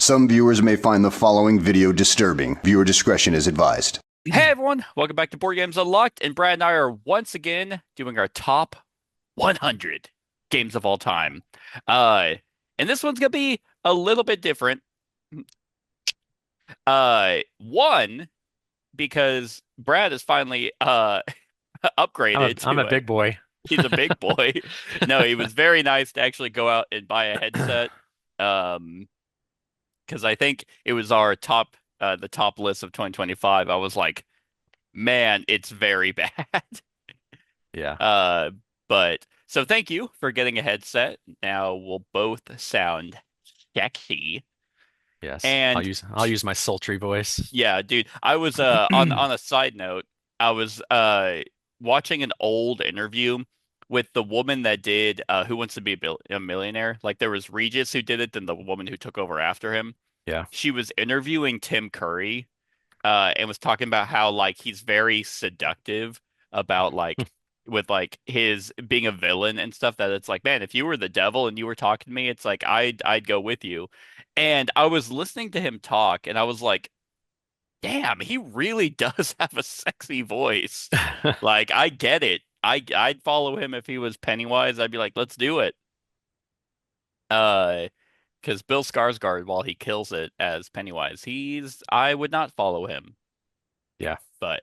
Some viewers may find the following video disturbing. Viewer discretion is advised. Hey everyone, welcome back to Board Games Unlocked, and Brad and I are once again doing our top 100 games of all time. Uh, and this one's gonna be a little bit different. One, because Brad is finally upgraded I'm a to big boy. he's a big boy. No, he was very nice to actually go out and buy a headset. Um, because I think it was our the top list of 2025. I was like, man, it's very bad. Yeah. Uh, but so thank you for getting a headset. Now we'll both sound sexy. Yes. And I'll use my sultry voice. yeah, dude, I was on a side note, I was watching an old interview with the woman that did Who Wants to Be a Millionaire. Like there was Regis who did it, then the woman who took over after him. Yeah. She was interviewing Tim Curry and was talking about how like he's very seductive about like with like his being a villain and stuff that it's like, man, if you were the devil and you were talking to me, it's like I'd go with you. And I was listening to him talk and I was like, damn, he really does have a sexy voice. Like I get it. I'd follow him if he was Pennywise. I'd be like, let's do it. Uh, because Bill Skarsgård, while he kills it as Pennywise, I would not follow him. Yeah. But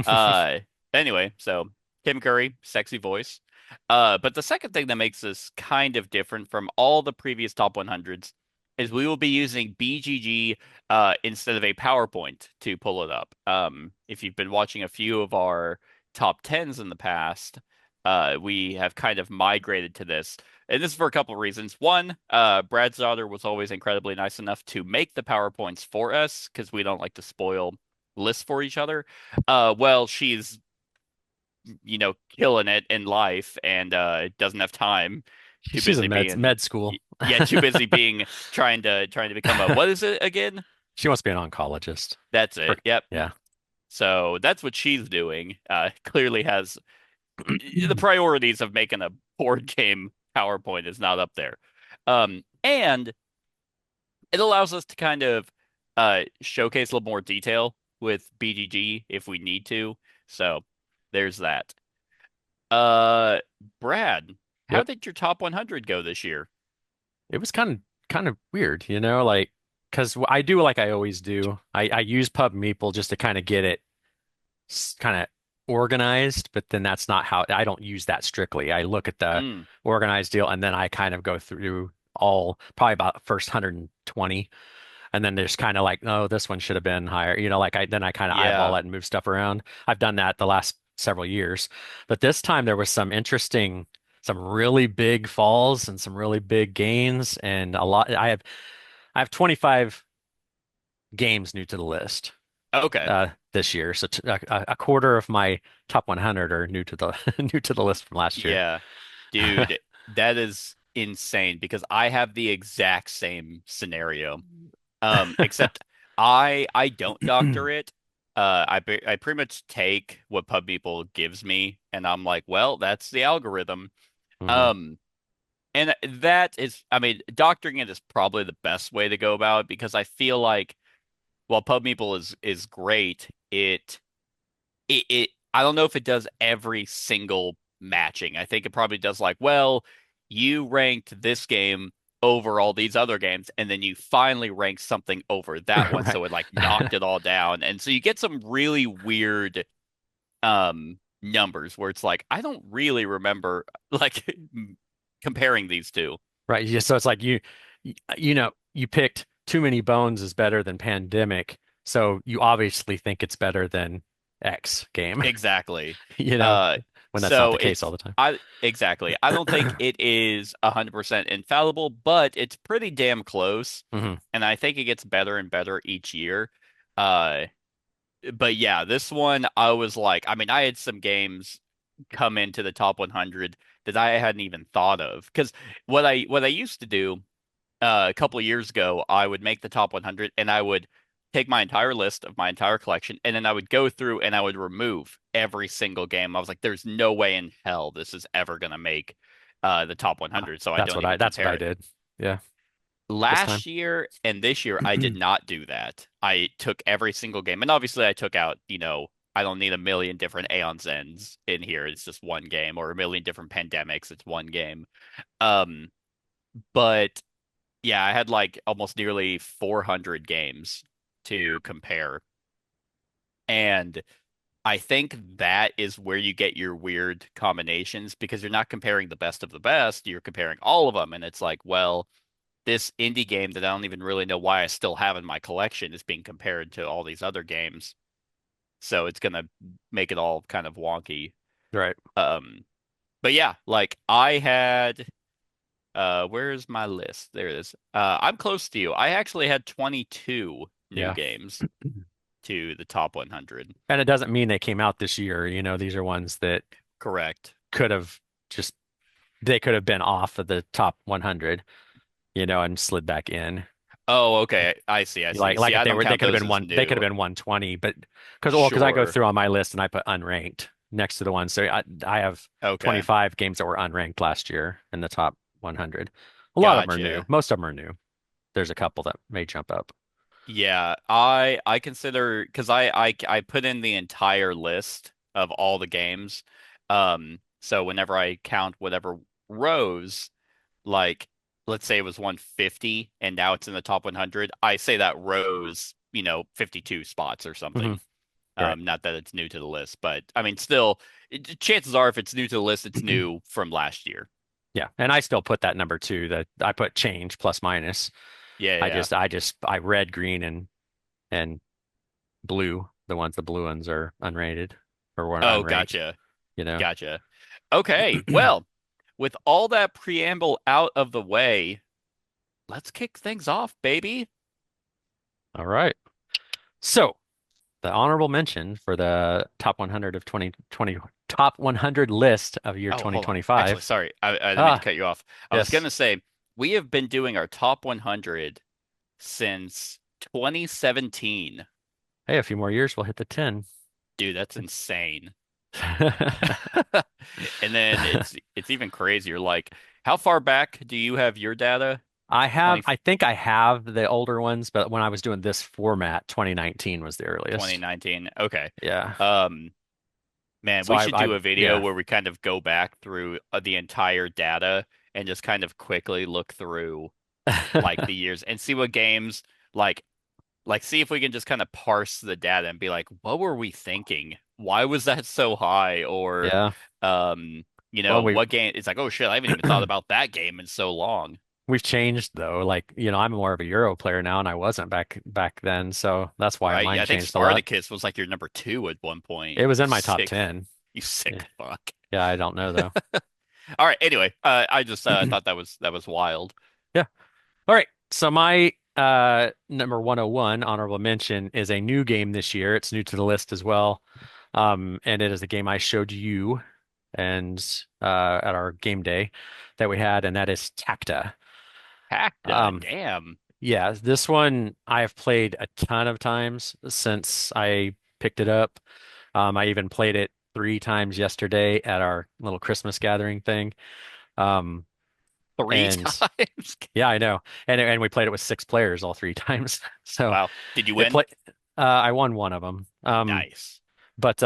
Uh, anyway, so Tim Curry, sexy voice. But the second thing that makes this kind of different from all the previous top 100s is we will be using BGG instead of a PowerPoint to pull it up. If you've been watching a few of our top 10s in the past, we have kind of migrated to this. And this is for a couple of reasons. One, Brad's daughter was always incredibly nice enough to make the PowerPoints for us because we don't like to spoil lists for each other. Well, she's killing it in life and doesn't have time. Too She's busy in being med school. yeah, too busy being trying to become a what is it again? She wants to be an oncologist. That's it. Yep. Yeah. So that's what she's doing. Clearly has the priorities of making a board game PowerPoint is not up there. And it allows us to kind of showcase a little more detail with BGG if we need to. So there's that. Uh, Brad, how Yep. did your top 100 go this year? It was kind of weird, like because I do like I always do. I use Pub Meeple just to kind of get it kind of organized, but then that's not how I don't use that strictly. I look at the Mm, organized deal and then I kind of go through all probably about first 120. And then there's kind of like, oh, this one should have been higher. Like I kind of eyeball yeah. it and move stuff around. I've done that the last several years. But this time there was some really big falls and some really big gains and a lot. I have 25 games new to the list Okay. this year. So a quarter of my top 100 are new to the new to the list from last year. Yeah. Dude, that is insane because I have the exact same scenario. Except I don't doctor it. I pretty much take what Pub People gives me, and I'm like, well, that's the algorithm. Mhm. Um, and that is, I mean, doctoring it is probably the best way to go about it because I feel like while Pub People is great, it I don't know if it does every single matching. I think it probably does like, well, you ranked this game over all these other games, and then you finally ranked something over that one, Right. so it like knocked it all down. And so you get some really weird numbers where it's like, I don't really remember like comparing these two. Right. Yeah, so it's like you picked Too Many Bones is better than Pandemic, so you obviously think it's better than X game, Exactly. you know, Uh, when that's not so the case all it's the time. I exactly. I don't think it is 100% infallible, but it's pretty damn close, Hmm. and I think it gets better and better each year. Uh, but yeah, this one I was like, I mean, I had some games come into the top 100 that I hadn't even thought of because what I used to do a couple of years ago, I would make the top 100 and I would take my entire list of my entire collection and then I would go through and I would remove every single game. I was like, there's no way in hell this is ever going to make the top 100, so I don't even That's what compare I it. did. Yeah. this time? last year and this year, I did not do that. I took every single game, and obviously, I took out, I don't need a million different Aeon's Ends in here. It's just one game, or a million different pandemics. It's one game. Um, but yeah, I had like almost nearly 400 games to compare, and I think that is where you get your weird combinations because you're not comparing the best of the best, you're comparing all of them, and it's like, well, this indie game that I don't even really know why I still have in my collection is being compared to all these other games. So it's gonna make it all kind of wonky. Right. Um, but yeah, like I had where's my list? There it is. I'm close to you. I actually had 22 new Yeah. games to the top 100. And it doesn't mean they came out this year. These are ones that Correct. could have just they could have been off of the top 100, and slid back in. Oh, okay. I see. I see. Like See, if I they don't were, they count could have those been as they could have new. been 120, but because I go Sure. through on my list and I put unranked next to the ones. So I have Okay. 25 games that were unranked last year in the top 100. A lot of them are new. Gotcha. Most of them are new. There's a couple that may jump up. Yeah, I consider because I put in the entire list of all the games. So whenever I count whatever rows, like let's say it was 150 and now it's in the top 100, I say that rose, 52 spots or Hmm. something. Right. Not that it's new to the list, but I mean, still, chances are if it's new to the list, it's new from last year. Yeah, and I still put that number two. That I put change plus minus. Yeah, I yeah. just I just I red, green, and blue. The blue ones are unrated or were Oh, unranked. gotcha. You know. Gotcha. Okay, well, with all that preamble out of the way, let's kick things off, baby. All right. So the honorable mention for the top 100 of 2020, top 100 list of year Oh, hold on. Actually, 2025. sorry. I didn't mean to Ah, cut you off. I was yes. gonna say we have been doing our top 100 since 2017. Hey, a few more years, we'll hit the 10. Dude, that's insane. And then it's even crazier. Like, how far back do you have your data? 20 I think I have the older ones, but when I was doing this format, 2019 was the earliest. 2019. Okay. Yeah. Um, Man, So we should do a video yeah. where we kind of go back through the entire data and just kind of quickly look through like the years and see what games like see if we can just kind of parse the data and be like, what were we thinking? Why was that so high? Or Yeah. Well, what game? It's like, oh shit, I haven't even thought about that game in so long. we've changed though. Like, I'm more of a Euro player now and I wasn't back then, so that's why Right? Yeah, mine I think changed a lot. Spartacus was like your number two at one point. It was You in my top sick, 10. you Yeah, sick fuck. yeah, I don't know though. All right. Anyway, I just thought that was wild. Yeah. All right. So my number 101 honorable mention is a new game this year. It's new to the list as well. And it is a game I showed you and at our game day that we had, and that is Tacta. Pacta, Um, damn. yeah, this one I have played a ton of times since I picked it up. I even played it 3 times yesterday at our little Christmas gathering thing. Um, Three and times. Yeah, I know. And we played it with 6 players all 3 times. So Wow. Did you it win? play I won one of them. Nice. But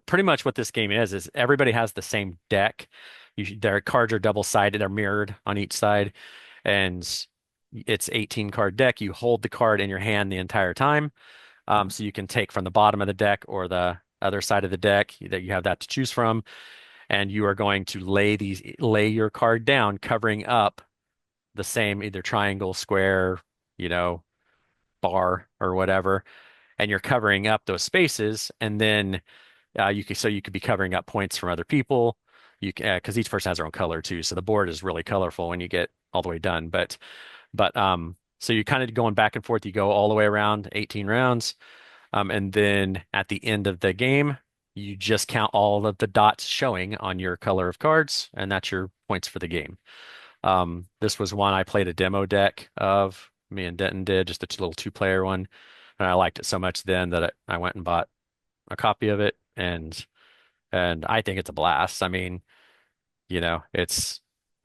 pretty much what this game is everybody has the same deck. Their cards are double-sided, they're mirrored on each side, and it's 18 card deck. You hold the card in your hand the entire time. So you can take from the bottom of the deck or the other side of the deck that you have that to choose from, and you are going to lay your card down, covering up the same either triangle, square, you know, bar or whatever, and you're covering up those spaces, and then you could be covering up points from other people. You because each person has their own color too, so the board is really colorful when you get all the way done. But so you're kind of going back and forth. You go all the way around 18 rounds, and then at the end of the game, you just count all of the dots showing on your color of cards, and that's your points for the game. This was one I played a demo deck of. Me and Denton did just a little 2-player one, and I liked it so much then that I went and bought a copy of it, and I think it's a blast. I mean, it's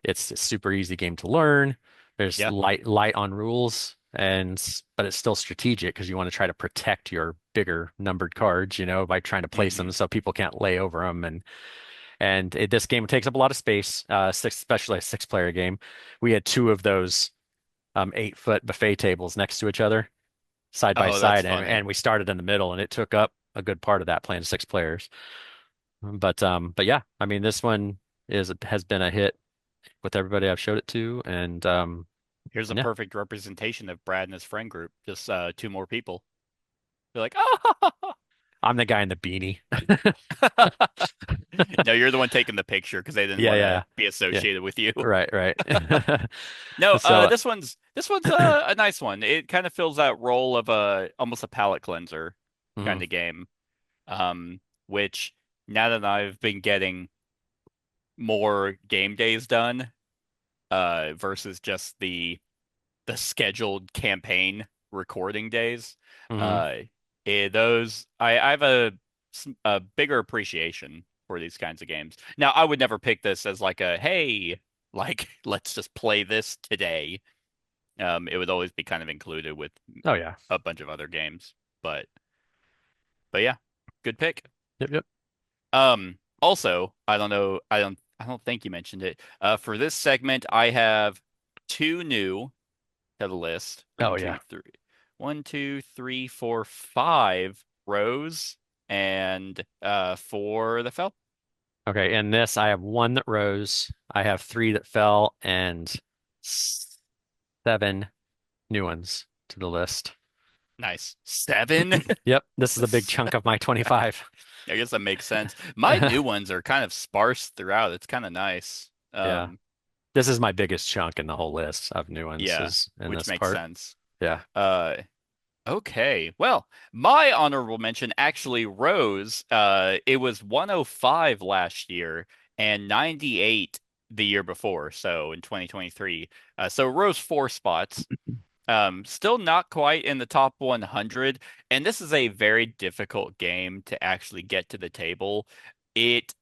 a super easy game to learn. There's Yeah. light on rules, but it's still strategic because you want to try to protect your bigger numbered cards, by trying to place Hmm. them so people can't lay over them. This game takes up a lot of space, especially a six-player game. We had two of those 8-foot buffet tables next to each other, side by Oh, that's side, funny. and we started in the middle, and it took up a good part of that playing six players. But yeah, I mean, this one has been a hit with everybody I've showed it to, Here's a and yeah, perfect representation of Brad and his friend group. Just two more people. They're like, oh. I'm the guy in the beanie. No, you're the one taking the picture because they didn't Yeah, want yeah, to be yeah. associated with you. Right, right. No, So, this one's a nice one. It kind of fills that role of a almost a palate cleanser mhm, kind of game. Um, which now that I've been getting more game days done, versus just the scheduled campaign recording days, mhm. uh, those I have a bigger appreciation for these kinds of games. Now, I would never pick this as like a hey, like let's just play this today. It would always be kind of included with Oh yeah. a bunch of other games, but yeah, good pick. Yep, yep. Also, I don't know, I don't think you mentioned it. For this segment, I have two new to the list. Oh yeah. One, two, three, four, five rows, and four that fell. Okay, in this I have one that rose, I have three that fell, and 7 new ones to the list. Nice. Seven. Yep, this is a big chunk of my 25. I guess that makes sense. My new ones are kind of sparse throughout. It's kind of nice. Yeah. This is my biggest chunk in the whole list of new ones Yeah, is in which this makes part. sense. Yeah. Uh, Okay. Well, my honorable mention actually rose. It was 105 last year and 98 the year before, so in 2023. So it rose 4 spots. Still not quite in the top 100, and this is a very difficult game to actually get to the table. It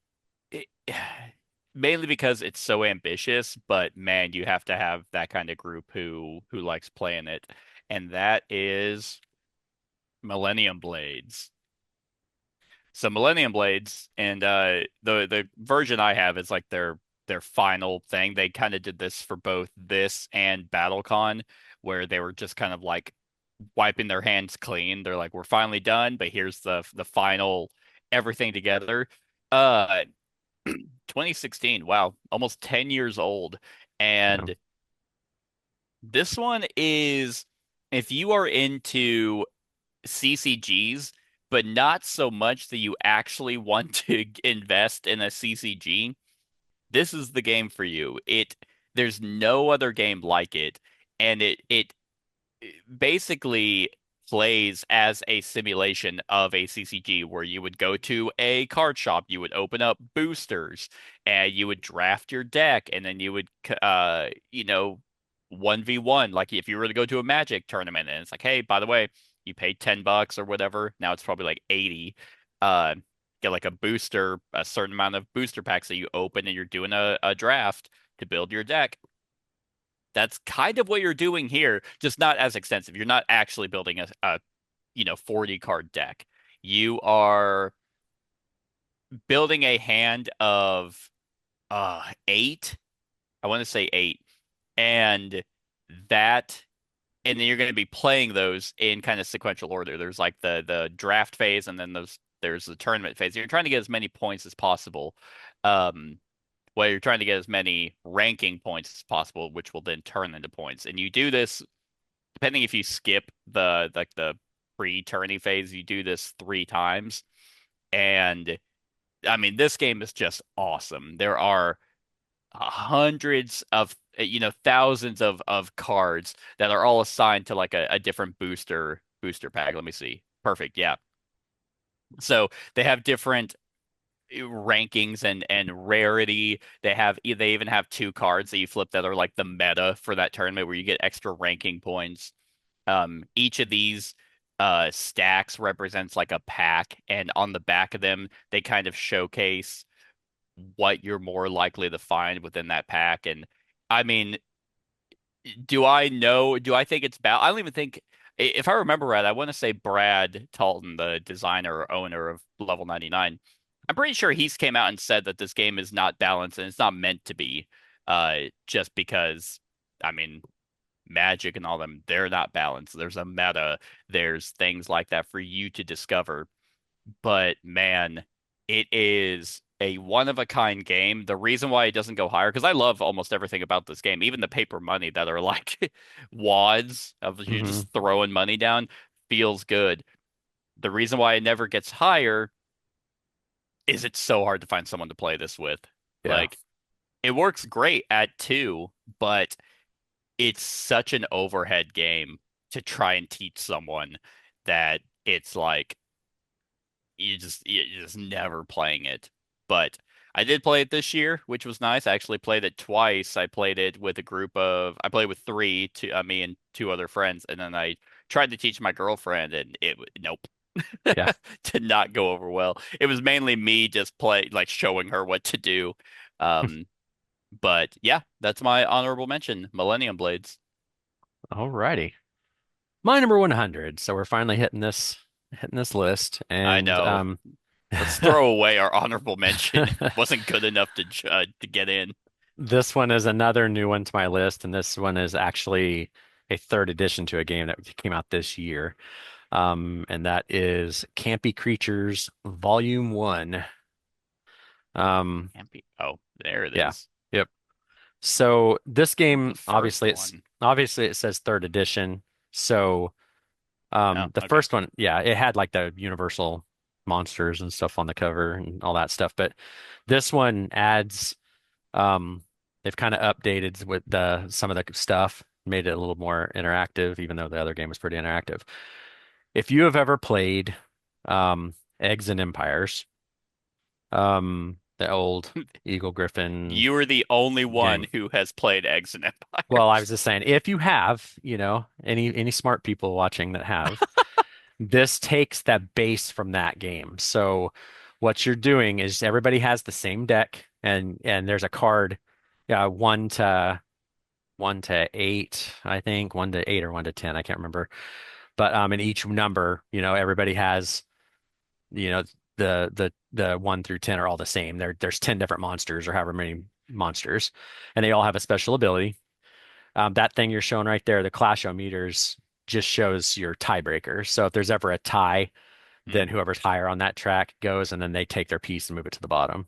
mainly because it's so ambitious, but man, you have to have that kind of group who likes playing it, and that is Millennium Blades. So Millennium Blades and the version I have is like their final thing. They kind of did this for both this and BattleCon, where they were just kind of like wiping their hands clean. They're like, we're finally done, but here's the final everything together. Uh 2016, wow, almost 10 years old. Yeah. And this one is if you are into CCGs, but not so much that you actually want to invest in a CCG, this is the game for you. There's no other game like it, and it basically plays as a simulation of a CCG where you would go to a card shop, you would open up boosters, and you would draft your deck, and then you would 1v1, like if you were to go to a Magic tournament and it's like, hey, by the way, you paid $10 or whatever, now it's probably like 80. Uh get like a booster, a certain amount of booster packs that you open and you're doing a draft to build your deck. That's kind of what you're doing here, just not as extensive. You're not actually building a 40 card deck. You are building a hand of eight. I want to say eight. And that and then you're going to be playing those in kind of sequential order. There's like the draft phase and then there's the tournament phase. You're trying to get as many points as possible. Um well, you're trying to get as many ranking points as possible, which will then turn into points. And you do this depending if you skip the pre-tourney phase, you do this 3 times. And I mean, this game is just awesome. There are hundreds of thousands of cards that are all assigned to like a different booster pack. Let me see. Perfect. Yeah. So they have different rankings and rarity. They even have 2 cards that you flip that are like the meta for that tournament where you get extra ranking points. Each of these stacks represents like a pack, and on the back of them, they kind of showcase what you're more likely to find within that pack. And I mean, Do I know? Do I think it's bad? I don't even think, if I remember right, I want to say Brad Talton, the designer or owner of Level 99. I'm pretty sure he's came out and said that this game is not balanced and it's not meant to be. Just because, I mean, Magic and all them, they're not balanced. There's a meta. There's things like that for you to discover. But man, it is a one of a kind game. The reason why it doesn't go higher, because I love almost everything about this game, even the paper money that are like wads of you Hmm. just throwing money down, feels good. The reason why it never gets higher is it's so hard to find someone to play this with. Yeah. Like, it works great at two, but it's such an overhead game to try and teach someone that it's like you're just never playing it. But I did play it this year, which was nice. I actually played it twice. I played it with a group of I played with three, two, me and two other friends, and then I tried to teach my girlfriend, and nope, Yeah. did not go over well. It was mainly me just like showing her what to do. Um, but yeah, that's my honorable mention, Millennium Blades. Alrighty. My number 100. So we're finally hitting this list, I and know. Let's throw away our honorable mention. It wasn't good enough to get in. this one is another new one to my list, and this one is actually a third edition to a game that came out this year. And that is Campy Creatures Volume 1. Um, Can't be. Oh, there it yeah. is. Yep. So this What was game, the first one? obviously it says third edition. So Oh, the okay. first one, yeah, it had like the Universal monsters and stuff on the cover and all that stuff. But this one adds, they've kind of updated with the some of the stuff, made it a little more interactive, even though the other game was pretty interactive. If you have ever played Eggs and Empires, the old Eagle Griffin You were the only one game. who has played Eggs and Well, I was Empires. just saying, if you have, any smart people watching that have, this takes that base from that game. So what you're doing is everybody has the same deck and there's a card, one to eight, I think, 1 to 8 or 1 to 10, I can't remember. But in each number, everybody has, you know, the 1 through 10 are all the same. There's 10 different monsters or however many monsters, and they all have a special ability. That thing you're showing right there, the Clash-O-meters, just shows your tiebreaker. So if there's ever a tie, then Hmm, whoever's higher on that track goes, and then they take their piece and move it to the bottom.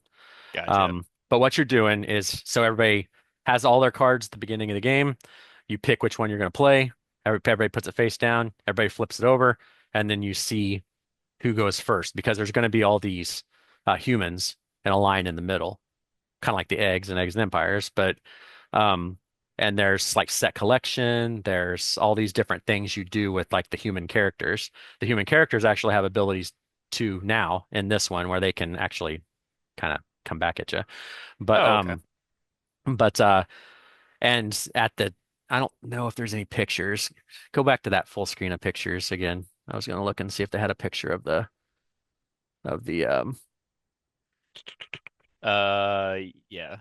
gotcha. But what you're doing is, so everybody has all their cards at the beginning of the game. You pick which one you're going to play. Everybody puts it face down. Everybody flips it over, and then you see who goes first because there's going to be all these humans in a line in the middle, kind of like the eggs and empires. But um, and there's like set collection. There's all these different things you do with like the human characters. The human characters actually have abilities too now in this one where they can actually kind of come back at you. But Oh, okay. but and at the I don't know if there's any pictures. Go back to that full screen of pictures again. I was gonna look and see if they had a picture of the Yeah.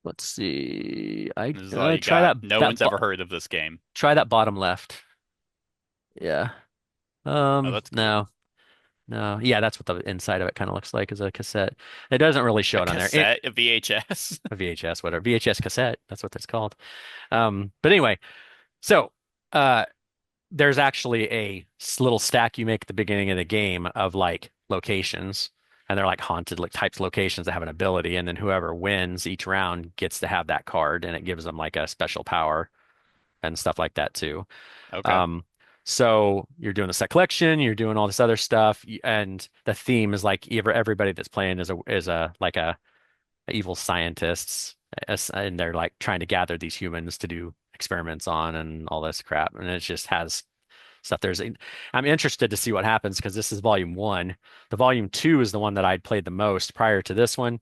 let's see. I This is all you try got. that No that one's bo ever heard of this game. try that bottom left. Yeah. Oh, that's cool. No. No. Yeah, that's what the inside of it kind of looks like, is a cassette. It doesn't really show A it on there. It cassette, a VHS. a VHS, whatever. VHS cassette, that's what it's called. But anyway, so uh there's actually a little stack you make at the beginning of the game of like locations, and they're like haunted like types locations that have an ability, and then whoever wins each round gets to have that card, and it gives them like a special power and stuff like that too. Okay. Um, so you're doing the set collection, you're doing all this other stuff, and the theme is like everybody that's playing is a like a evil scientists, and they're like trying to gather these humans to do experiments on and all this crap, and it just has stuff. I'm interested to see what happens because this is volume one. The volume two is the one that I'd played the most prior to this one,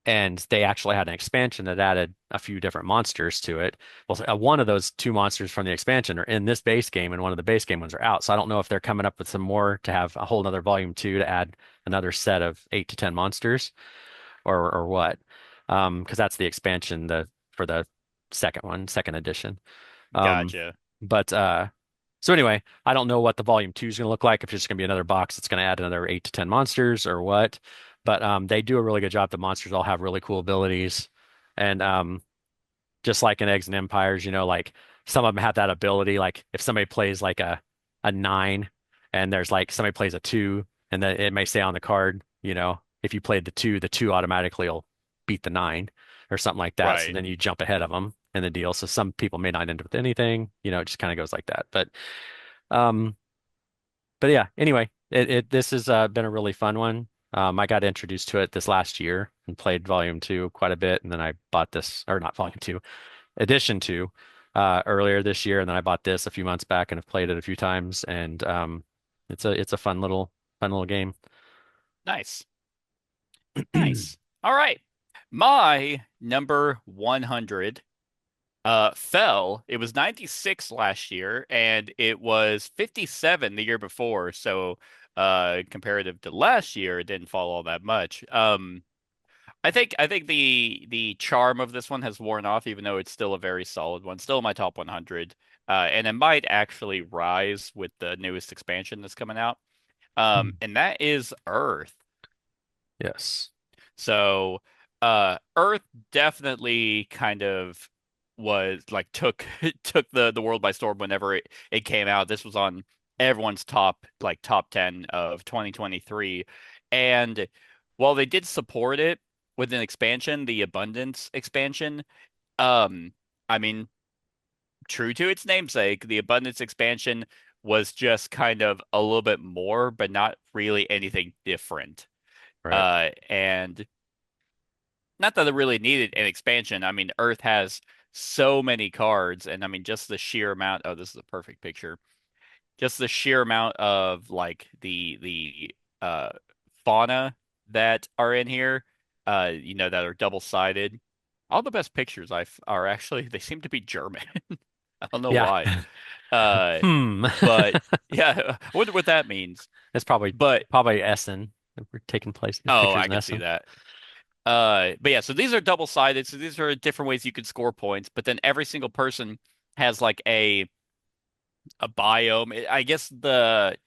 and they actually had an expansion that added a few different monsters to it. Well, one of those two monsters from the expansion are in this base game, and one of the base game ones are out. So I don't know if they're coming up with some more to have a whole other volume two to add another set of 8 to 10 monsters, or what. Because that's the expansion for the second one, second edition. Um, Gotcha. but so anyway, I don't know what the volume two is going to look like. If it's just going to be another box, it's going to add another 8 to 10 monsters or what. But they do a really good job. The monsters all have really cool abilities, and just like in Eggs and Empires, like some of them have that ability. Like if somebody plays like a nine, and there's like somebody plays a two, and then it may say on the card, if you played the two automatically will beat the nine or something like that. So Right. then you jump ahead of them in the deal. So some people may not end up with anything. It just kind of goes like that. Um, but yeah. Anyway, this has been a really fun one. I got introduced to it this last year and played Volume 2 quite a bit, and then I bought this, or not Volume 2, Edition 2 earlier this year, and then I bought this a few months back and have played it a few times, and it's a fun little game. Nice. Nice. All right. My number 100 fell. It was 96 last year and it was 57 the year before. So comparative to last year, it didn't fall all that much. I think the charm of this one has worn off, even though it's still a very solid one, still in my top 100. And it might actually rise with the newest expansion that's coming out. Hmm. And that is Earth. Yes. So, Earth definitely kind of was like took the world by storm whenever it came out. This was on everyone's top 10 of 2023. And while they did support it with an expansion, the Abundance expansion, um, I mean, true to its namesake, the Abundance expansion was just kind of a little bit more, but not really anything different. Right. And not that it really needed an expansion. I mean, Earth has so many cards, and I mean, just the sheer amount. Oh, this is a perfect picture. Just the sheer amount of like the fauna that are in here, that are double-sided. All the best pictures are actually they seem to be German. I don't know Yeah. why. Uh, Hmm. but yeah, I wonder what that means. It's probably But probably Essen. We're taking place. oh, Pictures I in could see Essen. that. But yeah, so these are double-sided, so these are different ways you could score points, but then every single person has like a biome. I guess the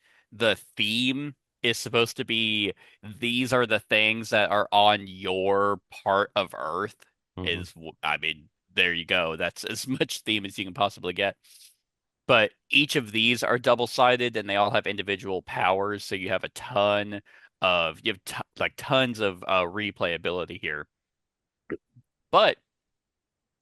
theme is supposed to be these are the things that are on your part of Earth Hmm. I mean, there you go. That's as much theme as you can possibly get. But each of these are double-sided and they all have individual powers, so you have a ton of you have t like tons of replayability here. But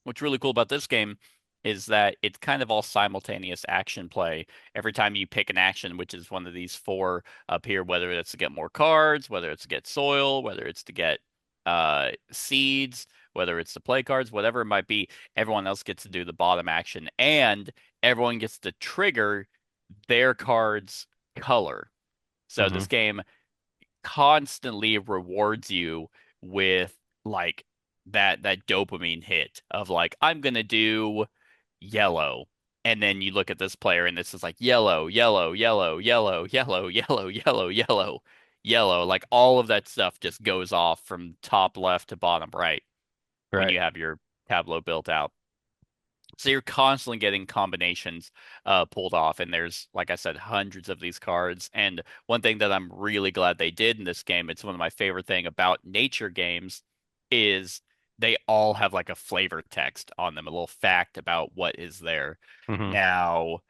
what's really cool about this game is that it's kind of all simultaneous action play. Every time you pick an action, which is one of these four up here, whether it's to get more cards, whether it's to get soil, whether it's to get seeds, whether it's to play cards, whatever it might be, everyone else gets to do the bottom action, and everyone gets to trigger their card's color. So Hmm. this game constantly rewards you with like that dopamine hit of like I'm gonna do yellow. And then you look at this player and this is like yellow, yellow, yellow, yellow, yellow, yellow, yellow, yellow, yellow. Like all of that stuff just goes off from top left to bottom right when Right. you have your tableau built out. So you're constantly getting combinations pulled off, and there's, like I said, hundreds of these cards. And one thing that I'm really glad they did in this game, it's one of my favorite thing about nature games, is they all have like a flavor text on them, a little fact about what is there. Hmm. Now,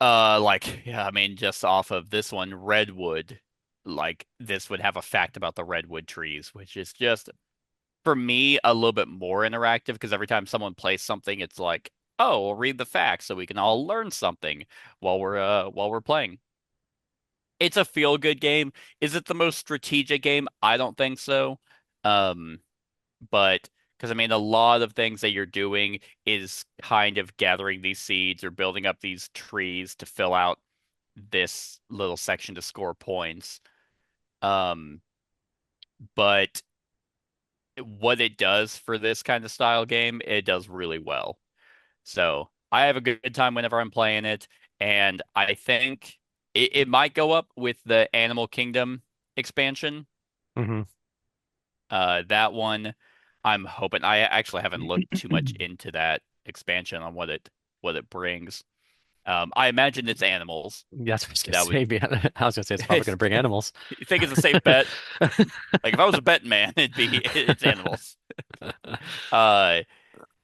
like, yeah, I mean, just off of this one, redwood, like this would have a fact about the redwood trees, which is just for me a little bit more interactive because every time someone plays something, it's like, oh, we'll read the facts so we can all learn something while we're playing. It's a feel-good game. Is it the most strategic game? I don't think so. Um, but because I mean, a lot of things that you're doing is kind of gathering these seeds or building up these trees to fill out this little section to score points. Um, but what it does for this kind of style game, it does really well. So I have a good time whenever I'm playing it, and I think it might go up with the Animal Kingdom expansion. Hmm. That one, I'm hoping. I actually haven't looked too much into that expansion on what it brings. I imagine it's animals. That's what I was gonna That would say. I was gonna say it's probably gonna bring animals. you think it's a safe bet? Like if I was a betting man, it's animals. Uh,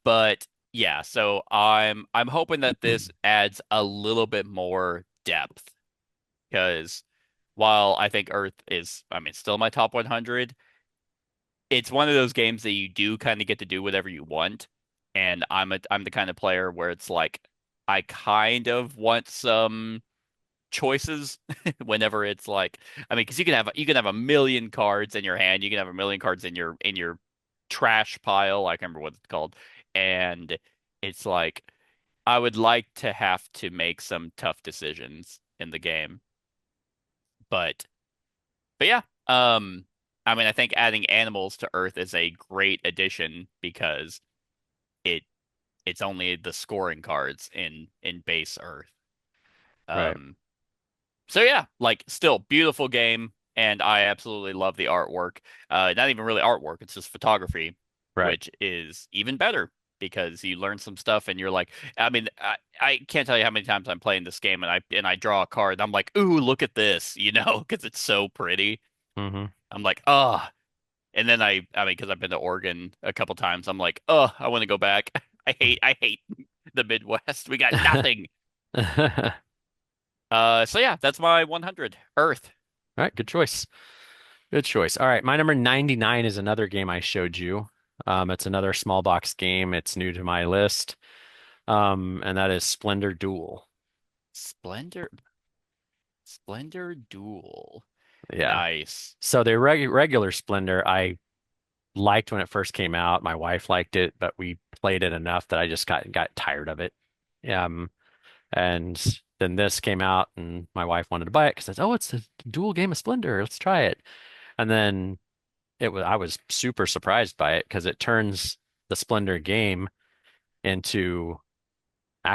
but yeah, so I'm hoping that this adds a little bit more depth because while I think Earth is, I mean, still my top 100, it's one of those games that you do kind of get to do whatever you want. And I'm the kind of player where it's like I kind of want some choices whenever it's like I mean because you can have a million cards in your hand, you can have a million cards in your trash pile, I can't remember what it's called, and it's like I would like to have to make some tough decisions in the game, but yeah, I mean I think adding animals to Earth is a great addition because it it's only the scoring cards in base Earth. Right, um So yeah, like still beautiful game, and I absolutely love the artwork. Not even really artwork; it's just photography, right. which is even better because you learn some stuff, and you're like, I mean, I can't tell you how many times I'm playing this game, and I draw a card, and I'm like, ooh, look at this, because it's so pretty. Hmm. I'm like, oh, and then I mean, because I've been to Oregon a couple times, I'm like, oh, I want to go back. I hate the Midwest. We got nothing. All So yeah, that's my 100 Earth. right, good choice. Good choice. All right, my number 99 is another game I showed you. It's another small box game. It's new to my list. And that is Splendor Duel. Splendor Splendor Duel. Yeah. Nice. So the regular Splendor, I liked when it first came out. My wife liked it, but we played it enough that I just got tired of it. Um, and then this came out, and my wife wanted to buy it because it's oh, it's a dual game of Splendor. Let's try it. And then I was super surprised by it because it turns the Splendor game into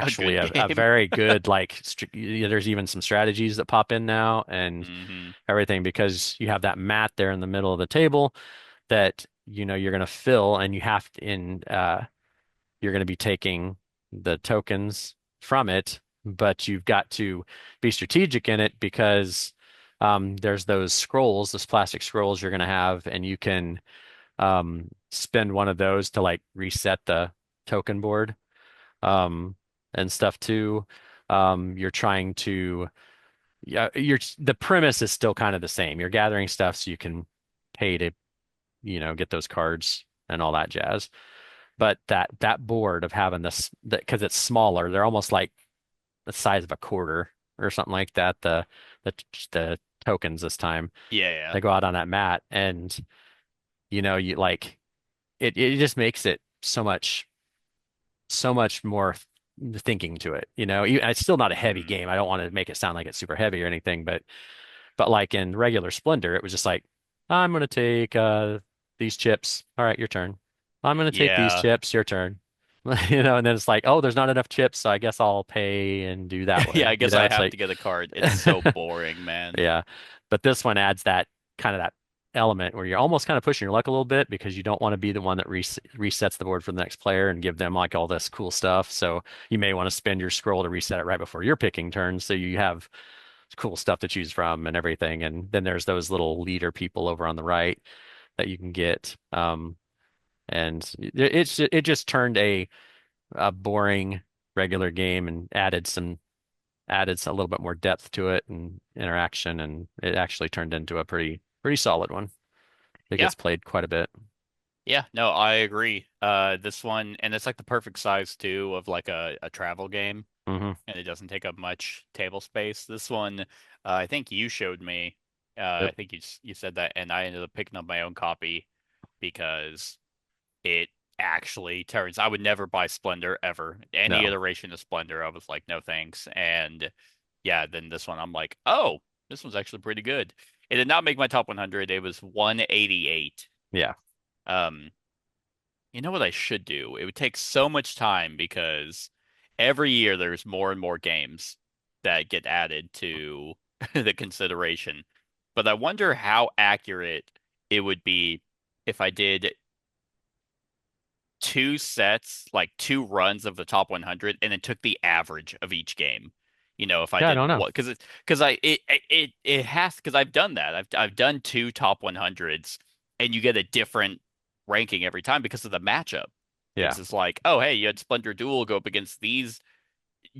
A actually good a game. very good there's even some strategies that pop in now and Hmm. everything because you have that mat there in the middle of the table that you're going to fill and you're going to be taking the tokens from it, but you've got to be strategic in it because there's those plastic scrolls you're going to have, and you can spend one of those to like reset the token board um, and stuff too. You're trying to, yeah, the premise is still kind of the same. You're gathering stuff so you can pay to, get those cards and all that jazz. But that board of having this, that because it's smaller, they're almost like the size of a quarter or something like that. The the tokens this time Yeah, yeah. they go out on that mat, and you like it just makes it so much more thinking to it. It's still not a heavy Hmm. game. I don't want to make it sound like it's super heavy or anything, but like in regular Splendor, it was just like, I'm gonna take these chips. All right, your turn. I'm gonna take these Yeah. chips, your turn. And then it's like, oh, there's not enough chips, so I guess I'll pay and do that Yeah, way. I guess I It's have to like, get a card. It's so boring, man. yeah. But this one adds that element where you're almost kind of pushing your luck a little bit because you don't want to be the one that resets the board for the next player and give them like all this cool stuff. So you may want to spend your scroll to reset it right before you're picking turns, so you have cool stuff to choose from and everything. And then there's those little leader people over on the right that you can get. And it just turned a boring regular game and added a little bit more depth to it and interaction, and it actually turned into a pretty solid one. It Yeah. gets played quite a bit. Yeah, no, I agree. This one, and it's like the perfect size too of like a travel game, Hmm. and it doesn't take up much table space. This one, I think you showed me. Yep. I think you said that, and I ended up picking up my own copy because it actually turns. I would never buy Splendor ever. Any No. iteration of Splendor, I was like, no thanks. And yeah, then this one, I'm like, oh, this one's actually pretty good. It did not make my top 100. It was 188. Yeah. Um, you know what I should do? It would take so much time because every year there's more and more games that get added to the consideration. But I wonder how accurate it would be if I did two sets, like two runs of the top 100, and then took the average of each game. If I Yeah, I did don't know. what, because it has, because I've done that. I've done two top 100s, and you get a different ranking every time because of the matchup. It's Yeah. just like, oh, hey, you had Splendor Duel go up against these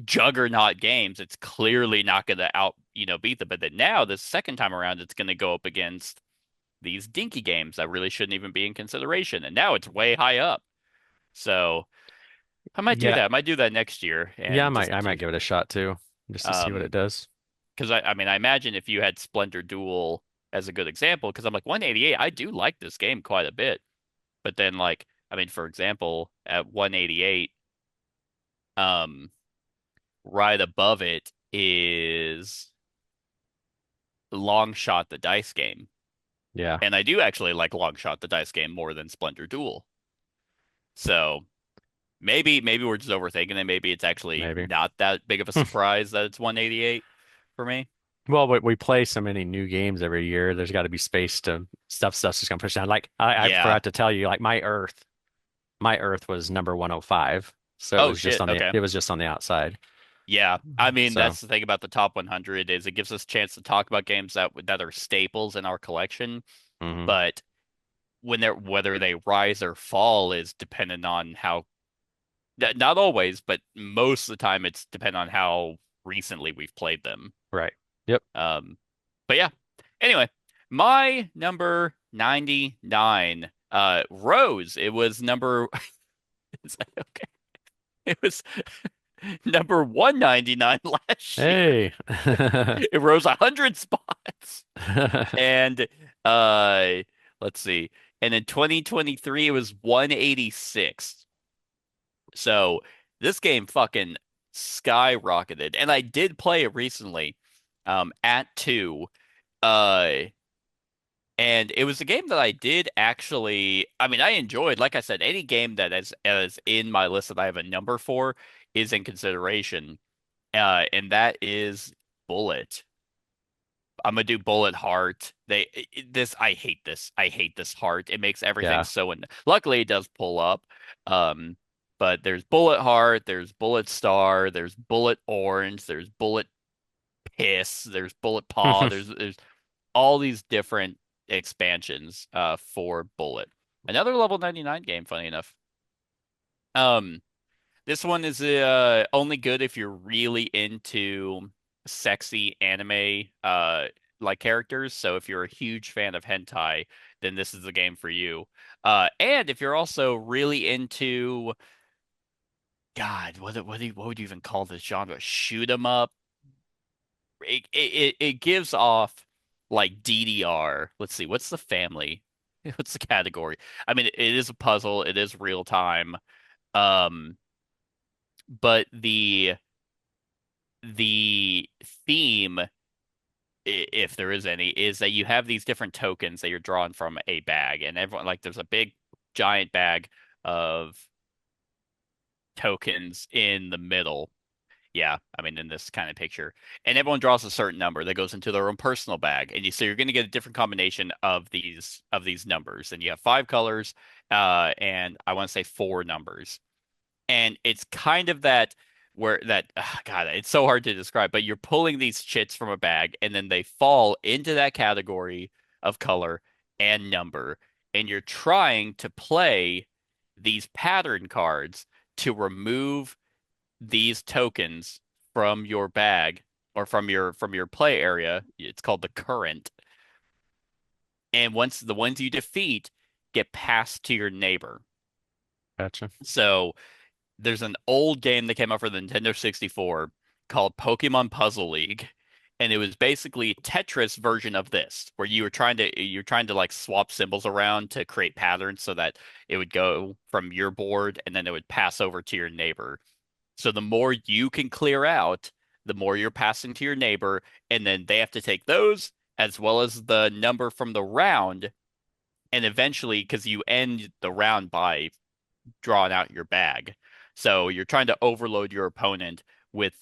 juggernaut games. It's clearly not going to beat them. But then now, the second time around, it's going to go up against these dinky games that really shouldn't even be in consideration. And now it's way high up. So I might do Yeah. that. I might do that next year Yeah, and just I might do give it a shot too, just to see what it um does. because I mean I imagine if you had Splendor Duel as a good example, because I'm like 188, I do like this game quite a bit. But then like I mean, for example, at 188, um, right above it is Long Shot the dice game. Yeah, And I do actually like Long Shot the dice game more than Splendor Duel. So maybe we're just overthinking it. Maybe it's actually maybe. not that big of a surprise that it's 188 for me. Well, we play so many new games every year. There's got to be space to stuff's just gonna push down. Like I Yeah. forgot to tell you, like my Earth was number 105, so Oh shit. Okay. it was just on the outside. Yeah. I mean, So, that's the thing about the top 100 is it gives us a chance to talk about games that are staples in our collection, hmm but whether they rise or fall is dependent on how not always, but most of the time it's dependent on how recently we've played them. right. Yep. Um, but yeah. Anyway, my number 99, Rose. It was number is that okay? It was number 199 last year. Hey. It rose 100 spots. And uh let's see. And in 2023 it was 186. So this game fucking skyrocketed. And I did play it recently at 2. Uh And it was a game that I did actually, I mean, I enjoyed. Like I said, any game that is in my list that I have a number for is in consideration. And that is Bullet. I'm gonna do Bullet Heart. This I hate this. I hate this heart. It makes everything Yeah. so luckily it does pull up. Um, but there's Bullet Heart, there's Bullet Star, there's Bullet Orange, there's Bullet Piss, there's Bullet Paw, there's all these different expansions for Bullet. Another level 99 game, funny enough. Um, this one is only good if you're really into sexy anime like characters. So if you're a huge fan of hentai, then this is the game for you. And if you're also really into God, what would you even call this genre? Shoot 'em up. It gives off like DDR. Let's see, what's the family? What's the category? I mean, it is a puzzle, it is real time. Um, but the theme, if there is any, is that you have these different tokens that you're drawing from a bag, and everyone like there's a big giant bag of tokens in the middle. Yeah, I mean in this kind of picture, and everyone draws a certain number that goes into their own personal bag, and so you're going to get a different combination of these numbers, and you have five colors, and I want to say four numbers, and it's kind of that where that God, it's so hard to describe, but you're pulling these chits from a bag, and then they fall into that category of color and number, and you're trying to play these pattern cards to remove these tokens from your bag or from your play area. It's called the current. And once the ones you defeat get passed to your neighbor. Gotcha. So there's an old game that came out for the Nintendo 64 called Pokemon Puzzle League. And it was basically Tetris version of this, where you're trying to like swap symbols around to create patterns so that it would go from your board and then it would pass over to your neighbor. So the more you can clear out, the more you're passing to your neighbor, and then they have to take those as well as the number from the round, and eventually, because you end the round by drawing out your bag, so you're trying to overload your opponent with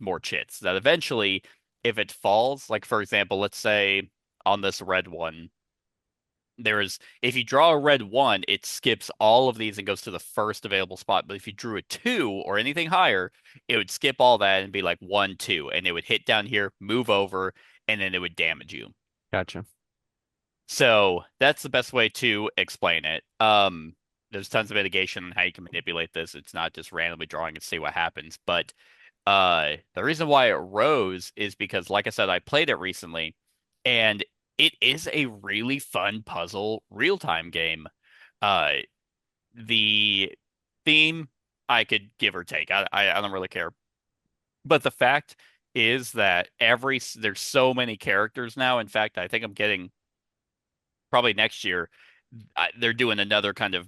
more chits. That eventually, if it falls, like for example, let's say on this red one, if you draw a red one, it skips all of these and goes to the first available spot. But if you drew a two or anything higher, it would skip all that and be like one, two, and it would hit down here, move over, and then it would damage you. Gotcha. So that's the best way to explain it. There's tons of mitigation on how you can manipulate this. It's not just randomly drawing and see what happens. But the reason why it rose is because, like I said, I played it recently, and it is a really fun puzzle real-time game. Uh, the theme I could give or take. I don't really care. But the fact is that there's so many characters now. In fact, I think I'm getting probably next year. They're doing another kind of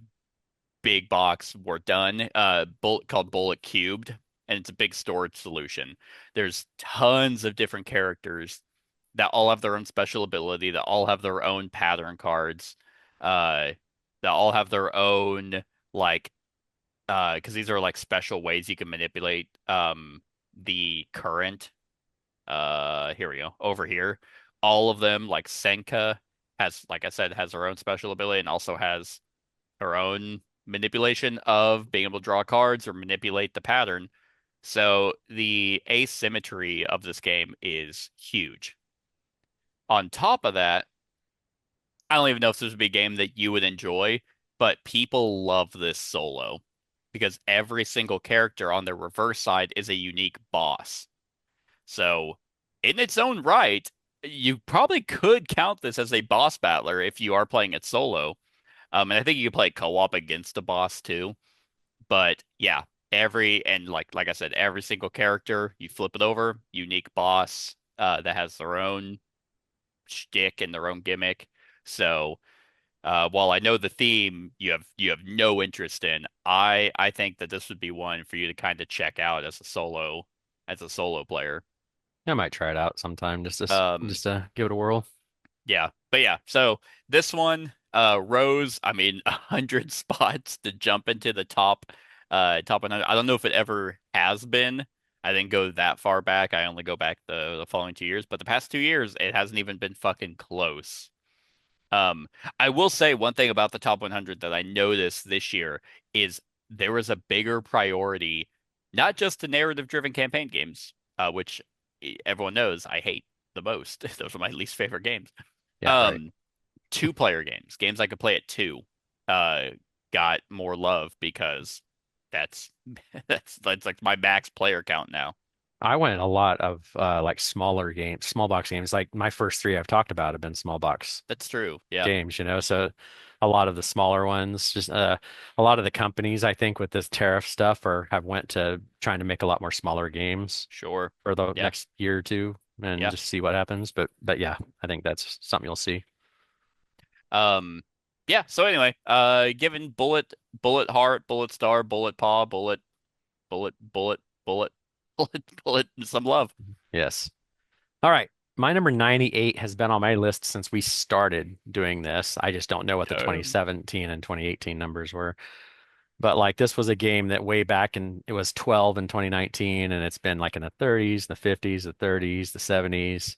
big box we're done called Bullet Cubed, and it's a big storage solution. There's tons of different characters that all have their own special ability, that all have their own pattern cards, uh that all have their own like because these are like special ways you can manipulate the current. Here we go. Over here, all of them, like Senka has, like I said, has her own special ability and also has her own manipulation of being able to draw cards or manipulate the pattern. So the asymmetry of this game is huge. On top of that, I don't even know if this would be a game that you would enjoy, but people love this solo because every single character on the reverse side is a unique boss. So, in its own right, you probably could count this as a boss battler if you are playing it solo. And I think you can play co-op against a boss too. But yeah, like I said, every single character, you flip it over, unique boss that has their own shtick and their own gimmick. So while I know the theme you have no interest in, I think that this would be one for you to kind of check out as a solo player. I might try it out sometime Um, just to give it a whirl. yeah, but yeah, so this one rose, I mean, 100 spots to jump into the top 100. I don't know if it ever has been. I didn't go that far back. I only go back the following 2 years, but the past 2 years it hasn't even been fucking close. Um, I will say one thing about the top 100 that I noticed this year is there was a bigger priority, not just to narrative-driven campaign games, which everyone knows I hate the most. Those are my least favorite games. Yeah, right. Um, two-player games I could play at two, uh, got more love because that's that's like my max player count now. I went a lot of like smaller games, small box games. Like my first three I've talked about have been small box That's true. Yeah, games, you know. So a lot of the smaller ones, just a lot of the companies I think with this tariff stuff are have went to trying to make a lot more smaller games sure. for the Yeah, next year or two and yeah. just see what happens. But yeah, I think that's something you'll see. Um, yeah. So anyway, given bullet heart, bullet star, bullet paw, bullet, bullet, some love. Yes. All right. My number 98 has been on my list since we started doing this. I just don't know what the Damn. 2017 and 2018 numbers were. But like this was a game that way back and it was 12 in 2019 and it's been like in the 30s, the 50s, the 30s, the 70s.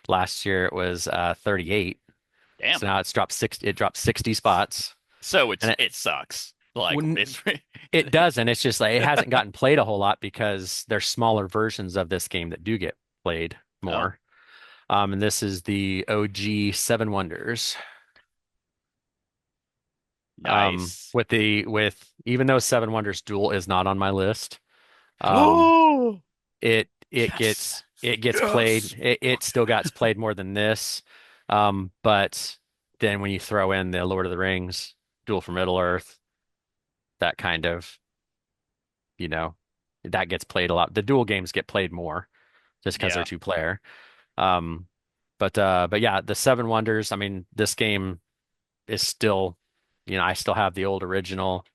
Last year it was 38. Damn. So now it dropped 60 spots. So And it sucks. Like wouldn't it's it doesn't. It's just like it hasn't gotten played a whole lot because there's smaller versions of this game that do get played oh, more. And this is the OG Seven Wonders. nice. With even though Seven Wonders Duel is not on my list, um, Oh, yes. it gets played. Yes. It still gets played more than this. But then when you throw in the Lord of the Rings, Duel for Middle Earth, that kind of, you know, that gets played a lot. The dual games get played more just because they're Yeah. two player. Um, but yeah, the Seven Wonders. I mean, this game is still, I still have the old original,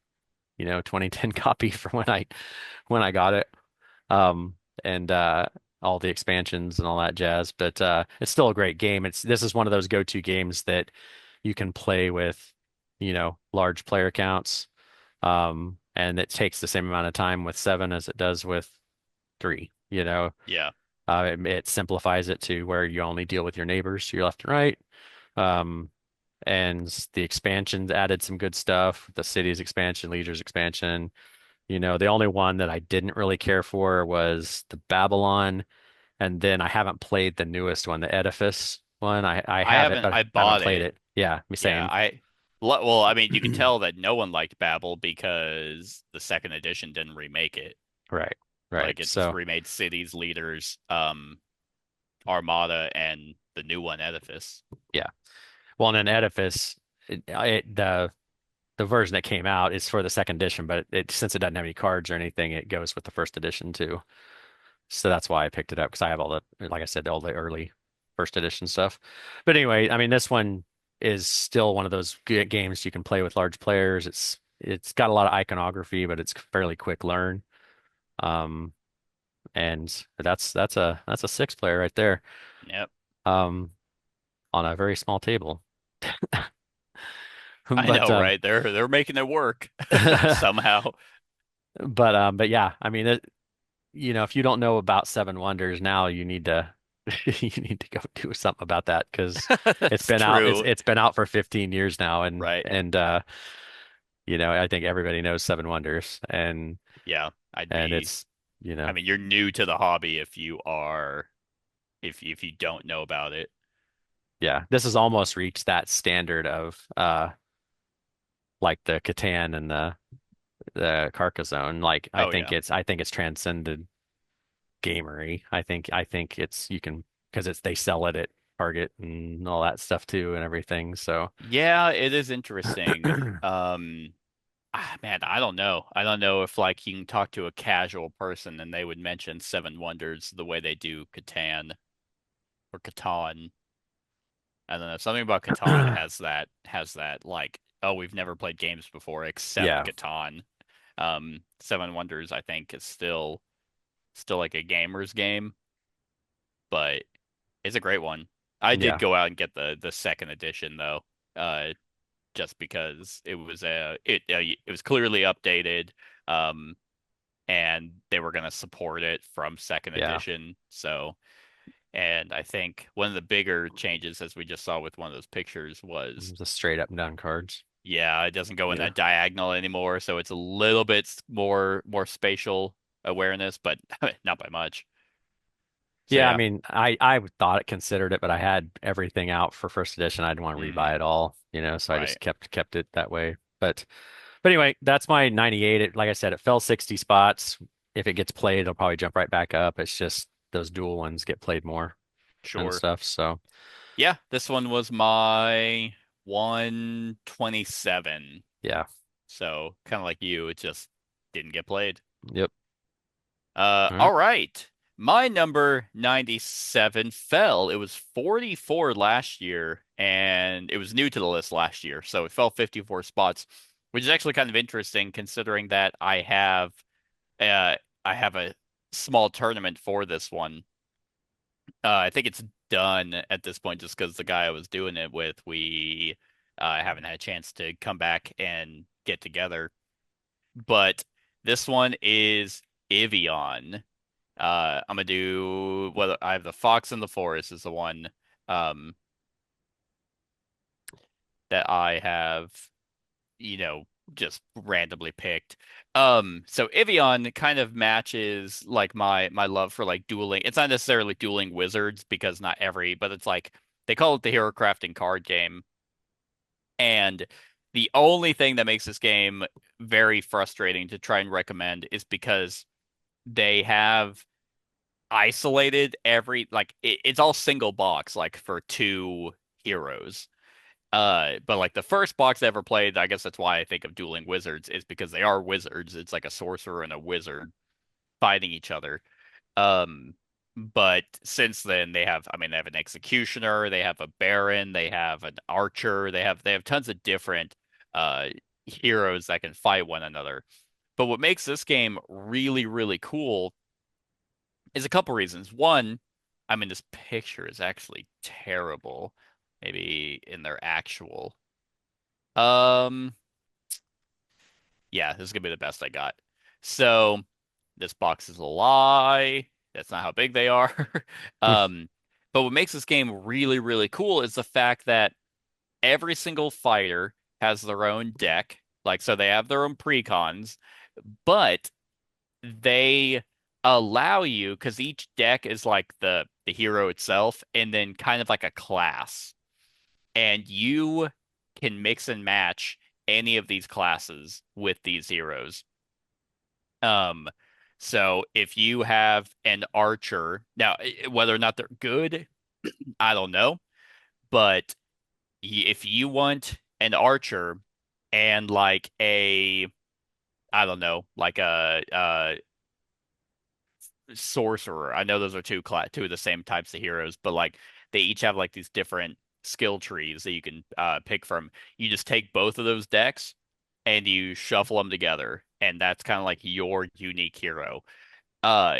2010 copy from when I got it. Um, and all the expansions and all that jazz. But it's still a great game. This is one of those go-to games that you can play with, large player counts. And it takes the same amount of time with seven as it does with three. Yeah. It simplifies it to where you only deal with your neighbors to your left and right. Um, and the expansions added some good stuff. The cities expansion, leaders expansion. The only one that I didn't really care for was the Babylon, and then I haven't played the newest one, the Edifice one. I I have it, haven't. but I I haven't bought played it. it. Yeah, me Yeah, same. well, I mean, you could tell that no one liked Babel because the second edition didn't remake it. Right, right. Like it just So remade cities, leaders, Armada, and the new one, Edifice. yeah. Well, in an Edifice, the version that came out is for the second edition, but since it doesn't have any cards or anything, it goes with the first edition too. So that's why I picked it up because I have like I said, all the early first edition stuff. But anyway, I mean, this one is still one of those good games you can play with large players. It's got a lot of iconography, but it's fairly quick learn. Um, and that's a six player right there. Yep. Um, on a very small table. I But know, right? They're making it work somehow. but yeah, I mean, if you don't know about Seven Wonders now, you need to you need to go do something about that because it's That's been out true, it's been out for 15 years now, and right? I think everybody knows Seven Wonders, Yeah, I'd and be. it's I mean, you're new to the hobby if you are, if you don't know about it. yeah, this has almost reached that standard of like the Catan and the Carcassonne. Like Oh yeah, I think it's transcended gamery. I think it's you can because it's they sell it at Target and all that stuff too and everything. So yeah, it is interesting. Man, I don't know. I don't know if like you can talk to a casual person and they would mention Seven Wonders the way they do Catan or Catan. I don't know. Something about Catan has that like, oh, we've never played games before except yeah, Catan. Seven Wonders, I think, is still like a gamer's game, but it's a great one. I did yeah, go out and get the second edition though, just because it was clearly updated, um, and they were gonna support it from second yeah. edition. So, and I think one of the bigger changes, as we just saw with one of those pictures, was Just straight up and down cards. yeah, it doesn't go in Yeah. that diagonal anymore, so it's a little bit more spatial awareness, but not by much. So Yeah, I yeah. mean, I thought it considered it, but I had everything out for first edition. I didn't want to rebuy Hmm. it all, so I Right. just kept it that way. But anyway, that's my 98. Like I said, it fell 60 spots. If it gets played, it'll probably jump right back up. It's just those dual ones get played more and Sure. stuff. So, Yeah, this one was my 127. yeah. So kind of like you, it just didn't get played. Yep. All right. All right. My number 97 fell. It was 44 last year, and it was new to the list last year, so it fell 54 spots, which is actually kind of interesting considering that uh I have a small tournament for this one. I think it's done at this point just because the guy I was doing it with, we haven't had a chance to come back and get together. But this one is Evian. I'm gonna do what I have. The Fox in the Forest is the one um, that I have, you know, just randomly picked. So Evian kind of matches like my love for like dueling. It's not necessarily dueling wizards because not every, but it's like they call it the hero crafting card game. And the only thing that makes this game very frustrating to try and recommend is because they have isolated it's all single box like for two heroes. But like the first box I ever played, I guess that's why I think of dueling wizards is because they are wizards. It's like a sorcerer and a wizard fighting each other. Um, but since then I mean, they have an executioner, they have a baron, they have an archer, they have tons of different uh heroes that can fight one another. But what makes this game really, really cool is a couple reasons. One, I mean, this picture is actually terrible. Maybe in their actual. Um, yeah, this is gonna be the best I got. So this box is a lie. That's not how big they are. Um, but what makes this game really, really cool is the fact that every single fighter has their own deck. Like, so they have their own precons, but they allow you, because each deck is like the hero itself, and then kind of like a class, and you can mix and match any of these classes with these heroes. Um, so if you have an archer, now whether or not they're good, I don't know, but if you want an archer and like a, I don't know, like a sorcerer. I know those are two of the same types of heroes, but like they each have like these different skill trees that you can pick from. You just take both of those decks and you shuffle them together, and that's kind of like your unique hero. Uh,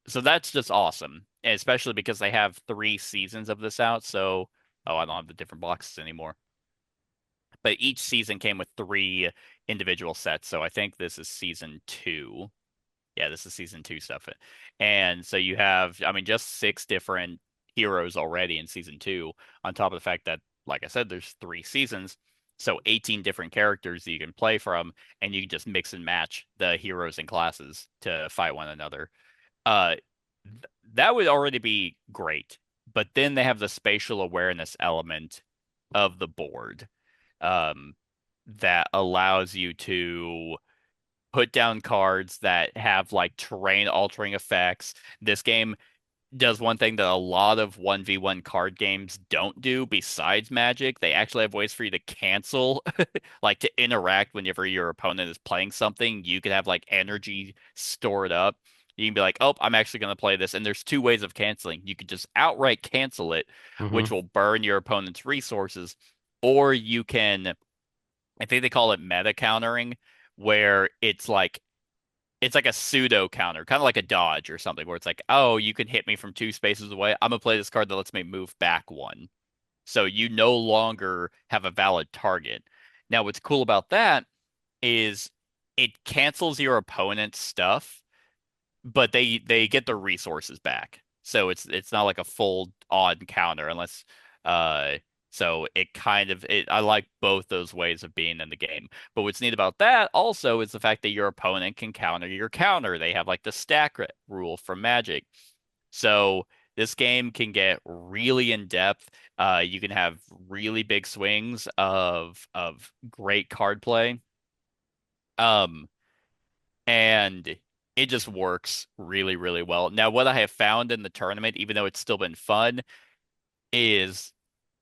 so that's just awesome, and especially because they have 3 seasons of this out. So, oh, I don't have the different boxes anymore, but each season came with 3 individual sets. So I think this is season 2. Yeah, this is season 2 stuff. And so you have, I mean, just 6 different heroes already in season 2, on top of the fact that, like I said, there's 3 seasons. So 18 different characters that you can play from, and you can just mix and match the heroes and classes to fight one another. Uh, that would already be great. But then they have the spatial awareness element of the board, um, that allows you to put down cards that have like terrain altering effects. This game does one thing that a lot of 1v1 card games don't do besides Magic. They actually have ways for you to cancel, like to interact whenever your opponent is playing something. You could have like energy stored up. You can be like, oh, I'm actually going to play this. And there's 2 ways of canceling. You could just outright cancel it, Hmm. which will burn your opponent's resources, or you can, I think they call it meta countering, where it's like a pseudo counter, kind of like a dodge or something, where it's like, oh, you can hit me from 2 spaces away. I'm gonna play this card that lets me move back one. So you no longer have a valid target. Now, what's cool about that is it cancels your opponent's stuff, but they get their resources back. So it's not like a full odd counter unless uh so it kind of it I like both those ways of being in the game. But what's neat about that also is the fact that your opponent can counter your counter. They have like the stack rule from Magic. So this game can get really in depth. You can have really big swings of great card play. Um, and it just works really, really well. Now, what I have found in the tournament, even though it's still been fun, is,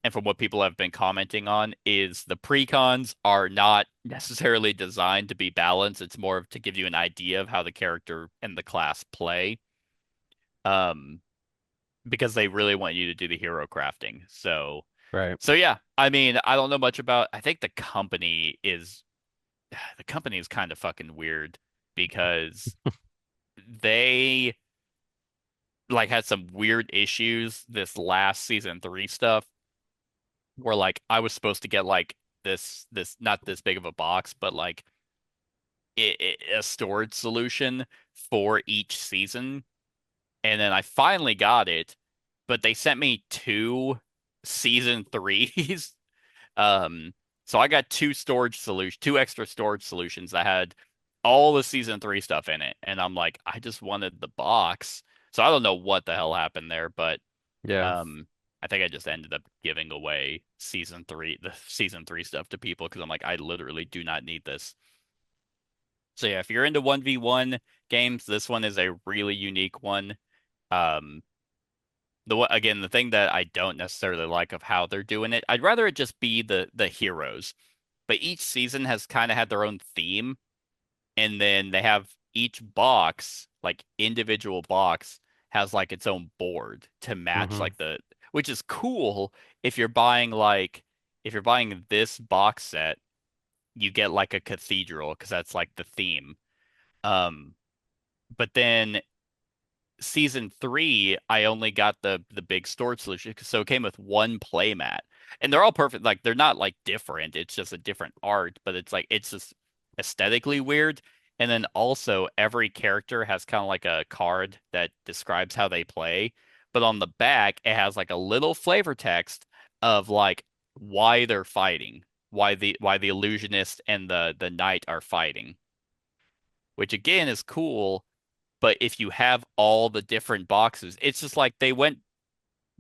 and from what people have been commenting on, is the precons are not necessarily designed to be balanced. It's more of to give you an idea of how the character and the class play, um, because they really want you to do the hero crafting. Right. So yeah, I mean, I don't know much about. I think the company is kind of fucking weird because they like had some weird issues this last season 3 stuff, where like I was supposed to get like this not this big of a box, but like a storage solution for each season, and then I finally got it, but they sent me 2 season 3s. Um, so I got 2 extra storage solutions that had all the season 3 stuff in it, and I'm like, I just wanted the box. So I don't know what the hell happened there, but Yeah. um, I think I just ended up giving away the season 3 stuff to people because I'm like, I literally do not need this. So yeah, if you're into 1v1 games, this one is a really unique one. Um, again, the thing that I don't necessarily like of how they're doing it, I'd rather it just be the heroes. But each season has kind of had their own theme, and then they have each box, like individual box, has like its own board to match Hmm. like which is cool if you're buying like if you're buying this box set, you get like a cathedral because that's like the theme. Um, but then season 3, I only got the big storage solution, so it came with one playmat, and they're all perfect. Like they're not like different; it's just a different art, but it's like it's just aesthetically weird. And then also every character has kind of like a card that describes how they play, but on the back it has like a little flavor text of like why they're fighting, why the illusionist and the knight are fighting, which again is cool. But if you have all the different boxes, it's just like they went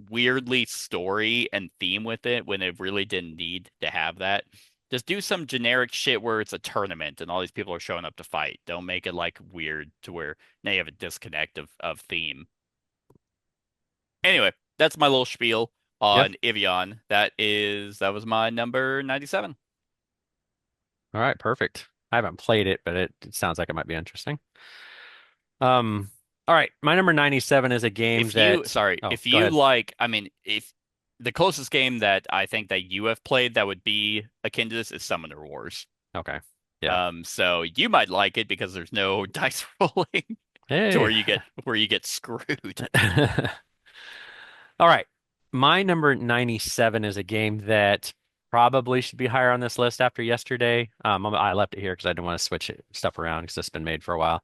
weirdly story and theme with it when it really didn't need to have that. Just do some generic shit where it's a tournament and all these people are showing up to fight. Don't make it like weird to where now you have a disconnect of theme. Anyway, that's my little spiel Yeah. on Evian. That was my number 97. All right, perfect. I haven't played it, but it sounds like it might be interesting. Um, all right, my number 97 is a game If you, that, sorry, oh, if go you ahead. like, I mean, if the closest game that I think that you have played that would be akin to this is Summoner Wars. Okay. Yeah. So you might like it because there's no dice rolling to Hey. where you get screwed. All right. My number 97 is a game that probably should be higher on this list after yesterday. I left it here because I didn't want to switch stuff around because it's been made for a while.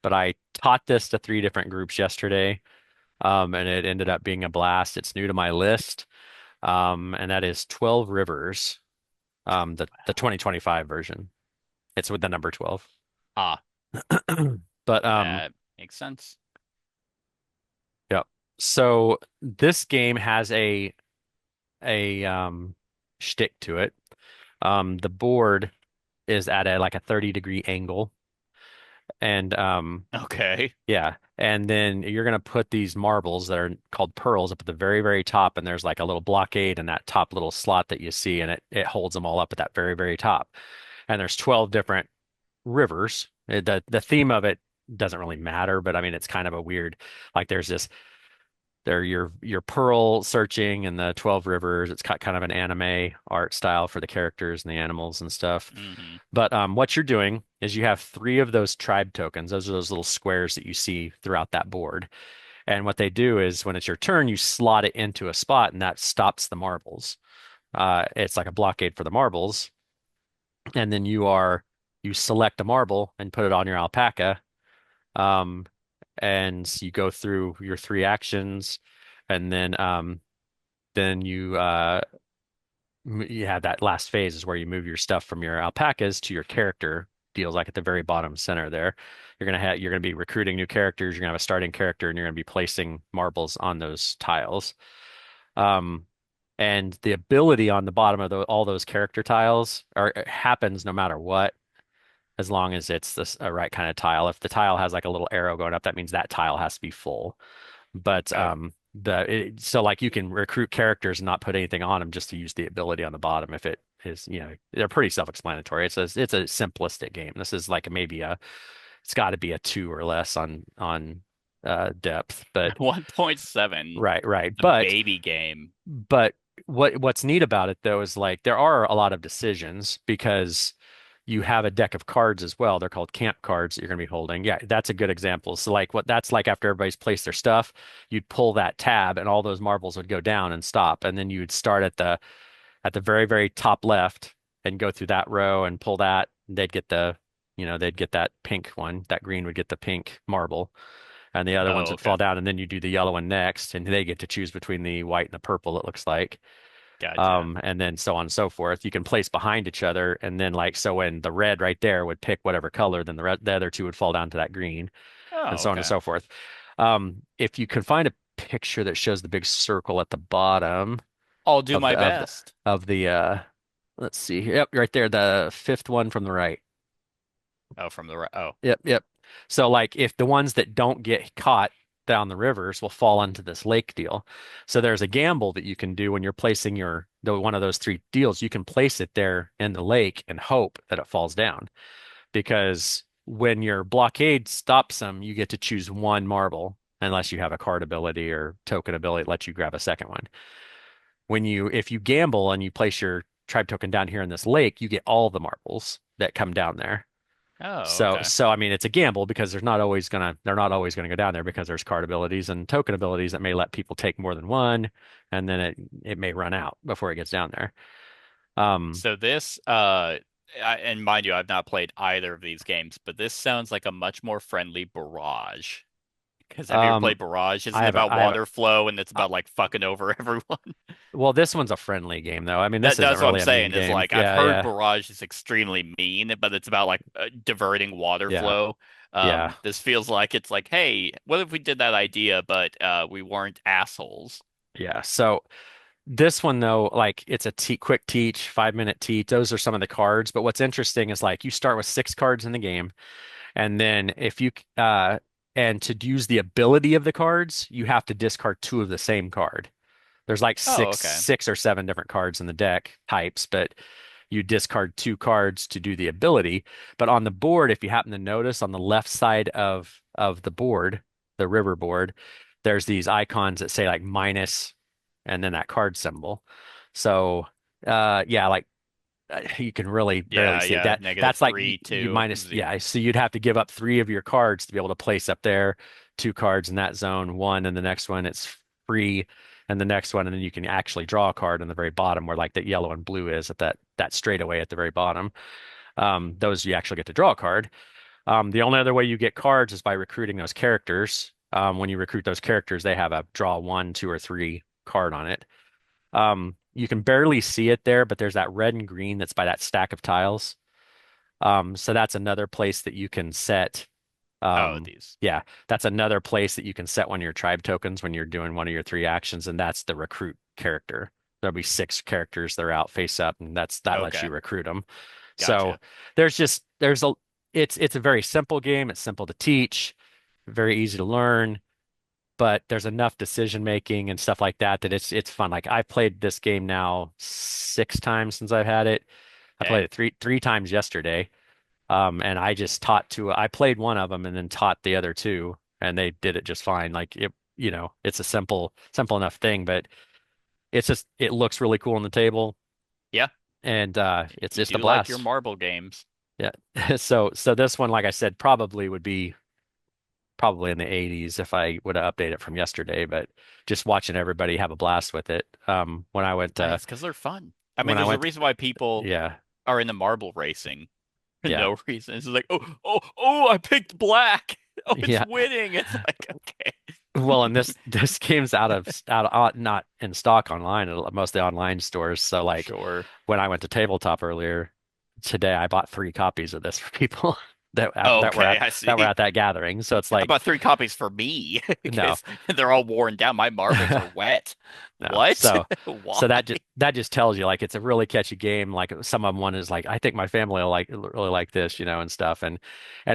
But I taught this to three different groups yesterday, and it ended up being a blast. It's new to my list, and that is 12 Rivers, the 2025 version. It's with the number 12. Ah, But that makes sense. yep. So this game has a shtick to it. The board is at a like a 30-degree angle, and Okay. yeah, and then you're gonna put these marbles that are called pearls up at the very, very top, and there's like a little blockade in that top little slot that you see, and it holds them all up at that very, very top. And there's 12 different rivers. The theme of it doesn't really matter, but I mean it's kind of a weird, like there's this there your pearl searching and the 12 rivers. It's got kind of an anime art style for the characters and the animals and stuff. Hmm. But what you're doing is you have three of those tribe tokens. Those are those little squares that you see throughout that board. And what they do is when it's your turn, you slot it into a spot and that stops the marbles. It's like a blockade for the marbles. And then you select a marble and put it on your alpaca. Um, and you go through your three actions, and then you have that last phase is where you move your stuff from your alpacas to your character deals, like at the very bottom center there. You're gonna be recruiting new characters. You're gonna have a starting character, and you're gonna be placing marbles on those tiles. Um, and the ability on the bottom of all those character tiles happens no matter what, as long as it's this a right kind of tile. If the tile has like a little arrow going up, that means that tile has to be full. But Okay. so like you can recruit characters and not put anything on them just to use the ability on the bottom if it is, they're pretty self-explanatory. It's a simplistic game. This is like maybe it's got to be a 2 or less on depth, but 1.7, right, right. the baby game. But what's neat about it though is like there are a lot of decisions because you have a deck of cards as well. They're called camp cards that you're going to be holding. Yeah, that's a good example. So like what that's like after everybody's placed their stuff, you'd pull that tab and all those marbles would go down and stop. And then you would start at the very, very top left and go through that row and pull that. They'd get that pink one. That green would get the pink marble. And the other ones Oh, would okay. fall down, and then you do the yellow one next, and they get to choose between the white and the purple, it looks like. Gotcha. And then so on and so forth. You can place behind each other, and then like so when the red right there would pick whatever color, then the other two would fall down to that green, and Oh, so on and okay. so forth. If you can find a picture that shows the big circle at the bottom I'll do of my the of the best. of the let's see. Yep, right there, the fifth one from the right. Oh, from the right. Oh, Yep, yep. So like if the ones that don't get caught down the rivers will fall into this lake deal. So there's a gamble that you can do when you're placing one of those three deals. You can place it there in the lake and hope that it falls down. Because when your blockade stops them, you get to choose one marble unless you have a card ability or token ability that lets you grab a second one. If you gamble and you place your tribe token down here in this lake, you get all the marbles that come down there. oh, So, okay. so I mean, it's a gamble because they're not always gonna go down there because there's card abilities and token abilities that may let people take more than one, and then it may run out before it gets down there. Um, So this, and mind you, I've not played either of these games, but this sounds like a much more friendly Barrage. Because have you ever Um, played Barrage? I Isn't it haven't. about I haven't. water flow and it's Uh, about like fucking over everyone? well, this one's a friendly game, though. I mean, this isn't That's what I'm really a mean saying. Is game. like I've Yeah, heard yeah, Barrage is extremely mean, but it's about like diverting water yeah, flow. yeah, This feels like it's like, hey, what if we did that idea, but we weren't assholes? yeah. So this one, though, like it's a quick teach, 5 minute teach. Those are some of the cards. But what's interesting is like you start with 6 cards in the game, and then if you and to use the ability of the cards, you have to discard two of the same card. There's like Oh, six, okay. 6 or 7 different cards in the deck types, but you discard 2 cards to do the ability. But on the board, if you happen to notice on the left side of the board, the river board, there's these icons that say like minus and then that card symbol. So yeah, like you can really barely Yeah, see it. yeah. That's like -3, you 2, minus, 0. yeah. So you'd have to give up 3 of your cards to be able to place up there. 2 cards in that zone, one, and the next one it's free, and the next one, and then you can actually draw a card on the very bottom where like that yellow and blue is at that straightaway at the very bottom. Those you actually get to draw a card. The only other way you get cards is by recruiting those characters. When you recruit those characters, they have a draw one, two, or three card on it. You can barely see it there, but there's that red and green that's by that stack of tiles. So that's another place that you can set. Oh, Um, these. yeah, that's another place that you can set one of your tribe tokens when you're doing one of your 3 actions, and that's the recruit character. There'll be 6 characters that are out face up, and that lets Okay, you recruit them. So gotcha. there's a it's a very simple game. It's simple to teach, very easy to learn, but there's enough decision making and stuff like that that it's fun. Like I've played this game now 6 times since I've had it. I played Dang. it three times yesterday. And I just taught two. I played one of them and then taught the other two, and they did it just fine. Like it's a simple enough thing, but it looks really cool on the table, Yeah, and it's you just a do like your blast. marble games. Yeah. So this one, like I said, probably would be probably in the 80s if I would have updated it from yesterday, but just watching everybody have a blast with it. When I went Nice, because they're fun. I mean, when I there's a went reason why people yeah, are into marble racing for yeah, no reason. It's like, oh, I picked black. Oh, it's yeah. winning. It's like, okay. Well, and this game's not in stock online at most of the online stores. So like Sure. when I went to tabletop earlier today, I bought 3 copies of this for people Oh, that were okay, at I that were see. at that gathering. So it's I like bought 3 copies for me no, because they're all worn down. My marbles are wet. no. What? So Why? so that just tells you like it's a really catchy game. Like some of one is like I think my family will like really like this, and stuff. And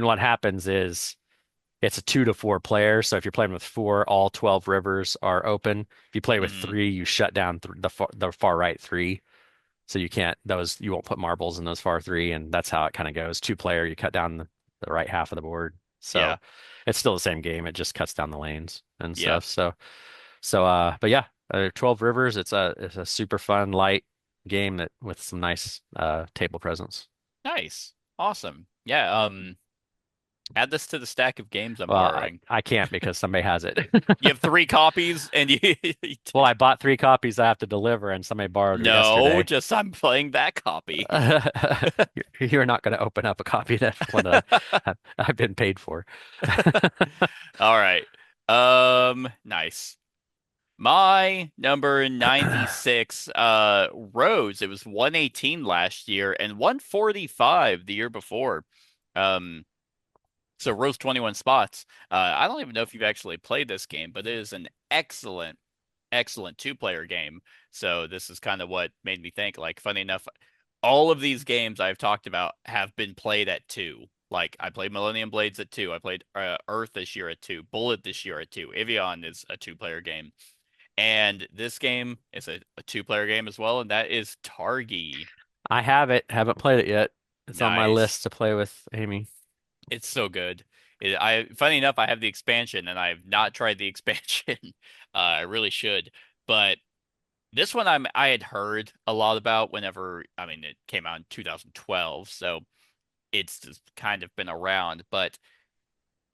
what happens is it's a 2 to 4 player. So if you're playing with four, all 12 rivers are open. If you play with Hmm. three, you shut down the far right three. So you can't those you won't put marbles in those far three, and that's how it kind of goes. 2 player, you cut down the right half of the board. Yeah. So it's still the same game. It just cuts down the lanes and Yeah. stuff. But yeah, 12 rivers. It's a super fun light game that with some nice table presence. Nice. Awesome. Yeah. Add this to the stack of games I'm Well, I, borrowing. I can't because somebody has it. You have 3 copies and you Well, I bought 3 copies I have to deliver, and somebody borrowed it no, yesterday. just I'm playing that copy. You're not going to open up a copy of that one that I've been paid for. All right. Nice. My number 96, Rose. It was 118 last year and 145 the year before. Um, so Rose 21 spots. I don't even know if you've actually played this game, but it is an excellent, excellent two-player game. So this is kind of what made me think, like, funny enough, all of these games I've talked about have been played at two. Like I played Millennium Blades at two. I played Earth this year at two. Bullet this year at two. Evian is a two-player game. And this game is a two-player game as well, and that is Targi. I haven't played it yet. It's on my Nice. list to play with Amy. It's so good. Funny enough, I have the expansion and I have not tried the expansion. I really should. But this one I had heard a lot about whenever, I mean, it came out in 2012, so it's just kind of been around. But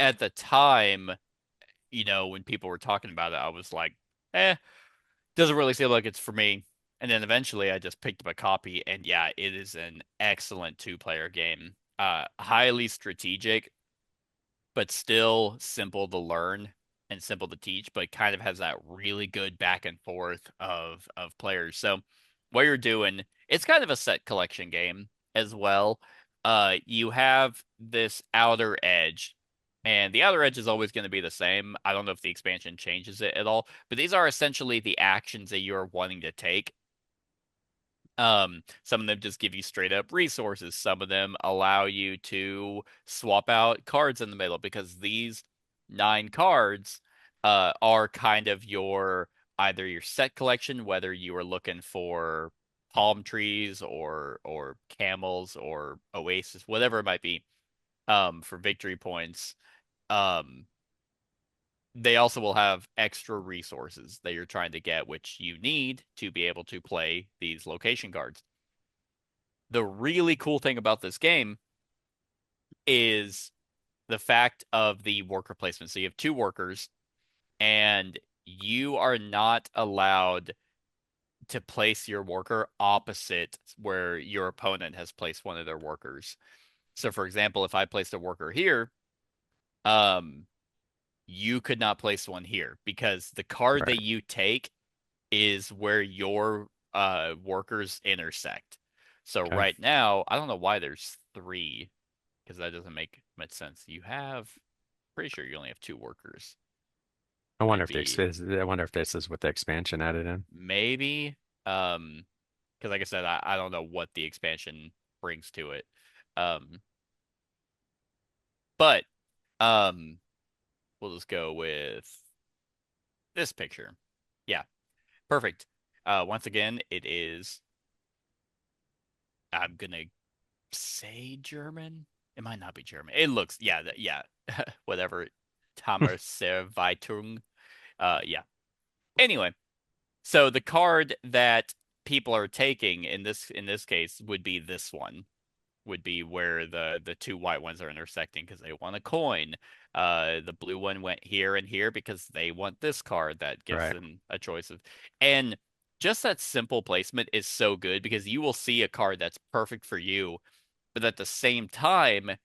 at the time, when people were talking about it, I was like, doesn't really seem like it's for me. And then eventually I just picked up a copy, and yeah, it is an excellent two-player game. Highly strategic, but still simple to learn. and simple to teach, but kind of has that really good back and forth of players. So what you're doing, it's kind of a set collection game as well. You have this outer edge, and the outer edge is always going to be the same. I don't know if the expansion changes it at all, but these are essentially the actions that you're wanting to take. Some of them just give you straight up resources. Some of them allow you to swap out cards in the middle because these 9 cards are kind of your either your set collection, whether you are looking for palm trees or camels or oasis, whatever it might be, for victory points. Um, they also will have extra resources that you're trying to get, which you need to be able to play these location cards. The really cool thing about this game is the fact of the worker placement. So you have 2 workers, and you are not allowed to place your worker opposite where your opponent has placed one of their workers. So, for example, if I placed a worker here, um, you could not place one here because the card Right. that you take is where your workers intersect. So Okay. right now, I don't know why there's 3 because that doesn't make much sense. You have pretty sure you only have 2 workers. I wonder Might if be I wonder if this is with the expansion added in. maybe because like I said, I don't know what the expansion brings to it. Um but um we'll just go with this picture. Yeah, perfect. Once again, it is I'm gonna say German. It might not be German. It looks, yeah, yeah, whatever. Tammerserveitung. Yeah. Anyway, so the card that people are taking in this case would be this one. Would be where the 2 white ones are intersecting because they want a coin. The blue one went here and here because they want this card that gives Right. them a choice of, and just that simple placement is so good because you will see a card that's perfect for you, but at the same time,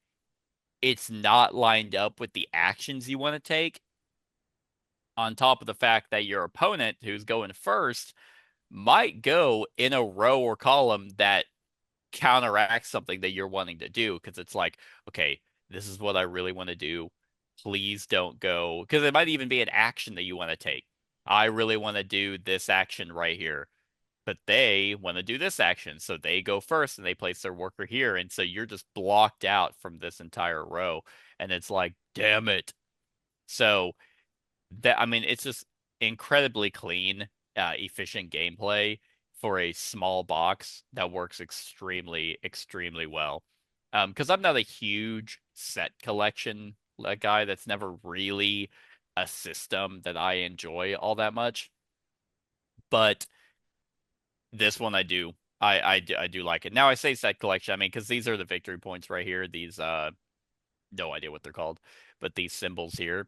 it's not lined up with the actions you want to take. On top of the fact that your opponent, who's going first, might go in a row or column that counteracts something that you're wanting to do because it's like, okay, this is what I really want to do. Please don't go because it might even be an action that you want to take. I really want to do this action right here, but they want to do this action. So they go first and they place their worker here. And so you're just blocked out from this entire row. And it's like, damn it. So that, I mean, it's just incredibly clean, efficient gameplay for a small box that works extremely, extremely well. Because I'm not a huge set collection guy. That's never really a system that I enjoy all that much. But this one I do. I do like it. Now I say set collection, I mean, because these are the victory points right here. These no idea what they're called, but these symbols here.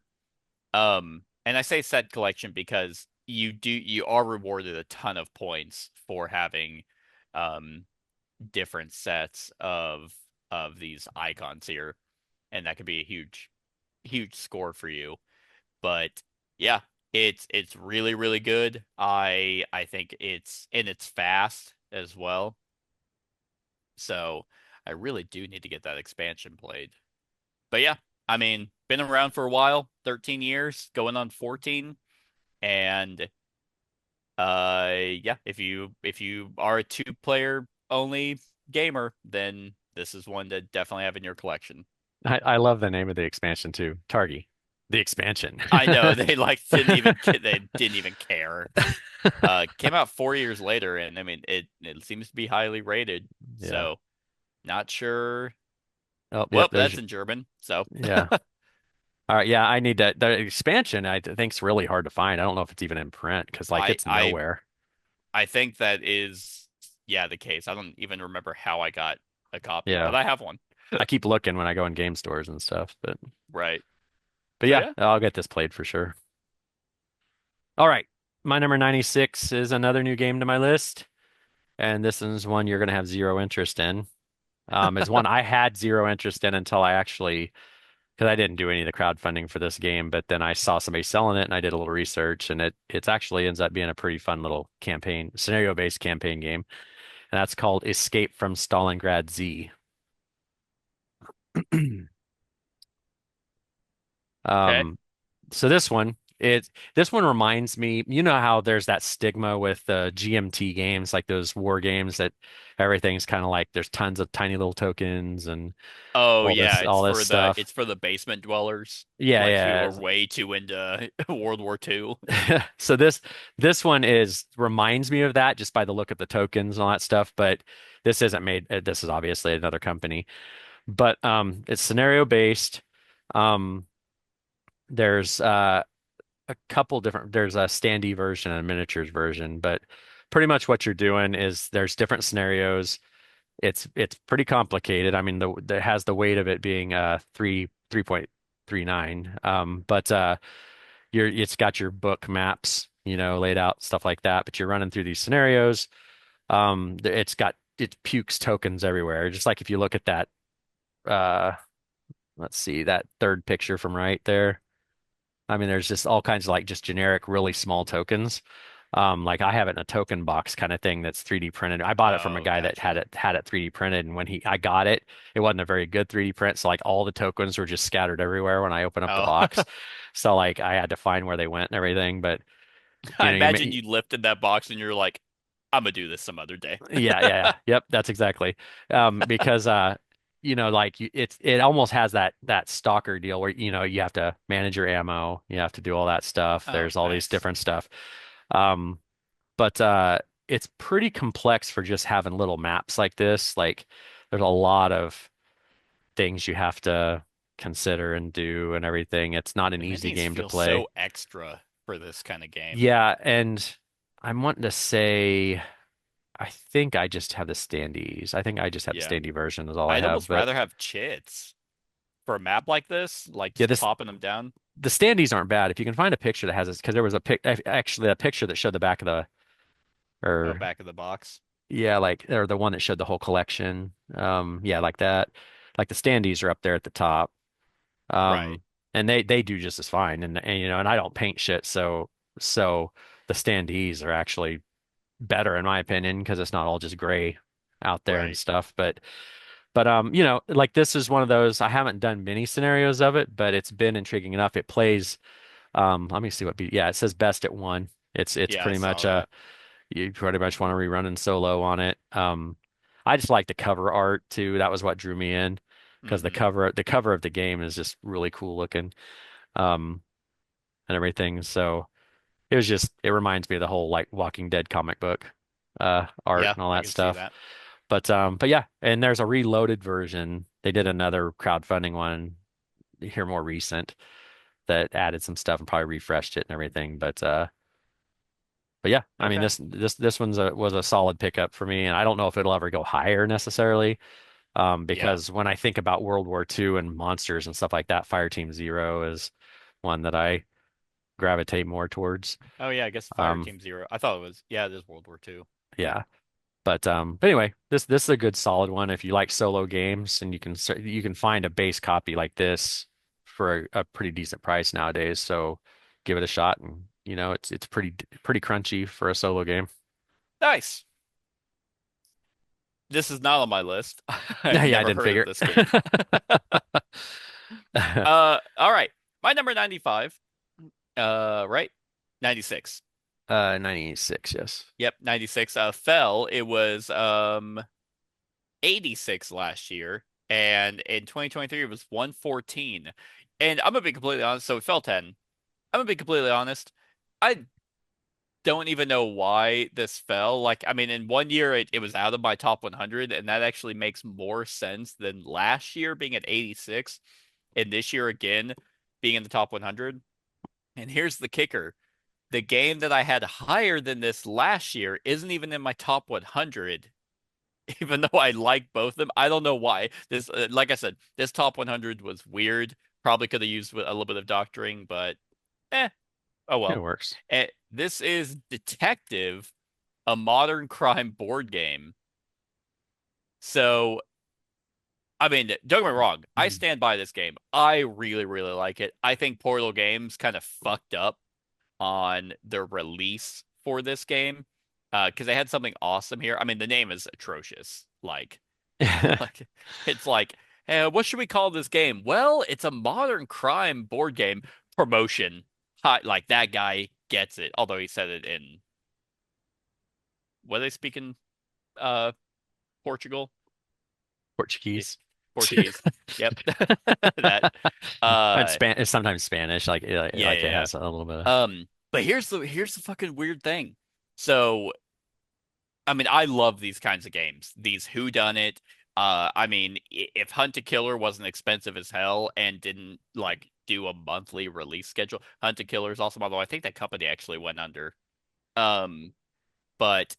And I say set collection because you are rewarded a ton of points for having um different sets of these icons here, and that could be a huge score for you. But yeah, it's really really good. I think it's fast as well. So I really do need to get that expansion played. But yeah, I mean, been around for a while, 13 years, going on 14, and yeah, if you are a 2 player only gamer, then this is one to definitely have in your collection. I love the name of the expansion too. Targi. The expansion. I know they like they didn't even care. Came out 4 years later, and I mean it seems to be highly rated. Yeah. So not sure. Oh, Well, yep, that's there's in German. So yeah. All right, yeah, I need that. The expansion I think's really hard to find. I don't know if it's even in print because like I it's I nowhere. I think that is yeah the case. I don't even remember how I got a copy, but Yeah. I have one. I keep looking when I go in game stores and stuff, Right. but So yeah, yeah. I'll get this played for sure. All right. My number 96 is another new game to my list, and this is one you're going to have zero interest in. It's one I had zero interest in until I actually because I didn't do any of the crowdfunding for this game, but then I saw somebody selling it and I did a little research and it's actually ends up being a pretty fun little campaign, scenario-based campaign game. And that's called Escape from Stalingrad Z. Okay. Um, so this one reminds me, you know how there's that stigma with the GMT games, like those war games that everything's kind of like there's tons of tiny little tokens and Oh all yeah, this stuff. it's for the basement dwellers, Yeah, like who yeah. are way too into World War II. So this one is reminds me of that just by the look of the tokens and all that stuff, but this isn't made this is obviously another company. But it's scenario based. Um there's a couple different there's a standee version and a miniatures version, but pretty much what you're doing is there's different scenarios. It's pretty complicated. I mean, the has the weight of it being 3.39. But it's got your book maps, laid out, stuff like that, but you're running through these scenarios. It pukes tokens everywhere. Just like if you look at that uh let's see, that third picture from right there. I mean, there's just all kinds of like just generic, really small tokens. Like I have it in a token box kind of thing that's 3D printed. I bought it from a Oh, guy that gotcha. had it 3D printed, and when I got it, it wasn't a very good 3D print. So like all the tokens were just scattered everywhere when I opened up the Oh, box. So like I had to find where they went and everything. But I you imagine you lifted that box and you're like, I'm gonna do this some other day. Yep, that's exactly. Because like it almost has that stalker deal where you have to manage your ammo, you have to do all that stuff. Oh, There's all these nice. different stuff. Um, but it's pretty complex for just having little maps like this. Like there's a lot of things you have to consider and do and everything. It's not The an easy minis game to feel play. so extra for this kind of game. Yeah, and I'm wanting to say I think I just have the standees. I think I just have the Yeah. standee version is all I I'd have. almost But rather have chits for a map like this, like yeah, just this popping them down. the standees aren't bad. If you can find a picture that has this, because there was actually a picture that showed the back of the Oh, or back of the box. yeah, like or the one that showed the whole collection. Yeah, like that. Like the standees are up there at the top. Right. Um, and they do just as fine. And I don't paint shit, so the standees are actually better in my opinion because it's not all just gray out there and Right. stuff. But like this is one of those I haven't done many scenarios of it, but it's been intriguing enough. It plays let me see yeah, it says best at one. It's Yeah, I pretty saw much that. you pretty much want to rerun in solo on it. I just like the cover art too. That was what drew me in because Hmm. the cover of the game is just really cool looking. Um and everything. So it reminds me of the whole like Walking Dead comic book art Yeah, and all I that can see stuff. that. But yeah, and there's a reloaded version. They did another crowdfunding one here more recent that added some stuff and probably refreshed it and everything. But yeah, I mean Okay. this one's was a solid pickup for me, and I don't know if it'll ever go higher necessarily. Yeah. Because when I think about World War II and monsters and stuff like that, Fireteam Zero is one that I gravitate more towards. Oh yeah, I guess Fire Um, Team Zero. I thought it was, yeah, it is World War II. yeah. But anyway, this is a good solid one if you like solo games and you can find a base copy like this for a pretty decent price nowadays. So give it a shot and it's pretty crunchy for a solo game. Nice. This is not on my list. I've Yeah, I never didn't heard of figure. this game. All right. My number 95. Right? 96. 96, yes. Yep, 96. Fell. It was 86 last year, and in 2023 it was 114. And I'm gonna be completely honest, so it fell 10. I'm gonna be completely honest. I don't even know why this fell. Like, I mean, in one year it was out of my top 100, and that actually makes more sense than last year being at 86, and this year again being in the top 100. And here's the kicker. The game that I had higher than this last year isn't even in my top 100, even though I like both of them. I don't know why. This, like I said, this top 100 was weird. Probably could have used a little bit of doctoring, but eh, oh It well. works. This is Detective, a modern crime board game. So I mean, don't get me wrong. I Mhm. stand by this game. I really, really like it. I think Portal Games kind of fucked up on their release for this game because they had something awesome here. I mean, the name is atrocious. Like it's like, what should we call this game? Well, it's a modern crime board game promotion. Hi, like that guy gets it. Although he said it in what are they speaking? Uh, Portugal. Yeah, Portuguese. Portuguese. Yep. That. And Uh, Span it's sometimes Spanish, yeah, like yeah, it yeah. has a little bit of But here's the fucking weird thing. So, I mean, I love these kinds of games. These who done it. I mean, if Hunt a Killer wasn't expensive as hell and didn't like do a monthly release schedule, Hunt a Killer is awesome. Although I think that company actually went under. Um, but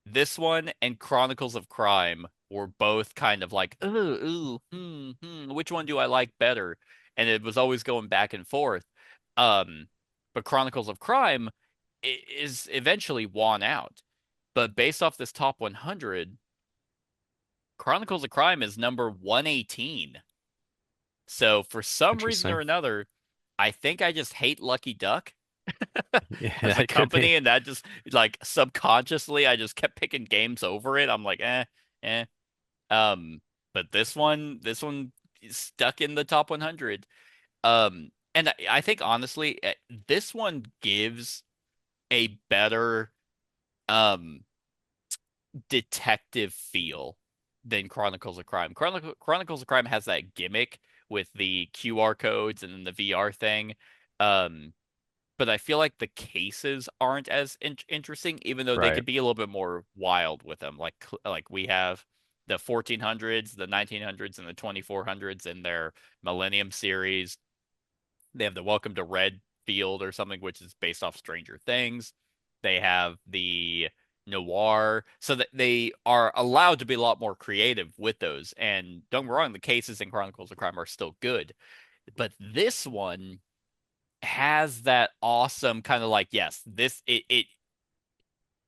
this one and Chronicles of Crime were both kind of like, which one do I like better? And it was always going back and forth. Um, but Chronicles of Crime is eventually won out. But based off this top 100, Chronicles of Crime is number 118. So for some reason or interesting. another, I think I just hate Lucky Duck Yeah, as a it could be. company, and that just like subconsciously I just kept picking games over it. I'm like, eh. Um, but this one is stuck in the top 100. And I think honestly, this one gives a better um detective feel than Chronicles of Crime. Chronicles of Crime has that gimmick with the QR codes and then the VR thing. Um, but I feel like the cases aren't as interesting, even though they Right. could be a little bit more wild with them. Like we have the 1400s, the 1900s, and the 2400s in their Millennium series. They have the Welcome to Red Field or something, which is based off Stranger Things. They have the noir, so that they are allowed to be a lot more creative with those. And don't get me wrong, the cases in Chronicles of Crime are still good, but this one has that awesome kind of like, yes, it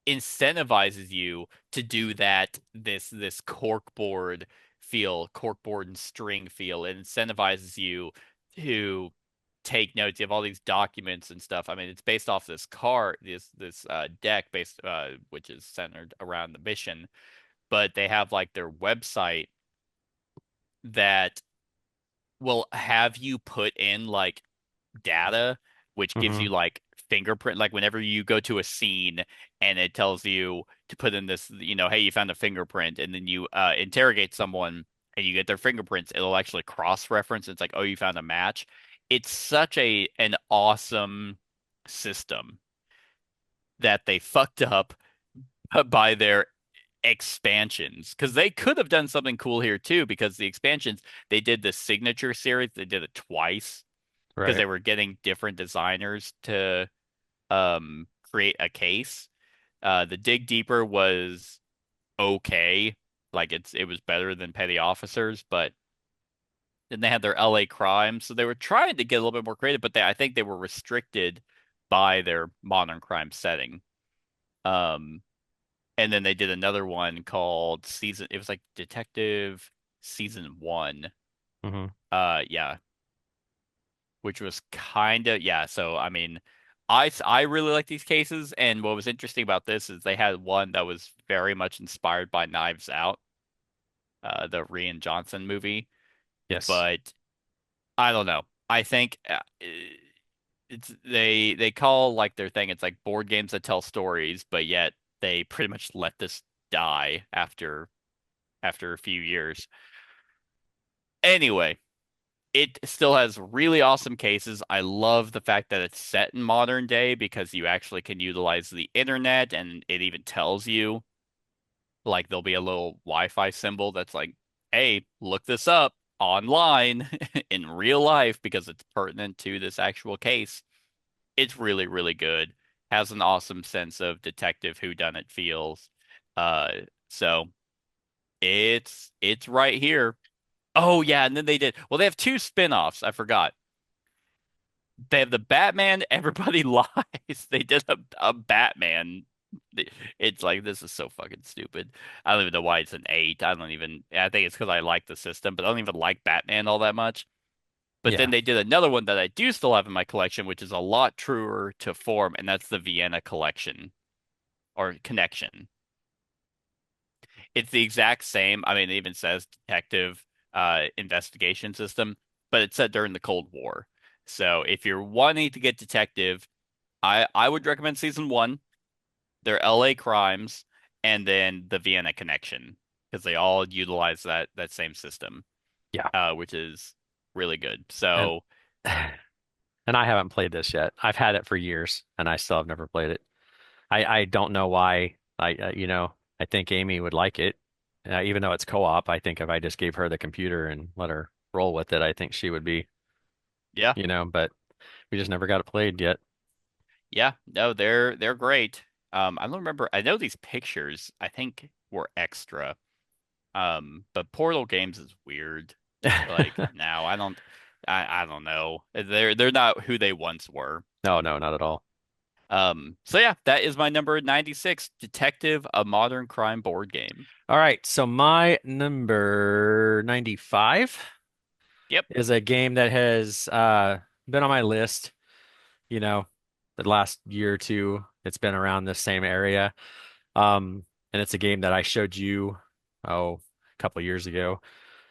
incentivizes you to do this corkboard and string feel. It incentivizes you to take notes. You have all these documents and stuff. I mean, it's based off this car, this deck based which is centered around the mission, but they have like their website that will have you put in like data, which gives Hmm. you like fingerprint, like whenever you go to a scene and it tells you to put in this, hey, you found a fingerprint, and then you interrogate someone and you get their fingerprints, it'll actually cross-reference. It's like, oh, you found a match. It's such a an awesome system that they fucked up by their expansions because they could have done something cool here too because the expansions they did the signature series, they did it twice because Right. they were getting different designers to create a case. The Dig Deeper was okay. Like it was better than Petty Officers, but then they had their LA Crime, so they were trying to get a little bit more creative, but I think they were restricted by their modern crime setting. Um, and then they did another one called Season. It was like Detective Season One. Hmm. Yeah, which was kind of yeah. So I mean, I really like these cases, and what was interesting about this is they had one that was very much inspired by Knives Out, the Rian Johnson movie. Yes. But I don't know. I think it's they call like their thing. It's like board games that tell stories, but yet they pretty much let this die after a few years. Anyway, it still has really awesome cases. I love the fact that it's set in modern day because you actually can utilize the internet and it even tells you like there'll be a little Wi-Fi symbol that's like, "Hey, look this up online in real life because it's pertinent to this actual case." It's really, really good. Has an awesome sense of detective whodunit feels. Uh, so it's right here. Oh yeah, and then they did. Well, they have two spin-offs. I forgot. They have the Batman Everybody Lies. They did a Batman. It's like this is so fucking stupid. I don't even know why it's an 8. I don't even. I think it's because I like the system, but I don't even like Batman all that much. But then Yeah. they did another one that I do still have in my collection, which is a lot truer to form, and that's the Vienna collection or connection. It's the exact same. I mean, it even says detective investigation system, but it's set during the Cold War. So if you're wanting to get detective, I would recommend season one, their LA crimes, and then the Vienna connection because they all utilize that same system, Yeah. which is really good. And So and I haven't played this yet. I've had it for years and I still have never played it. I don't know why. I think Amy would like it. Even though it's co-op, I think if I just gave her the computer and let her roll with it, I think she would be, yeah, but we just never got it played yet. yeah, no, they're great. I don't remember. I know these pictures I think were extra. But Portal Games is weird. Like now, I don't know. They're not who they once were. No, no, not at all. So yeah, that is my number 96, Detective, a modern crime board game. All right, so my number 95 Yep. is a game that has been on my list, you know, the last year or two. It's been around the same area. And it's a game that I showed you, a couple of years ago,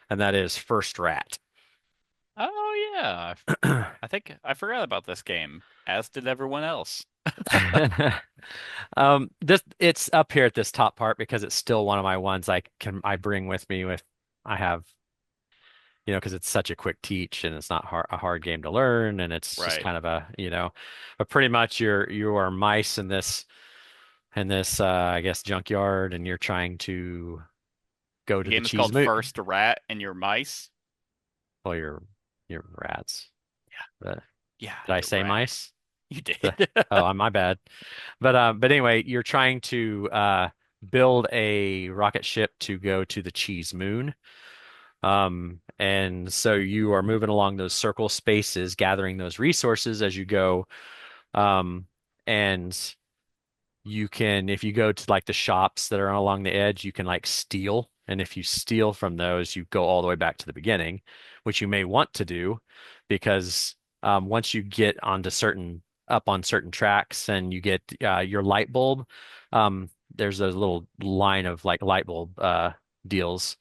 and that is First Rat. Oh yeah. I think I forgot about this game, as did everyone else. This it's up here at this top part because it's still one of my ones I bring with me with I have, because it's such a quick teach and it's not a hard game to learn and it's just Right. kind of but pretty much you are mice in this I guess junkyard and you're trying to go The to the game is cheese called moot. First Rat and Your Mice. Well, you're rats. Uh, Yeah, did I you're say rat. mice? You The, did. oh, my bad. But anyway, you're trying to build a rocket ship to go to the cheese moon. And so you are moving along those circle spaces, gathering those resources as you go. Um, and you can, if you go to like the shops that are along the edge, you can like steal. And if you steal from those, you go all the way back to the beginning, which you may want to do because once you get up on certain tracks and you get your light bulb, there's a little line of like light bulb deals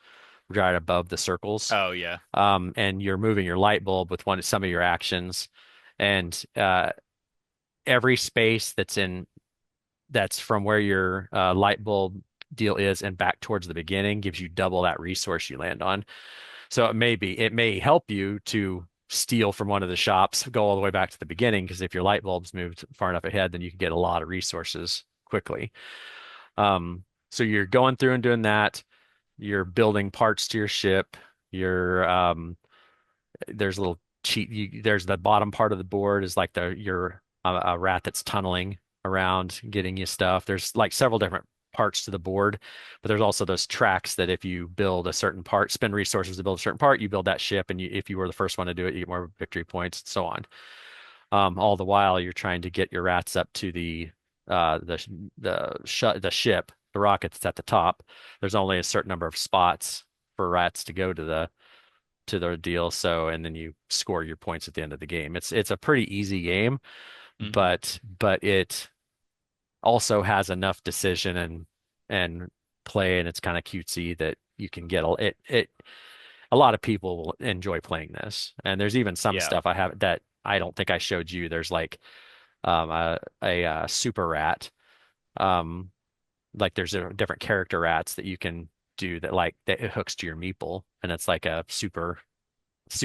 right above the circles. Oh yeah. And you're moving your light bulb with some of your actions. And every space that's from where your light bulb deal is and back towards the beginning gives you double that resource you land on. So it may help you to steal from one of the shops, go all the way back to the beginning, because if your light bulb's moved far enough ahead, then you can get a lot of resources quickly. So you're going through and doing that. You're building parts to your ship. There's a little cheat. There's the bottom part of the board is like your a rat that's tunneling around getting you stuff. There's like several different parts to the board, but there's also those tracks that if you build a certain part, spend resources to build a certain part, you build that ship, and if you were the first one to do it, you get more victory points, and so on. All the while you're trying to get your rats up to the ship, the rocket that's at the top. There's only a certain number of spots for rats to go to the deal. So, and then you score your points at the end of the game. It's a pretty easy game, Hmm. but it also has enough decision and play, and it's kind of cutesy that you can get it. A lot of people will enjoy playing this, and there's even some Yeah. stuff I have that I don't think I showed you. There's like a super rat. Um, like there's different character rats that you can do that it hooks to your meeple, and it's like a super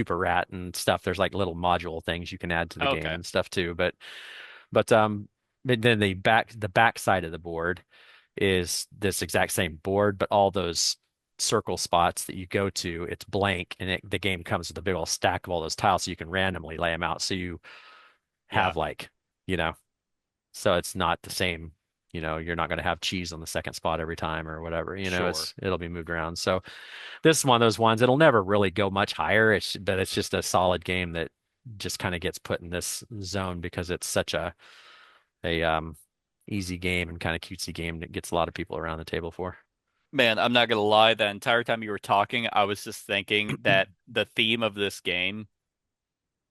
rat and stuff. There's like little module things you can add to the game Okay. and stuff too. But then the back side of the board is this exact same board, but all those circle spots that you go to, it's blank, and the game comes with a big old stack of all those tiles, so you can randomly lay them out. So you Yeah. have like, you know, so it's not the same. You're not going to have cheese on the second spot every time or whatever. Sure. It'll be moved around. So this is one of those ones. It'll never really go much higher. But it's just a solid game that just kind of gets put in this zone because it's such a easy game and kind of cutesy game that gets a lot of people around the table for. Man, I'm not gonna lie, the entire time you were talking, I was just thinking that the theme of this game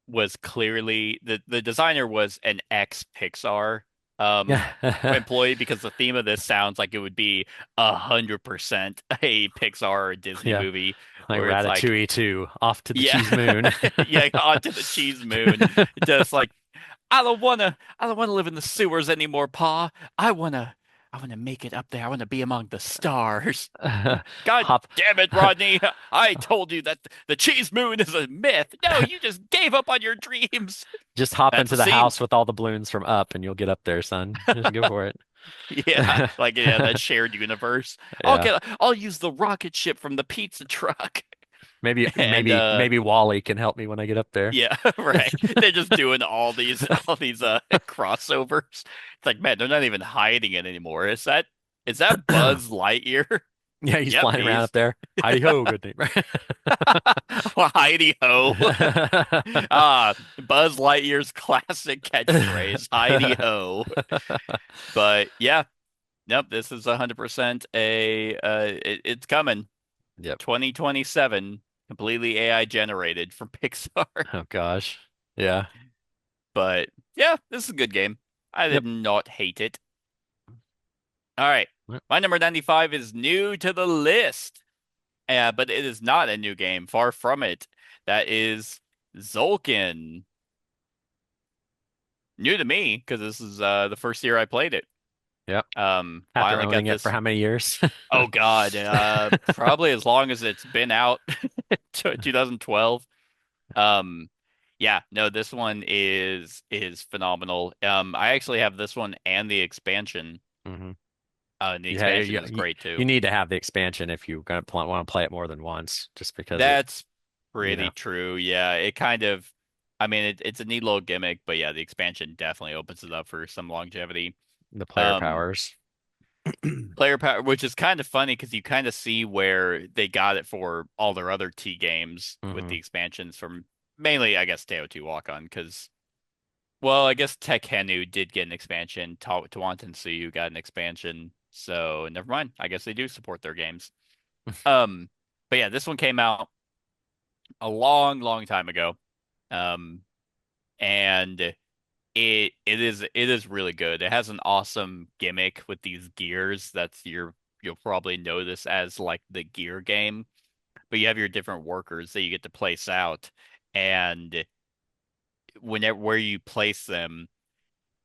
was clearly the designer was an ex Pixar um Yeah. employee because the theme of this sounds like it would be 100% a Pixar or Disney Yeah. movie Like where it's like, Ratatouille 2, off to the yeah, cheese moon. yeah, onto the cheese moon. Just like, I don't wanna live in the sewers anymore, Pa. I wanna make it up there. I wanna be among the stars. God Hop damn it, Rodney. I told you that the cheese moon is a myth. No, you just gave up on your dreams. just hop That's into the the scene. house with all the balloons from Up and you'll get up there, son. Just go for it. Yeah, like yeah, that shared universe. Yeah. I'll use the rocket ship from the pizza truck. Maybe And maybe maybe Wally can help me when I get up there. yeah, right. They're just doing all these crossovers. It's like, man, they're not even hiding it anymore. Is that Buzz Lightyear? Yeah, he's Yep, flying around he's up there. Heidi ho, good name. well, Heidi ho. Buzz Lightyear's classic catchphrase, Heidi ho. But yeah, nope, this is 100% it's coming. Yep. 2027, completely AI generated from Pixar. Oh gosh. Yeah. But yeah, this is a good game. I Yep. did not hate it. All right. My number 95 is new to the list. But it is not a new game. Far from it. That is Zolkin. New to me because this is the first year I played it. Yep. After Finally got owning it for this. how many years? Oh God, probably as long as it's been out, 2012. Um, yeah, no, this one is phenomenal. I actually have this one and the expansion. hmm The Yeah, expansion is great you too. need to have the expansion if you want to play it more than once, just because it, That's you pretty know, true. Yeah, it kind of, I mean, it's a neat little gimmick, but yeah, the expansion definitely opens it up for some longevity. the player Um, powers. Player power, which is kind of funny because you kind of see where they got it for all their other T games with hmm the expansions from mainly, I guess, Teotihuacan. Because, well, I guess Tekhenu did get an expansion. Tawantinsuyu got an expansion. So never mind. I guess they do support their games. Um, but yeah, this one came out a long, long time ago. Um, and it is really good. It has an awesome gimmick with these gears. You'll probably know this as like the gear game, but you have your different workers that you get to place out, and whenever where you place them,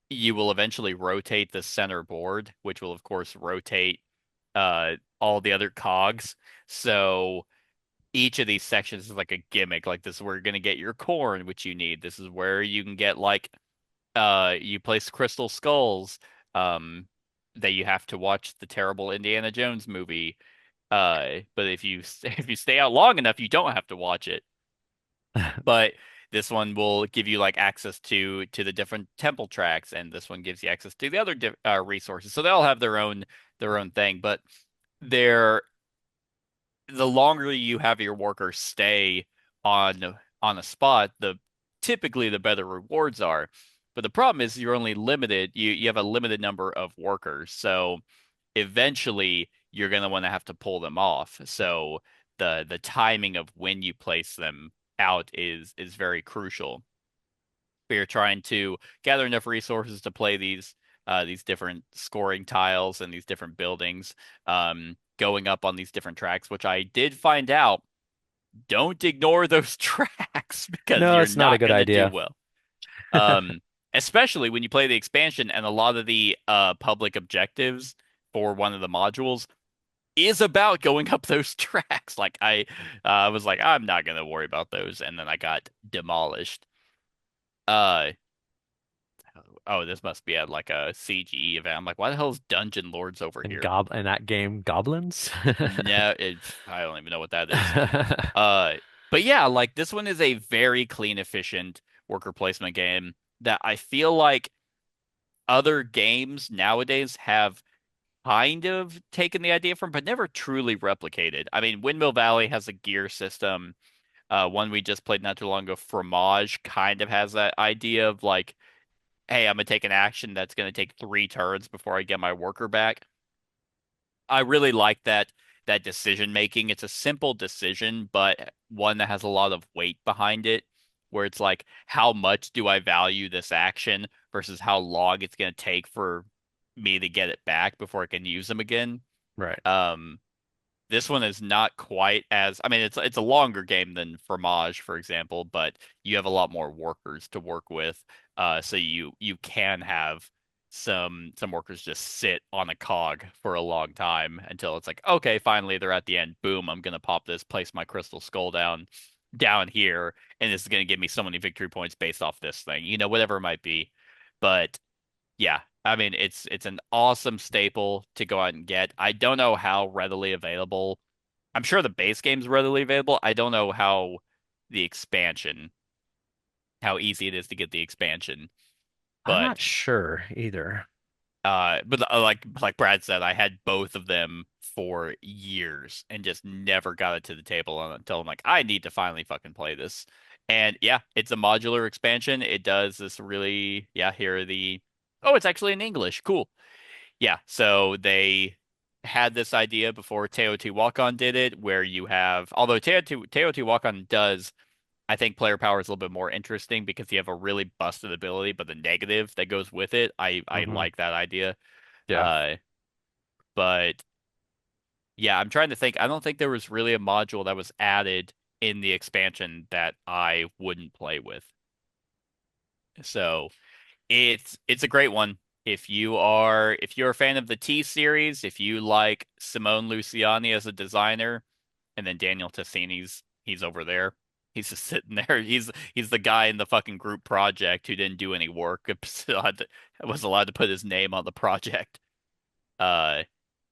you will eventually rotate the center board, which will of course rotate all the other cogs. So each of these sections is like a gimmick. Like this is where you're gonna get your corn, which you need. This is where you can get like you place crystal skulls um that you have to watch the terrible Indiana Jones movie. But if you if you stay out long enough, you don't have to watch it. But this one will give you like access to the different temple tracks, and this one gives you access to the other resources. So they all have their own thing, but they're the longer you have your workers stay on a spot, the typically the better rewards are. But the problem is you're only limited, you have a limited number of workers. So eventually you're going to want to have to pull them off. So the timing of when you place them out is very crucial. You're trying to gather enough resources to play these different scoring tiles and these different buildings, going up on these different tracks, which I did find out. Don't ignore those tracks because No, you're it's not a not good gonna do idea. well. Um, Especially when you play the expansion and a lot of the public objectives for one of the modules is about going up those tracks. Like I was like, I'm not gonna worry about those, and then I got demolished. Uh, oh, this must be at like a CGE event. I'm like, why the hell is Dungeon Lords over And here? gob in that game, goblins. No, I don't even know what that is. Uh, but yeah, like this one is a very clean, efficient worker placement game that I feel like other games nowadays have kind of taken the idea from, but never truly replicated. I mean, Windmill Valley has a gear system. One we just played not too long ago, Fromage, kind of has that idea of like hey, I'm gonna take an action that's gonna take 3 turns before I get my worker back. I really like that decision making. It's a simple decision, but one that has a lot of weight behind it, where it's like, how much do I value this action versus how long it's gonna take for me to get it back before I can use them again. Right. Um, this one is not quite as, I mean, it's a longer game than Fromage, for example, but you have a lot more workers to work with. So you can have some workers just sit on a cog for a long time until it's like, okay, finally they're at the end. Boom, I'm gonna pop this, place my crystal skull down here, and this is gonna give me so many victory points based off this thing, whatever it might be. But yeah, I mean it's an awesome staple to go out and get. I don't know how readily available. I'm sure the base game's readily available. I don't know the expansion, how easy it is to get the expansion. I'm not But sure either. like Brad said, I had both of them for years and just never got it to the table until I'm like, I need to finally fucking play this. And yeah, it's a modular expansion. It does this really, yeah, here are the, oh, it's actually in English. Cool. Yeah, so they had this idea before Teotihuacan did it, where you have, although Teotihuacan does, I think player power is a little bit more interesting because you have a really busted ability, but the negative that goes with it, I Hmm. like that idea. Yeah. Uh, but yeah, I'm trying to think. I don't think there was really a module that was added in the expansion that I wouldn't play with. So it's a great one. If you're a fan of the T series, if you like Simone Luciani as a designer, and then Daniel Tassini's he's over there. He's just sitting there. He's the guy in the fucking group project who didn't do any work. Was allowed to put his name on the project. Uh,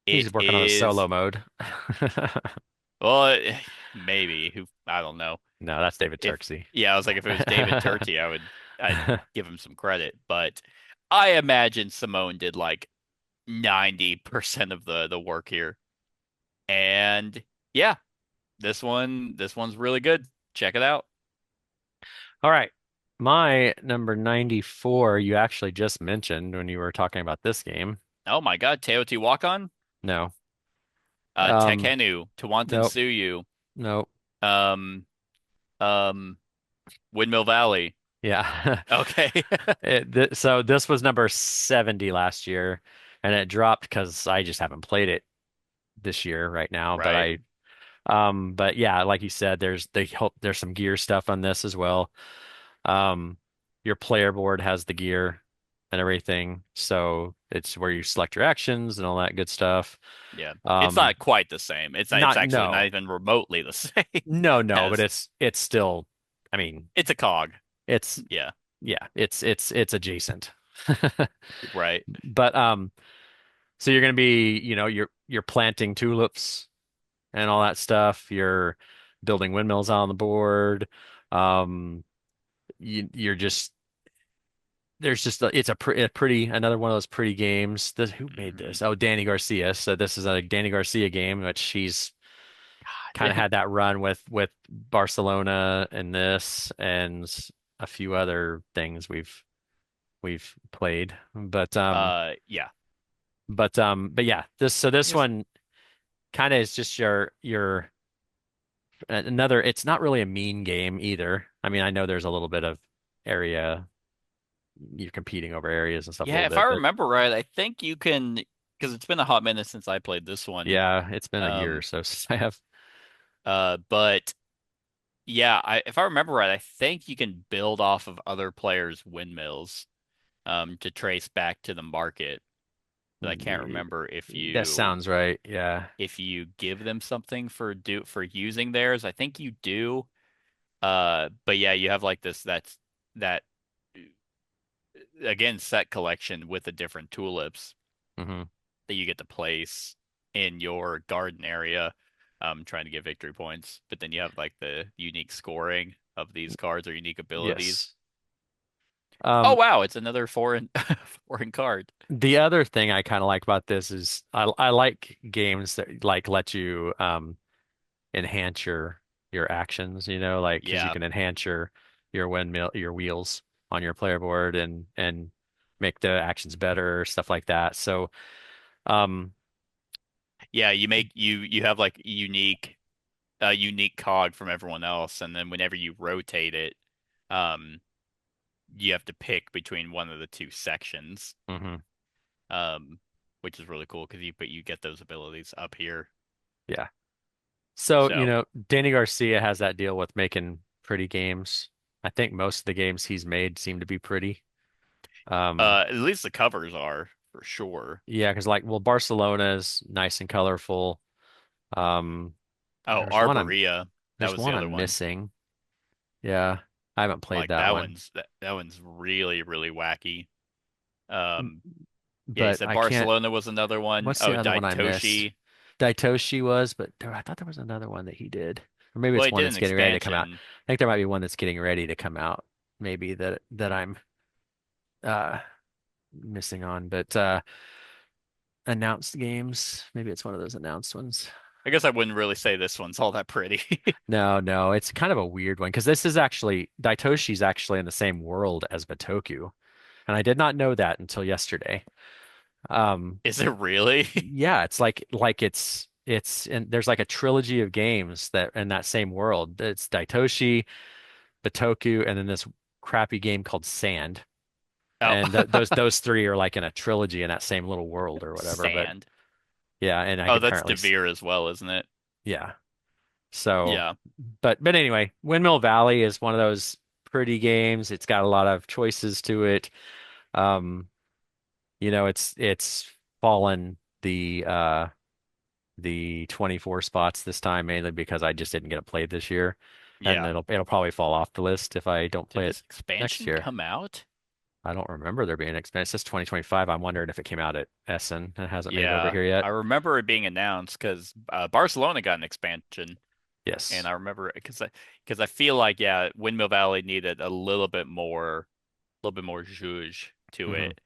He's it working on a solo is mode. well, maybe who I don't know. No, that's David If Turksey. Yeah, I was like, if it was David Turkey, I'd give him some credit. But I imagine Simone did like 90% of the work here. And yeah, this one's really good. Check it out. All right. My number 94, you actually just mentioned when you were talking about this game. Oh my God, Teotihuacan, No. Um, Tekenu, nope. Tawantinsuyu, Nope. um, um, Windmill Valley. Yeah. Okay. So this was number 70 last year, and it dropped because I just haven't played it this year right now. Right. But yeah, like you said, there's some gear stuff on this as well. Um, your player board has the gear and everything, so it's where you select your actions and all that good stuff. Yeah. It's Um, not quite the same. It's not actually not no, even remotely the same no, but as it's still, I mean, it's a cog. it's Yeah. yeah, it's adjacent. Right. But so you're gonna be, you're planting tulips and all that stuff. You're building windmills on the board. Um, you're just there's just a pretty another one of those pretty games. Who made Hmm. this? Oh, Danny Garcia. So this is a Danny Garcia game, which he's kind of had that run with Barcelona and this and a few other things we've played. Yeah. But yeah, this Yes. one kind of is just your another. It's not really a mean game either. I mean, I know there's a little bit of area, you're competing over areas and stuff a Yeah, little if I bit, but remember right, I think you can, because it's been a hot minute since I played this one. yeah, it's been a year or Um, so since I have. but yeah, if I remember right, I think you can build off of other players' windmills, to trace back to the market. But I can't remember That sounds right. Yeah. if you give them something for using theirs. I think you do. But yeah, you have like that again set collection with the different tulips Hmm. that you get to place in your garden area, trying to get victory points. But then you have like the unique scoring of these cards or unique abilities. Yes. Oh Um, wow, it's another foreign foreign card. the other thing I kind of like about this is I like games that like let you enhance your actions, like because you Yeah. can enhance your windmill your wheels on your player board and make the actions better, stuff like that. So, um, Yeah, you have like a unique cog from everyone else, and then whenever you rotate it, um, you have to pick between one of the two sections, mhm, um, which is really cool because you get those abilities up here. yeah. So, So, Danny Garcia has that deal with making pretty games. I think most of the games he's made seem to be pretty. at least the covers are for sure. Yeah, because like, well, Barcelona's nice and colorful. Um, Oh, there's one I'm Arborea, that there's was the one other I'm one. missing. Yeah, I haven't played Like that one, that one's really really wacky. Um, yeah, you but said I can't. Barcelona was another one. What's the Oh, other one I missed? Daitoshi. Daitoshi was, but I thought there was another one that he did, or maybe Well, it's he one did an that's getting ready to come out. expansion. I think there might be one that's getting ready to come out, maybe that I'm uh missing on, but announced games, maybe it's one of those announced ones. I guess I wouldn't really say this one's all that pretty. No, no, it's kind of a weird one because this is actually Daitoshi's actually in the same world as Batoku, and I did not know that until yesterday. Um, Is it really? yeah, it's like it's and there's like a trilogy of games that in that same world. It's Daitoshi, Batoku, and then this crappy game called Sand. Oh, And th those three are like in a trilogy in that same little world or whatever. But sand. yeah, and I Oh, could that's apparently Devere as well, isn't it? yeah. So, Yeah. but anyway, Windmill Valley is one of those pretty games. It's got a lot of choices to it. Um, it's fallen the 24 spots this time mainly because I just didn't get it played this year. And Yeah. it'll probably fall off the list if I don't Did play it this next expansion year. come out? I don't remember there being an expansion. It says 2025. I'm wondering if it came out at Essen and hasn't made it over Yeah. here yet. I remember it being announced because Barcelona got an expansion, and Yes. I remember because I feel like yeah, Windmill Valley needed a little bit more zhuzh to Hmm. it,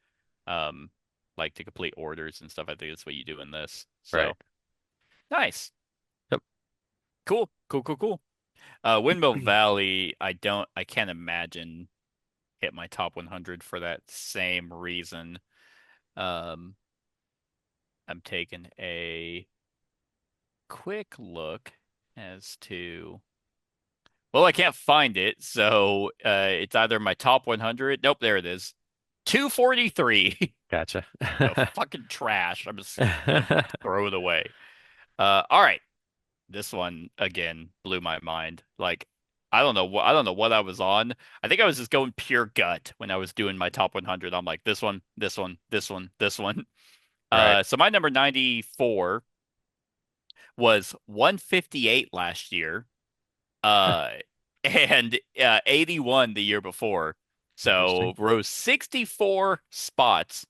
um, like to complete orders and stuff. I think that's what you do in this. Right. So nice, Yep. cool, cool, cool, cool. Windmill Valley, I can't imagine hit my top 100 for that same reason. Um, I'm taking a quick look as to, well, I can't find it, so it's either my top 100. Nope, there it is. 243. Gotcha. So fucking trash. I'm just gonna throw it away. All right. This one again blew my mind. Like, I don't know what I was on. I think I was just going pure gut when I was doing my top 100. I'm like, this one, this one, this one, this one. Right. So my number 94 was 158 last year, uh, and 81 the year before. Interesting. So rose 64 spots.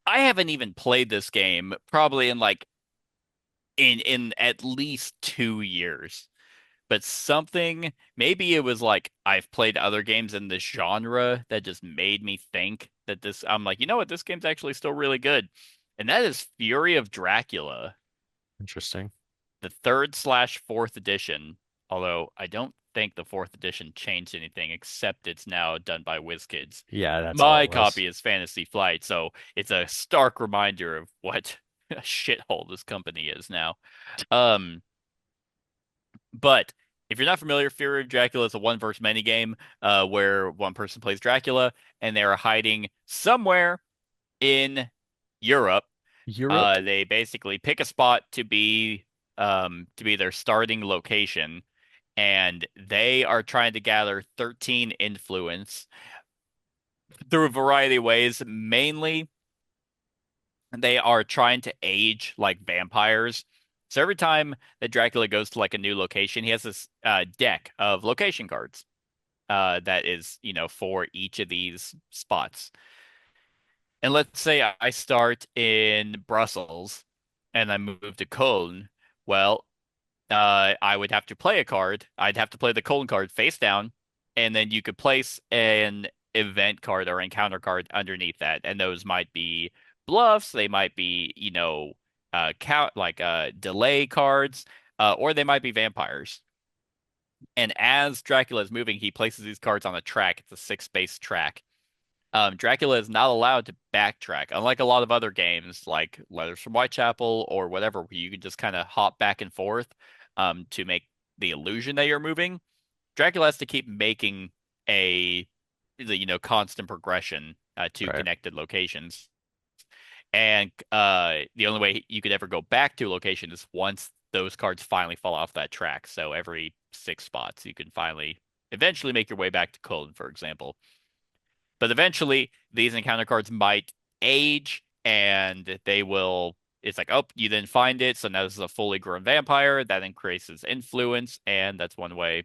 I haven't even played this game probably in at least 2 years. But something, maybe it was like I've played other games in this genre that just made me think that I'm like, you know what, this game's actually still really good. And that is Fury of Dracula, Interesting. the third/fourth edition. Although I don't think the fourth edition changed anything except it's now done by WizKids. Yeah, that's all it My was. copy is Fantasy Flight, so it's a stark reminder of what a shithole this company is now. Um, But if you're not familiar, Fury of Dracula is a one versus many game where one person plays Dracula and they are hiding somewhere in Europe. Europe. They basically pick a spot to be their starting location, and they are trying to gather 13 influence through a variety of ways. Mainly, they are trying to age like vampires. So every time that Dracula goes to like a new location, he has this deck of location cards that is, for each of these spots. And let's say I start in Brussels and I move to Cologne. Well, I would have to play a card. I'd have to play the Cologne card face down, and then you could place an event card or encounter card underneath that. And those might be bluffs, they might be, count like delay cards, or they might be vampires. And as Dracula is moving, he places these cards on a track. It's a six-space track. Dracula is not allowed to backtrack, unlike a lot of other games like Letters from Whitechapel or whatever, where you can just kind of hop back and forth to make the illusion that you're moving. Dracula has to keep making a constant progression to Right. connected locations. And the only way you could ever go back to a location is once those cards finally fall off that track. So every 6 spots, you can finally eventually make your way back to Cullen, for example. But eventually, these encounter cards might age and they will. It's like, oh, you didn't find it. So now this is a fully grown vampire. That increases influence. And that's one way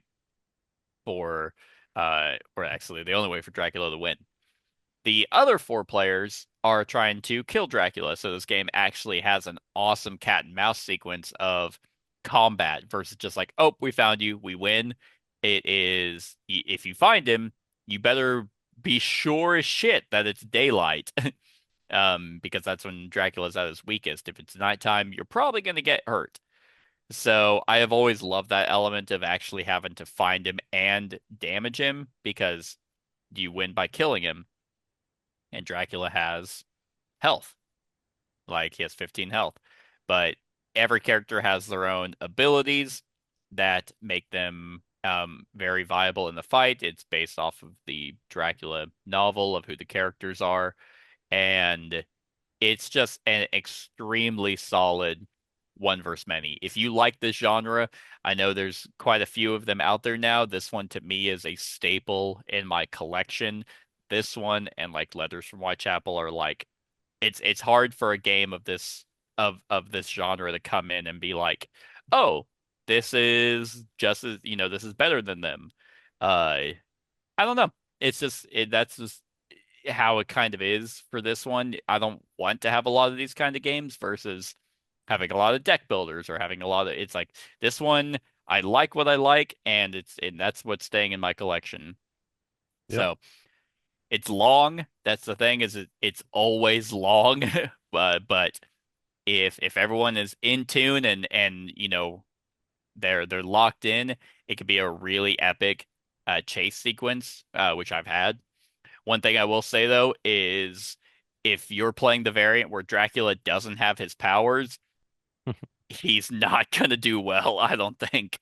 for, or actually the only way for Dracula to win. The other 4 players are trying to kill Dracula. So this game actually has an awesome cat and mouse sequence of combat versus just like, oh, we found you, we win. It is, if you find him, you better be sure as shit that it's daylight. Because that's when Dracula's at his weakest. If it's nighttime, you're probably going to get hurt. So I have always loved that element of actually having to find him and damage him because you win by killing him, and Dracula has health. Like he has 15 health. But every character has their own abilities that make them very viable in the fight. It's based off of the Dracula novel of who the characters are. And it's just an extremely solid one versus many. If you like this genre, I know there's quite a few of them out there now. This one to me is a staple in my collection. This one and like Letters from Whitechapel are like it's hard for a game of this genre to come in and be like, "Oh, this is just as, this is better than them." I don't know. That's just how it kind of is for this one. I don't want to have a lot of these kind of games versus having a lot of deck builders or having a lot of it's like this one I like what I like and that's what's staying in my collection. Yep. So it's long. That's the thing is it's always long. But if everyone is in tune and they're locked in, it could be a really epic chase sequence, which I've had. One thing I will say though is if you're playing the variant where Dracula doesn't have his powers, he's not gonna do well, I don't think.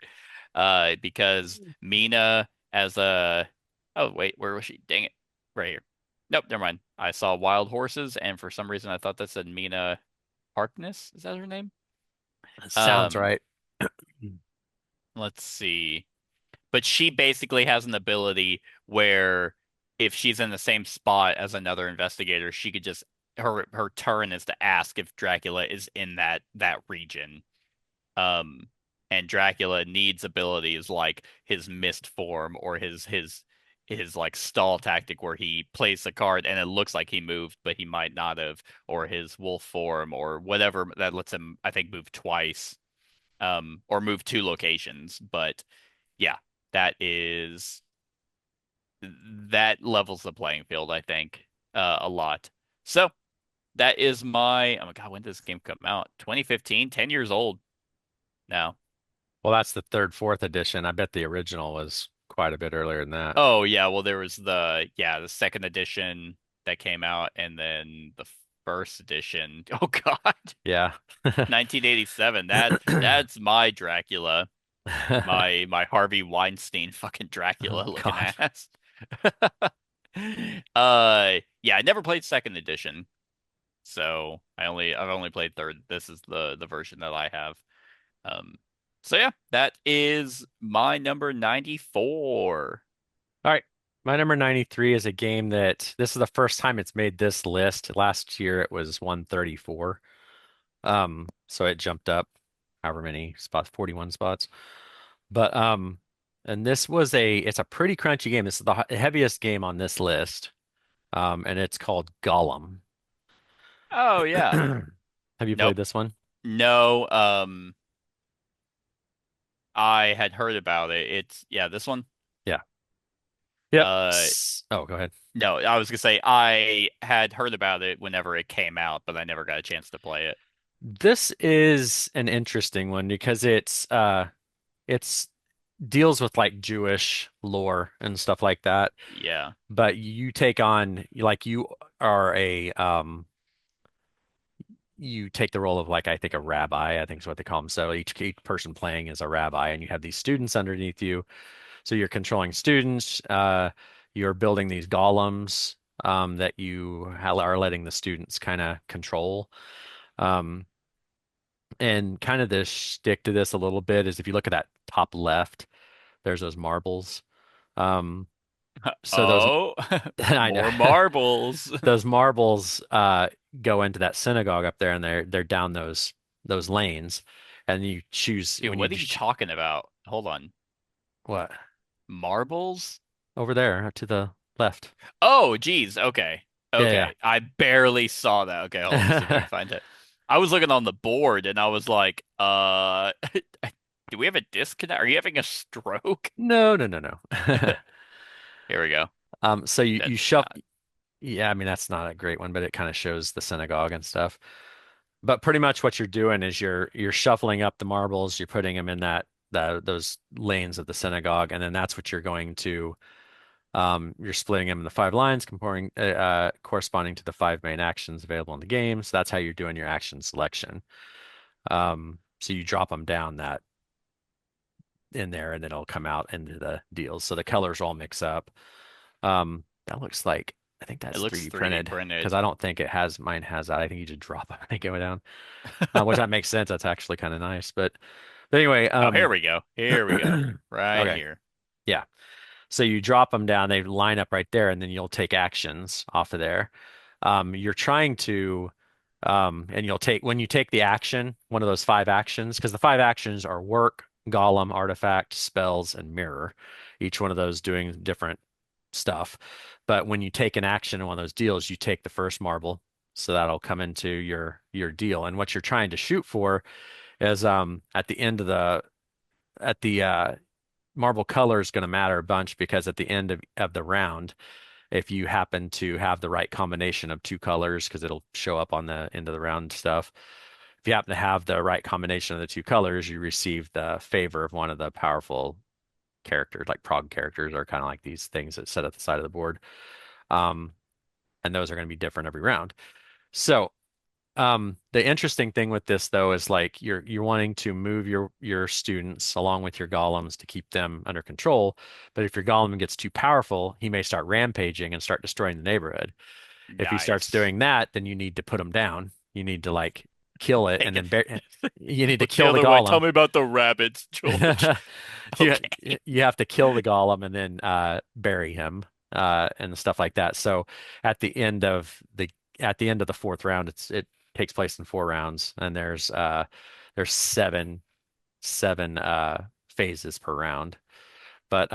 Because Mina as a oh wait, where was she? Dang it. Right here. Nope, never mind. I saw wild horses, and for some reason I thought that said Mina Harkness. Is that her name? Sounds Um, right. let's see. But she basically has an ability where if she's in the same spot as another investigator, she could just her turn is to ask if Dracula is in that region. Um, and Dracula needs abilities like his mist form or his like stall tactic where he plays a card and it looks like he moved, but he might not have, or his wolf form or whatever that lets him, I think, move twice, or move 2 locations. But yeah, that is that levels the playing field, I think, a lot. So that is my, oh my God, when did this game come out? 2015, 10 years old now. Well, that's the third, fourth edition. I bet the original was quite a bit earlier than that. Oh yeah, well there was the second edition that came out and then the first edition. Oh God, Yeah. 1987. That's my Dracula, my Harvey Weinstein fucking Oh Dracula looking God. ass. Yeah, I never played second edition, so I've only played third. This is the version that I have. Um, so yeah, that is my number 94. All right. My number 93 is a game that this is the first time it's made this list. Last year it was 134. So it jumped up however many spots, 41 spots. But and this was it's a pretty crunchy game. This is the heaviest game on this list. And it's called Gollum. Oh yeah. Have you Nope. played this one? No, I had heard about it. It's yeah, this one. Yeah. Yep. Uh, Oh, go ahead. no, I was gonna say I had heard about it whenever it came out, but I never got a chance to play it. This is an interesting one because it's deals with like Jewish lore and stuff like that. Yeah. But you take on like you are a you take the role of like I think a rabbi, I think is what they call them. So each person playing is a rabbi, and you have these students underneath you. So you're controlling students. You're building these golems that you are letting the students kind of control. Um, and kind of the stick to this a little bit is if you look at that top left, there's those marbles. Um, so those Oh, I know more marbles. those marbles go into that synagogue up there, and they're down those lanes, and you choose Dude, when you what are you just talking about? Hold on. what Marbles? over there to the left. Oh, geez. Okay. Yeah, Okay. I barely saw that. Okay, hold on. Let's see if I can yeah. find it. I was looking on the board and I was like, do we have a disconnect? Are you having a stroke? No, no, no, no. Here we go. So you That's shove. not. Yeah, I mean that's not a great one, but it kind of shows the synagogue and stuff. But pretty much what you're doing is you're shuffling up the marbles, you're putting them in those lanes of the synagogue, and then that's what you're going to you're splitting them into five lines, corresponding to the five main actions available in the game. So that's how you're doing your action selection. So you drop them down that in there, and then it'll come out into the deals. So the colors all mix up. That looks like I think It that's looks 3D 3D printed because printed. I don't think it has mine has that. I think you just drop it and they go down, which that makes sense. That's actually kind of nice. But anyway, Oh, here we go. Here we go. Right okay, here. yeah. So you drop them down, they line up right there, and then you'll take actions off of there. You're trying to, and you'll take when you take the action, one of those five actions, because the five actions are work, golem, artifact, spells, and mirror. Each one of those doing different stuff. But when you take an action in one of those deals, you take the first marble, so that'll come into your deal. And what you're trying to shoot for is at the end of the marble color is going to matter a bunch because at the end of the round, if you happen to have the right combination of two colors, because it'll show up on the end of the round stuff. If you happen to have the right combination of the two colors, you receive the favor of one of the powerful characters, like prog characters, are kind of like these things that sit at the side of the board. Um, and those are going to be different every round. So the interesting thing with this though is like you're wanting to move your students along with your golems to keep them under control. But if your golem gets too powerful, he may start rampaging and start destroying the neighborhood. If he starts Nice. doing that, then you need to put him down. You need to like kill it and Take it. then you need to What's the kill the other way? Tell golem. me about the rabbits, George. You Okay. you have to kill the golem and then bury him and stuff like that. So at the end of the fourth round, it takes place in four rounds, and there's seven phases per round. But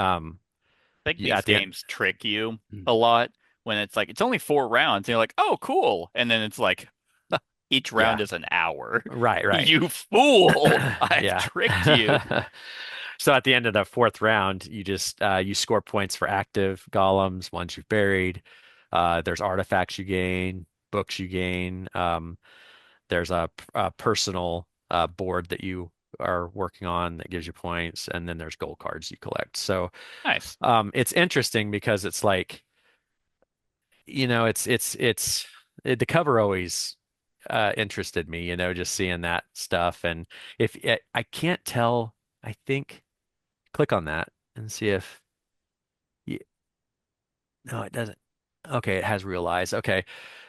I think yeah, these at the end, games trick you a lot when it's like it's only 4 rounds and you're like, "Oh, cool." And then it's like each round yeah, is an hour. right, right. You fool. I've Yeah. tricked you. So at the end of the fourth round, you score points for active golems, ones you've buried. There's artifacts you gain, books you gain. There's a personal board that you are working on that gives you points, and then there's gold cards you collect. So Nice. it's interesting because it's like, the cover always interested me, just seeing that stuff. And if I can't tell, I think click on that and see if y no, it doesn't. Okay, it has real eyes. Okay,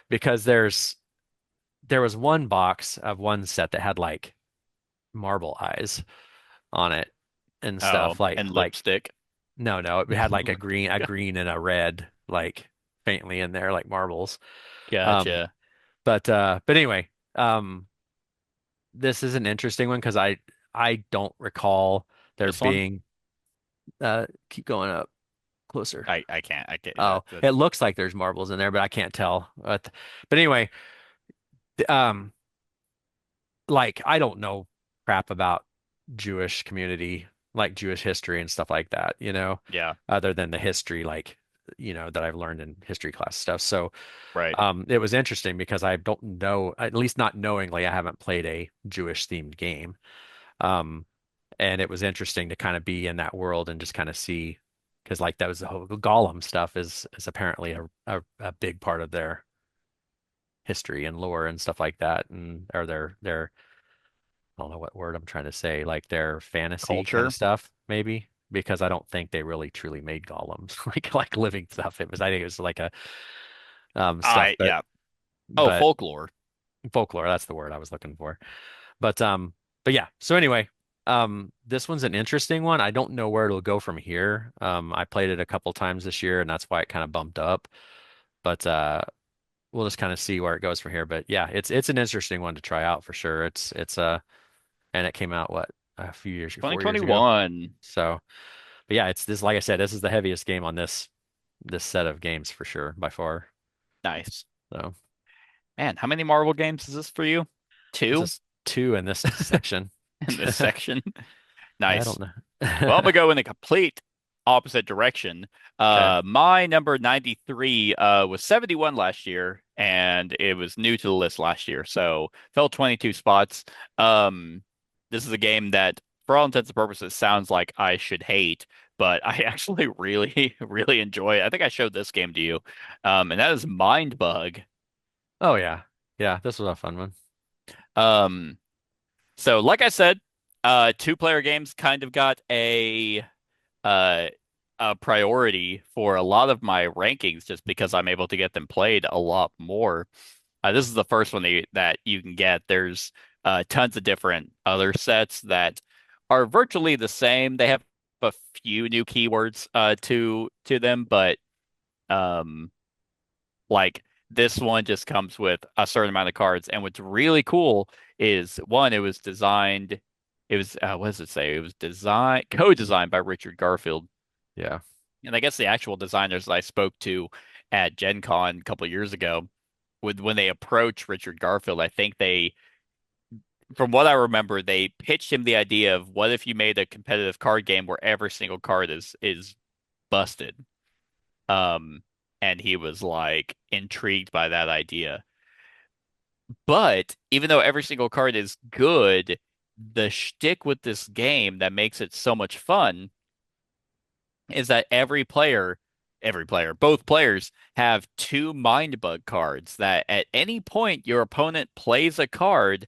because there was one box of one set that had like marble eyes on it and Oh, stuff like and like lipstick. no, it had like a green and a red like faintly in there like marbles. Um, Gotcha. but anyway, um, this is an interesting one because I don't recall there This one? being keep going up closer. I can't. I can't. Oh, it looks like there's marbles in there, but I can't tell. But anyway, um, like I don't know crap about Jewish community, like Jewish history and stuff like that, Yeah, other than the history, like, that I've learned in history class stuff. So, right. it was interesting because I don't know, at least not knowingly, I haven't played a Jewish themed game. Um, and it was interesting to kind of be in that world and just kind of see, because like that was the whole Gollum stuff is apparently a big part of their history and lore and stuff like that, and or their I don't know what word I'm trying to say, like their fantasy kind of Culture. stuff, maybe, because I don't think they really truly made golems like living stuff. It was, I think it was like a stuff, I yeah. Oh, but folklore. folklore, that's the word I was looking for. But but yeah, so anyway, this one's an interesting one. I don't know where it'll go from here. I played it a couple times this year and that's why it kind of bumped up. But we'll just kind of see where it goes from here. But yeah, it's an interesting one to try out for sure. It's and it came out what, a few years, 4 years ago. 2021. So, but yeah, it's this, like I said, this is the heaviest game on this set of games for sure by far. Nice. So Man, how many Marvel games is this for you? this Two is two in this section. in this section. I Nice. don't Well, I'm know. gonna go in the complete opposite direction. Okay. My number 93 was 71 last year, and it was new to the list last year, so fell 22 spots. Um, this is a game that, for all intents and purposes, sounds like I should hate, but I actually really, really enjoy it. I think I showed this game to you, and that is Mind Bug. Oh yeah. Yeah, this was a fun one. Um, so like I said, two-player games kind of got uh, a priority for a lot of my rankings just because I'm able to get them played a lot more. This is the first one that you can get. There's tons of different other sets that are virtually the same. They have a few new keywords to them, but um, like this one just comes with a certain amount of cards. And what's really cool is one, it was designed. It was what does it say? It was designed co-designed by Richard Garfield. Yeah. And I guess the actual designers that I spoke to at Gen Con a couple of years ago, when they approached Richard Garfield, I think from what I remember, they pitched him the idea of what if you made a competitive card game where every single card is busted. Um, and he was like intrigued by that idea. But even though every single card is good, the shtick with this game that makes it so much fun is that both players have two mind bug cards that at any point your opponent plays a card,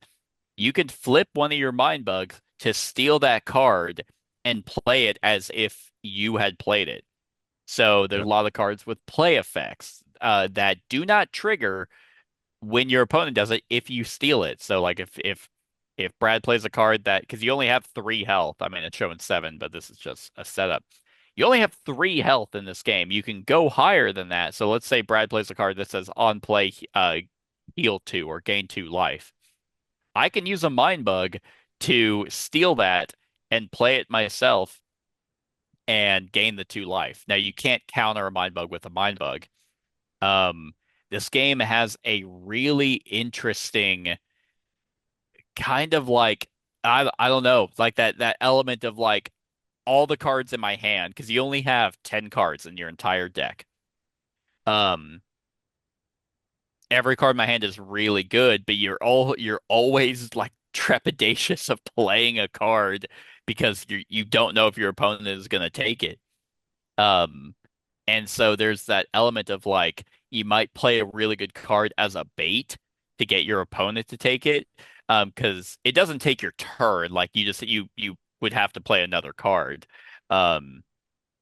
you can flip one of your mind bugs to steal that card and play it as if you had played it. So there's a Yep. lot of cards with play effects that do not trigger when your opponent does it if you steal it. So like if Brad plays a card that because you only have 3 health. I mean it's showing 7, but this is just a setup. You only have 3 health in this game. You can go higher than that. So let's say Brad plays a card that says on play heal 2 or gain 2 life. I can use a mind bug to steal that and play it myself and gain the 2 life. Now you can't counter a mind bug with a mind bug. Um, this game has a really interesting kind of like I don't know, like that element of like all the cards in my hand because you only have 10 cards in your entire deck. Um, every card in my hand is really good, but you're always like trepidatious of playing a card because you don't know if your opponent is going to take it. Um, and so there's that element of like you might play a really good card as a bait to get your opponent to take it. Because it doesn't take your turn. Like you would have to play another card. Um,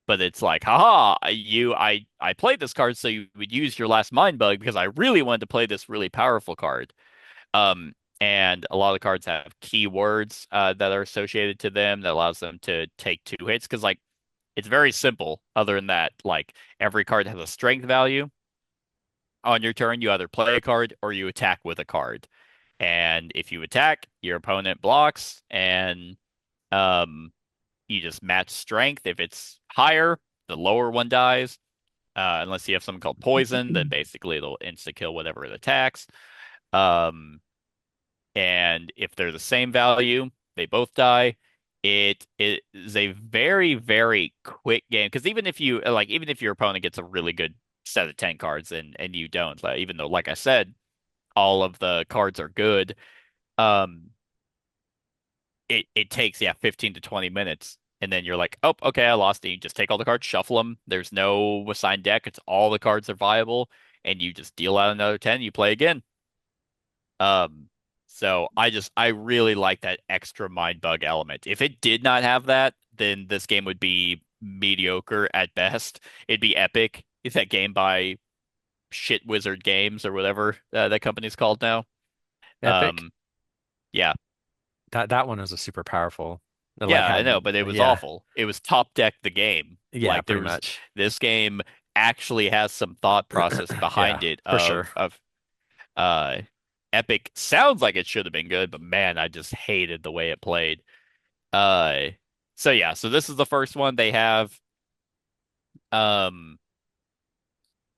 but it's like, haha, I played this card so you would use your last mind bug because I really wanted to play this really powerful card. And a lot of cards have keywords that are associated to them that allows them to take 2 hits because like it's very simple. Other than that, like every card has a strength value. On your turn, you either play a card or you attack with a card. And if you attack, your opponent blocks, and um, you just match strength. If it's higher, the lower one dies. Unless you have something called poison, then basically it'll insta kill whatever it attacks. Um, and if they're the same value, they both die. It is a very, very quick game because even if your opponent gets a really good set of 10 cards and you don't, like, even though like I said, all of the cards are good, um it takes, yeah, 15 to 20 minutes. And then you're like, oh, okay, I lost it. You just take all the cards, shuffle them. There's no assigned deck. It's all the cards are viable, and you just deal out another 10, you play again. Um, so I really like that extra mind bug element. If it did not have that, then this game would be mediocre at best. It'd be epic. It's that game by Shit Wizard Games or whatever that company's called now. Epic. Um, yeah, That one is a super powerful. It like yeah, I had know, but it was yeah. awful. It was top deck the game. Yeah, Like pretty there's much. this game actually has some thought process Yeah, behind it for sure. of uh Epic sounds like it should have been good, but man, I just hated the way it played. Uh so yeah, so this is the first one um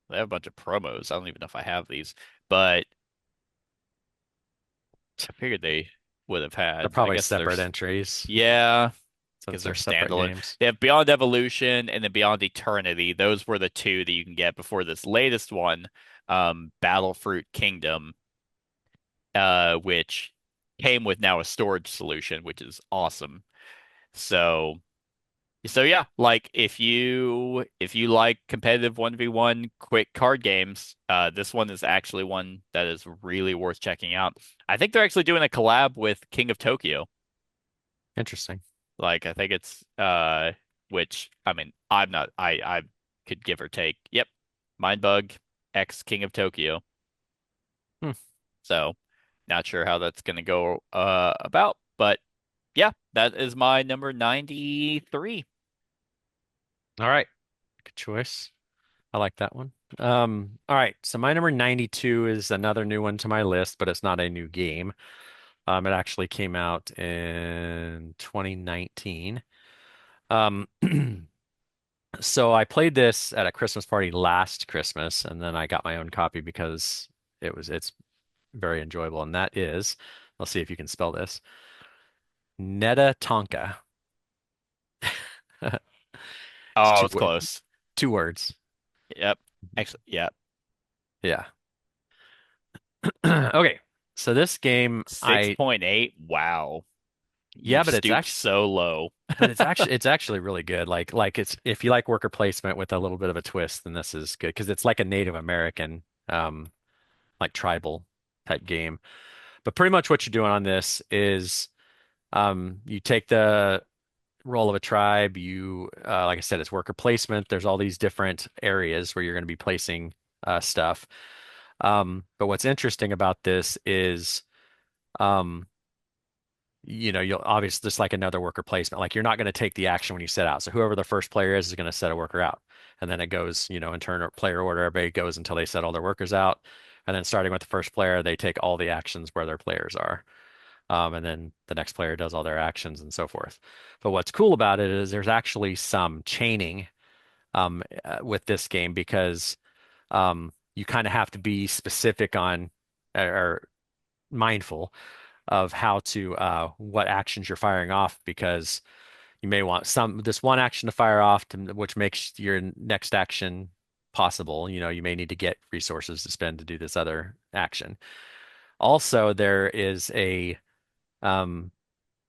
they have a bunch of promos. I don't even know if I have these, but I figured they would have They're had. I probably guess separate there's entries yeah, since because they're they're separate standalone. games. They have Beyond Evolution and then Beyond Eternity. Those were the two that you can get before this latest one, Battlefruit Kingdom, which came with now a storage solution, which is awesome. So so yeah, like if you like competitive 1v1 quick card games, this one is actually one that is really worth checking out. I think they're actually doing a collab with King of Tokyo. Interesting. Like I think it's which I mean I'm not I could give or take. Yep. Mindbug X King of Tokyo. Hmm. So not sure how that's gonna go about, but yeah, that is my number 93. All right. Good choice. I like that one. All right. So my number 92 is another new one to my list, but it's not a new game. It actually came out in 2019. Um, so I played this at a Christmas party last Christmas, and then I got my own copy because it's very enjoyable, and that is, let's see if you can spell this. Netta Tonka. It's Oh, it's close. two words. Yep. Actually, yeah. Yeah. Okay. So this game, I 6.8. Wow. yeah, You stooped so low. but it's actually really good. Like it's if you like worker placement with a little bit of a twist, then this is good because it's like a Native American like tribal type game. But pretty much what you're doing on this is you take the role of a tribe, you like I said, it's worker placement. There's all these different areas where you're going to be placing stuff. But what's interesting about this is um you'll obviously just like another worker placement. Like you're not going to take the action when you set out. So whoever the first player is going to set a worker out. And then it goes, in turn or player order, everybody goes until they set all their workers out. And then starting with the first player, they take all the actions where their players are. And then the next player does all their actions and so forth. But what's cool about it is there's actually some chaining with this game because you kind of have to be specific on or mindful of how to what actions you're firing off because you may want this one action to fire off which makes your next action possible. You may need to get resources to spend to do this other action. Also, there is a um,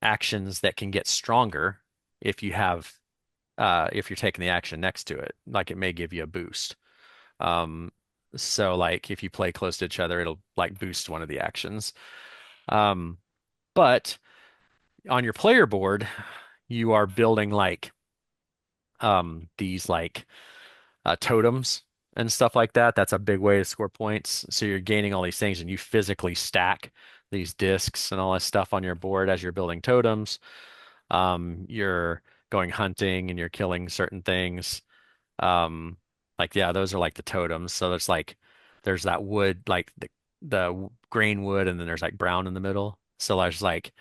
actions that can get stronger if you have if you're taking the action next to it. Like it may give you a boost. Um, so like if you play close to each other, it'll like boost one of the actions. Um, but on your player board, you are building like these like totems and stuff like that. That's a big way to score points. So you're gaining all these things and you physically stack these discs and all this stuff on your board as you're building totems. You're going hunting and you're killing certain things. Um, like yeah, those are like the totems. So there's that wood, like the grain wood, and then there's like brown in the middle. So there's like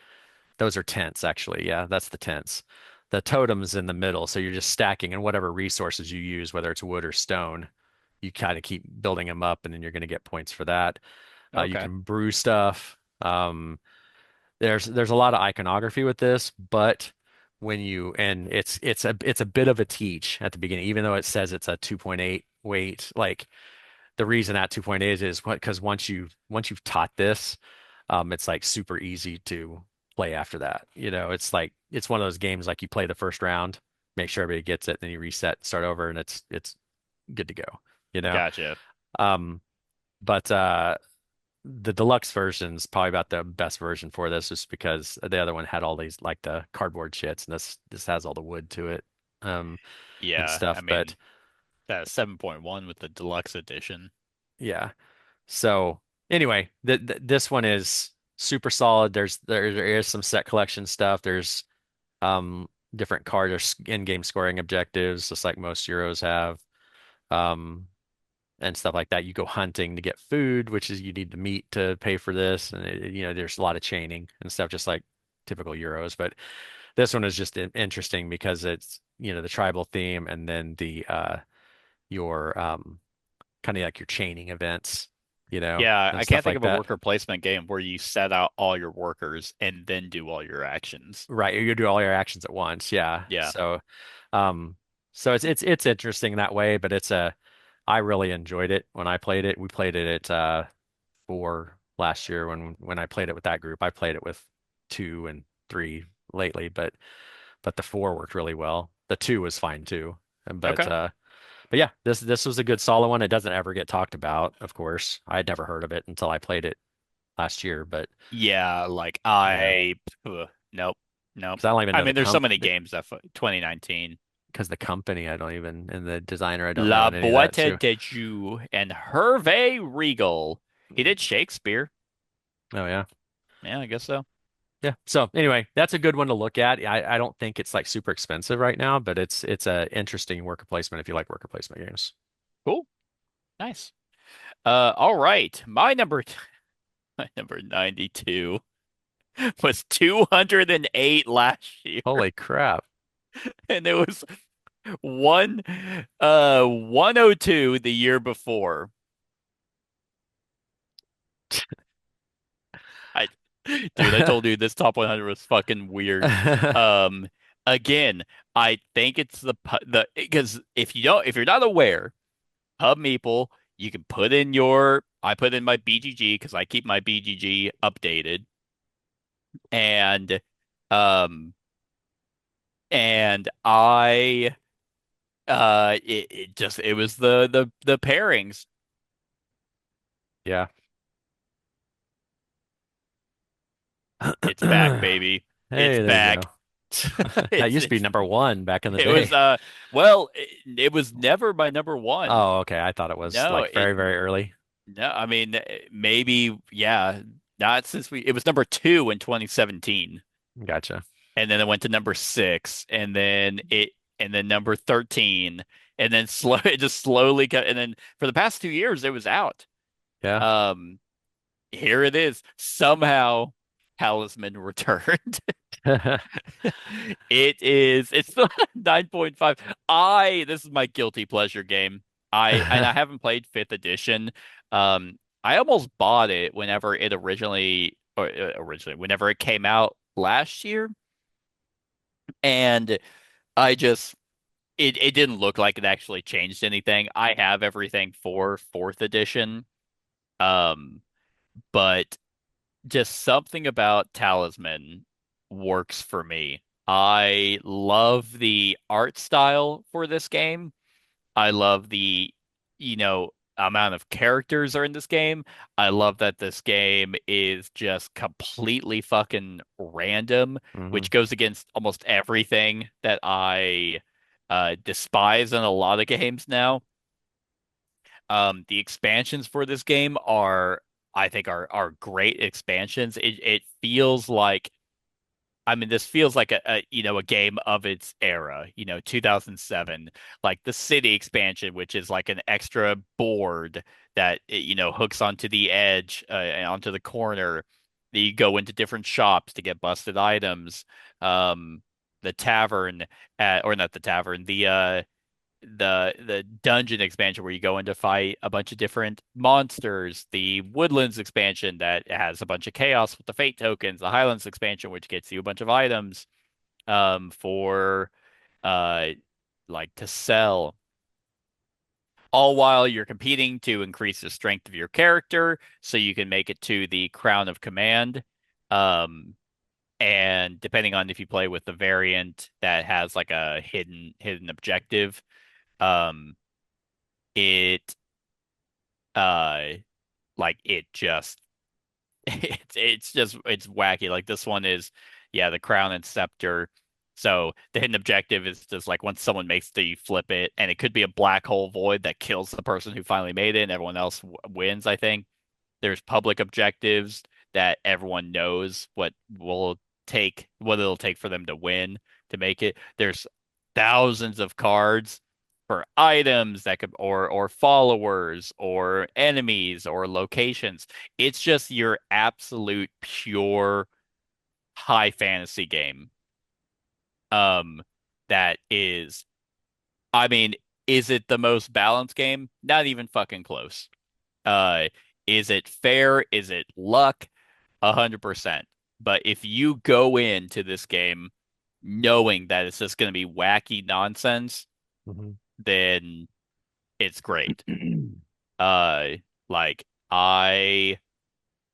those are tents, actually. Yeah, that's the tents. The totem's in the middle, so you're just stacking, and whatever resources you use, whether it's wood or stone, you kind of keep building them up, and then you're going to get points for that. You Okay. can brew stuff. There's a lot of iconography with this, but and it's a bit of a teach at the beginning, even though it says it's a 2.8 weight. Like the reason at 2.8 is what because once you've taught this, it's like super easy to play after that. It's like it's one of those games like you play the first round, make sure everybody gets it, then you reset, start over, and it's good to go. You know. Gotcha. Um, but the deluxe version is probably about the best version for this, just because the other one had all these like the cardboard shits, and this has all the wood to it, um, and Yeah, I stuff. But mean that 7.1 with the deluxe edition. yeah. So anyway, this one is super solid. There is some set collection stuff. There's um different card or in-game scoring objectives, just like most Euros have. Um, and stuff like that. You go hunting to get food, which is you need the meat to pay for this, and there's a lot of chaining and stuff, just like typical Euros. But this one is just interesting because it's the tribal theme, and then the your kind of like your chaining events, Yeah, and I can't stuff think like of a that. worker placement game where you set out all your workers and then do all your actions. Right, you do all your actions at once. Yeah. Yeah. Um, so it's interesting that way, but I really enjoyed it when I played it. We played it at 4 last year when I played it with that group. I played it with 2 and 3 lately, but the 4 worked really well. The 2 was fine too. And Okay. but yeah, this was a good solid one. It doesn't ever get talked about, of course. I had never heard of it until I played it last year, but Yeah, like yeah, nope, nope. because I don't even I know the mean, there's so comp many games that 2019. because the company I don't even and the designer I don't know La and any of that too. Boîte de Jeu and Hervé Regal. He did Shakespeare. Oh yeah. Yeah, I guess so. Yeah. So anyway, that's a good one to look at. I don't think it's like super expensive right now, but it's a interesting worker placement if you like worker placement games. Cool. Nice. All right. My number 92 was 208 last year. Holy crap. And it was 102 the year before. I Dude, I told you this top 100 was fucking weird. Um Again, I think it's the because if you're not aware, Hub Meeple, you can put in your I put in my BGG because I keep my BGG updated, and um and I it was the pairings. Yeah. It's back, baby. It's Hey, there you back. go. That used to be It's number one back in the it was day. well, it was never my number one. Oh, okay. I thought it was No, like very, very early. no, I mean maybe yeah, not since it was number 2 in 2017, Gotcha. and then it went to number 6, and then number 13, and then it just slowly got, and then for the past 2 years it was out. Yeah. Um Here it is. Somehow Talisman returned. It's the 9.5. This is my guilty pleasure game. I haven't played 5th edition. I almost bought it whenever it whenever it came out last year, and I just it didn't look like it actually changed anything. I have everything for 4th edition. Um but just something about Talisman works for me. I love the art style for this game. I love the, you know, amount of characters are in this game. I love that this game is just completely fucking random, hmm which goes against almost everything that I despise in a lot of games now. The expansions for this game I think, are great expansions. It feels like, I mean, this feels like a game of its era, 2007, like the city expansion, which is like an extra board that hooks onto the edge, and onto the corner. That you go into different shops to get busted items. The tavern or not the tavern, the dungeon expansion where you go in to fight a bunch of different monsters, the Woodlands expansion that has a bunch of chaos with the fate tokens, the Highlands expansion which gets you a bunch of items for uh like to sell, all while you're competing to increase the strength of your character so you can make it to the Crown of Command. Um and depending on if you play with the variant that has like a hidden objective, um, it uh like it just it's wacky. Like this one is, yeah, the crown and scepter. So the hidden objective is just like once someone makes the you flip it, and it could be a black hole void that kills the person who finally made it, and everyone else wins, I think. There's public objectives that everyone knows what it'll take for them to win to make it. There's thousands of cards for items that could or followers or enemies or locations. It's just your absolute pure high fantasy game. Um, that is, I mean, is it the most balanced game? Not even fucking close. Uh, is it fair? Is it luck? 100%. But if you go into this game knowing that it's just going to be wacky nonsense, Mhm. then it's great. Uh, like I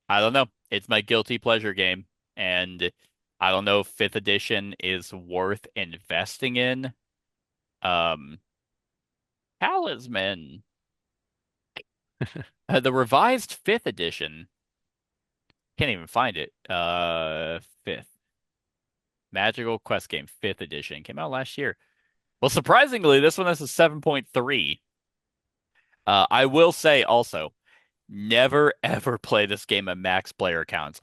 don't know. It's my guilty pleasure game, and I don't know if fifth edition is worth investing in. Um, Talisman, the revised fifth edition. Can't even find it. Fifth Magical Quest game, fifth edition came out last year. Well, surprisingly, this one has a 7.3. I will say also, never ever play this game at max player counts.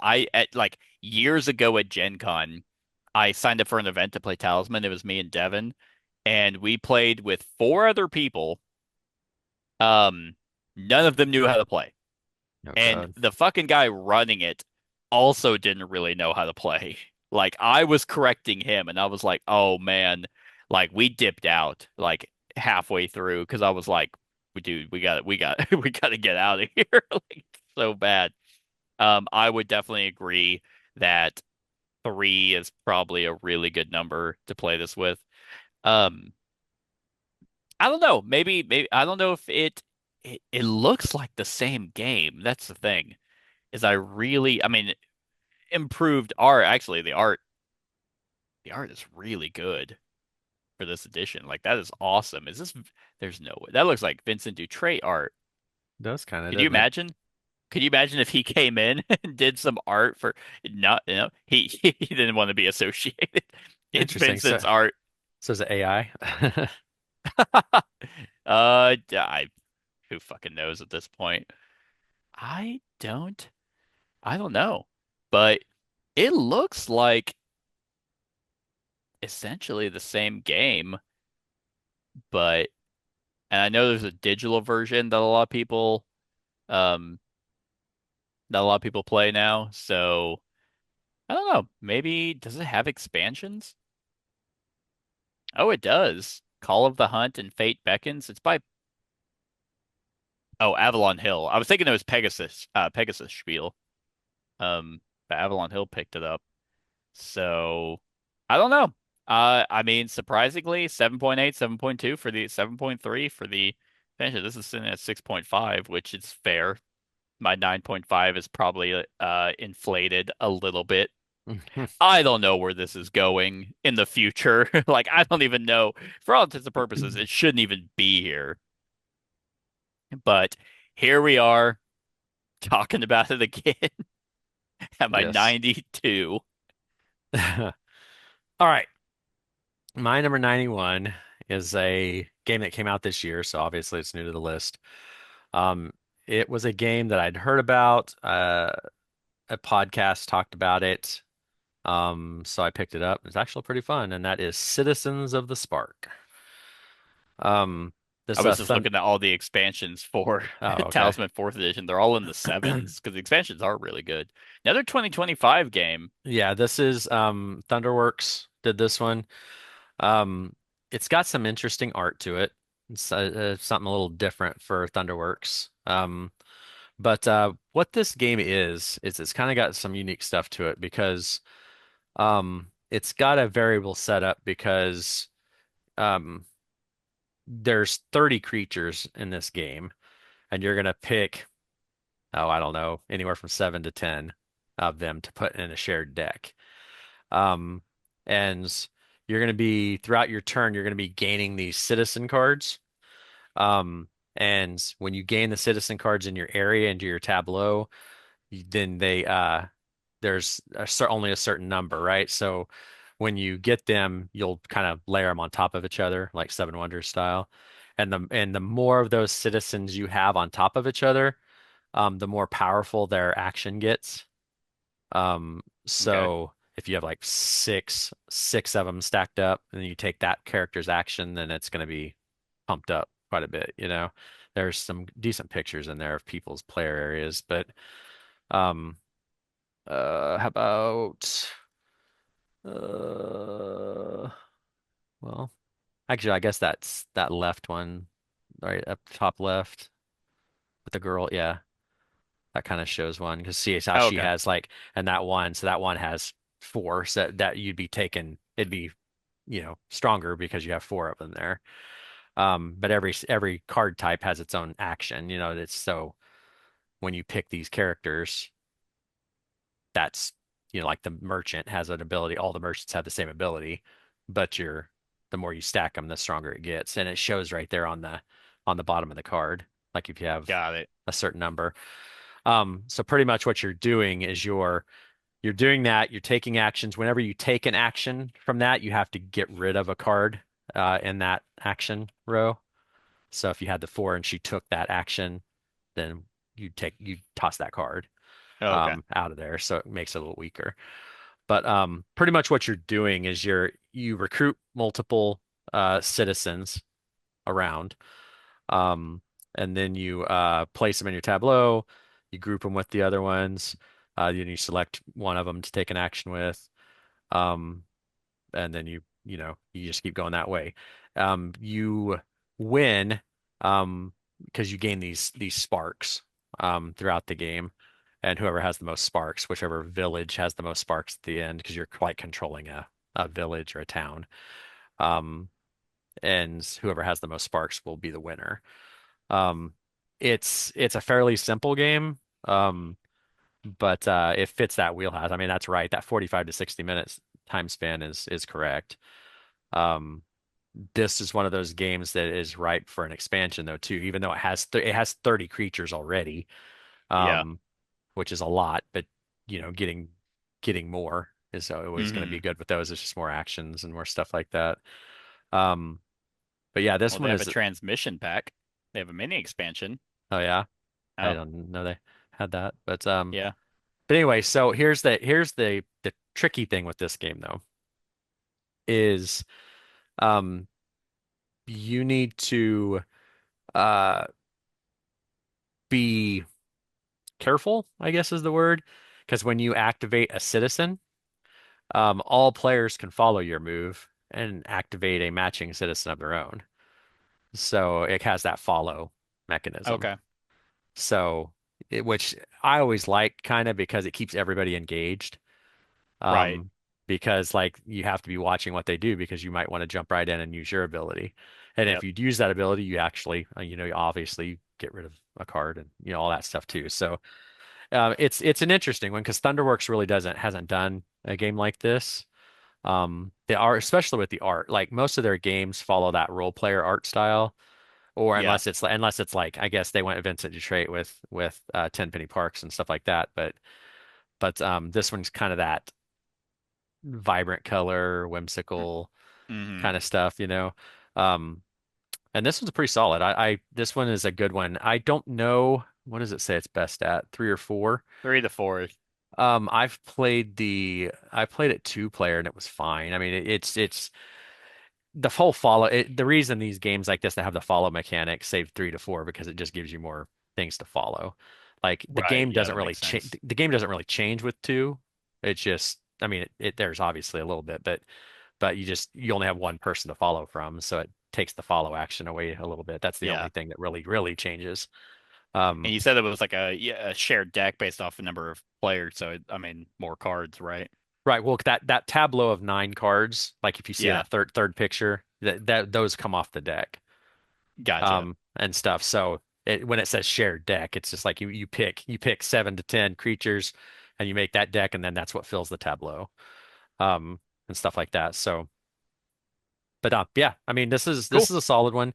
Like years ago at Gen Con, I signed up for an event to play Talisman. It was me and Devin, and we played with four other people. Um, None of them knew how to play. Oh And God. the fucking guy running it also didn't really know how to play. Like I was correcting him and I was like, "Oh man." Like we dipped out like halfway through because I was like, "Dude, we got to get out of here." Like so bad. I would definitely agree that 3 is probably a really good number to play this with. Um, I don't know. Maybe I don't know if it looks like the same game. That's the thing. I mean, improved art. Actually, the art is really good for this edition. Like that is awesome. There's no way. That looks like Vincent Dutrait art. Does kind of, Could you doesn't it? imagine? Could you imagine if he came in and did some art for not, he didn't want to be associated. It's Interesting. So, Vincent's art. so is it AI? I who fucking knows at this point? I don't I don't know. But it looks like essentially the same game, but and I know there's a digital version um that a lot of people play now. So I don't know. Maybe does it have expansions? Oh, it does. Call of the Hunt and Fate Beckons. It's by Avalon Hill. I was thinking it was Pegasus Spiel. But Avalon Hill picked it up. So I don't know. I mean, surprisingly, 7.8, 7.2 for the 7.3 for the expansion. This is sitting at 6.5, which is fair. My 9.5 is probably inflated a little bit. I don't know where this is going in the future. Like I don't even know. For all intents and purposes, it shouldn't even be here. But here we are talking about it again at my Yes. 92. All right. My number 91 is a game that came out this year, so obviously it's new to the list. Um, it was a game that I'd heard about. A podcast talked about it. So I picked it up. It's actually pretty fun, and that is Citizens of the Spark. Um, I this was just thun looking at all the expansions for Oh, okay. Talisman 4th edition. They're all in the sevens because the expansions are really good. Another 2025 game. Yeah, this is Thunderworks did this one. Um, it's got some interesting art to it. It's something a little different for Thunderworks. But what this game is it's kind of got some unique stuff to it because it's got a variable setup because um, there's 30 creatures in this game, and you're gonna pick, oh, I don't know, anywhere from 7 to 10 of them to put in a shared deck. Um, and you're going to be throughout your turn, you're going to be gaining these citizen cards. And when you gain the citizen cards in your area into your tableau, then there's only a certain number, right? So when you get them, you'll kind of layer them on top of each other, like Seven Wonders style. And the more of those citizens you have on top of each other, the more powerful their action gets. Okay. So if you have like six of them stacked up, and you take that character's action, then it's going to be pumped up quite a bit, you know. There's some decent pictures in there of people's player areas, but um how about uh well, actually I guess that's that left one right up top left with the girl, yeah. That kind of shows one because see how Oh, she okay. has like and that one, so that one has four, so that you'd be taking it'd be, stronger because you have four of them there. But every card type has its own action, it's so when you pick these characters, that's like the merchant has an ability, all the merchants have the same ability, but the more you stack them, the stronger it gets. And it shows right there on the bottom of the card, like if you have Got it. a certain number. So pretty much what you're doing is you're doing that, you're taking actions. Whenever you take an action from that, you have to get rid of a card in that action row. So if you had the four and she took that action, then you toss that card Oh, okay. out of there. So it makes it a little weaker. But pretty much what you're doing is you recruit multiple citizens around, um, and then you place them in your tableau. You group them with the other ones. Then you select one of them to take an action with, um, and then you just keep going that way. You win because you gain these sparks throughout the game, and whoever has the most sparks, whichever village has the most sparks at the end, because you're quite controlling a village or a town, um, and whoever has the most sparks will be the winner. Um, it's a fairly simple game, but it fits that wheelhouse. I mean, that's right. That 45 to 60 minutes time span is correct. Um, this is one of those games that is ripe for an expansion though too, even though it has 30 creatures already, Yeah. um, which is a lot, but getting more is always going to be Hmm. good with those. It's just more actions and more stuff like that. Um, but yeah, this Well, they one have a is, transmission pack. They have a mini expansion. oh yeah, I Oh, don't know they had that, yeah. but anyway, so here's the tricky thing with this game though is um you need to uh be careful, I guess is the word, because when you activate a citizen, all players can follow your move and activate a matching citizen of their own. So it has that follow mechanism. Okay. Which I always like kind of because it keeps everybody engaged. Right. Um, because like you have to be watching what they do because you might want to jump right in and use your ability. And if Yep. you use that ability, you actually, you obviously get rid of a card and all that stuff too. So it's an interesting one because Thunderworks really doesn't hasn't done a game like this. They are especially with the art, like most of their games follow that role player art style, or Yeah. unless it's like I guess they went Vincent Dutrait with Tenpenny Parks and stuff like that. But this one's kind of that vibrant color, whimsical Hmm. kind of stuff. Um, and this one's pretty solid. This one is a good one. I don't know what does it say it's best at, 3 or 4? 3 to 4. I played it 2 player and it was fine. I mean, it's the whole follow. The reason these games like this that have the follow mechanic save 3 to 4 because it just gives you more things to follow. Like the Right. game Yeah, doesn't that really makes change. sense. The game doesn't really change with two. It's just, I mean, there's obviously a little bit, but you only have one person to follow from, so it takes the follow action away a little bit. That's the only Yeah. thing that really changes. And Um, you said it was like a shared deck based off the number of players. So, I mean, more cards, right? right. Well, that tableau of 9 cards, like if you see Yeah. that third picture, that those come off the deck. Gotcha. And stuff. So when it says shared deck, it's just like you pick 7 to 10 creatures, and you make that deck, and then that's what fills the tableau. and stuff like that. So, but yeah, I mean, this Cool. is a solid one.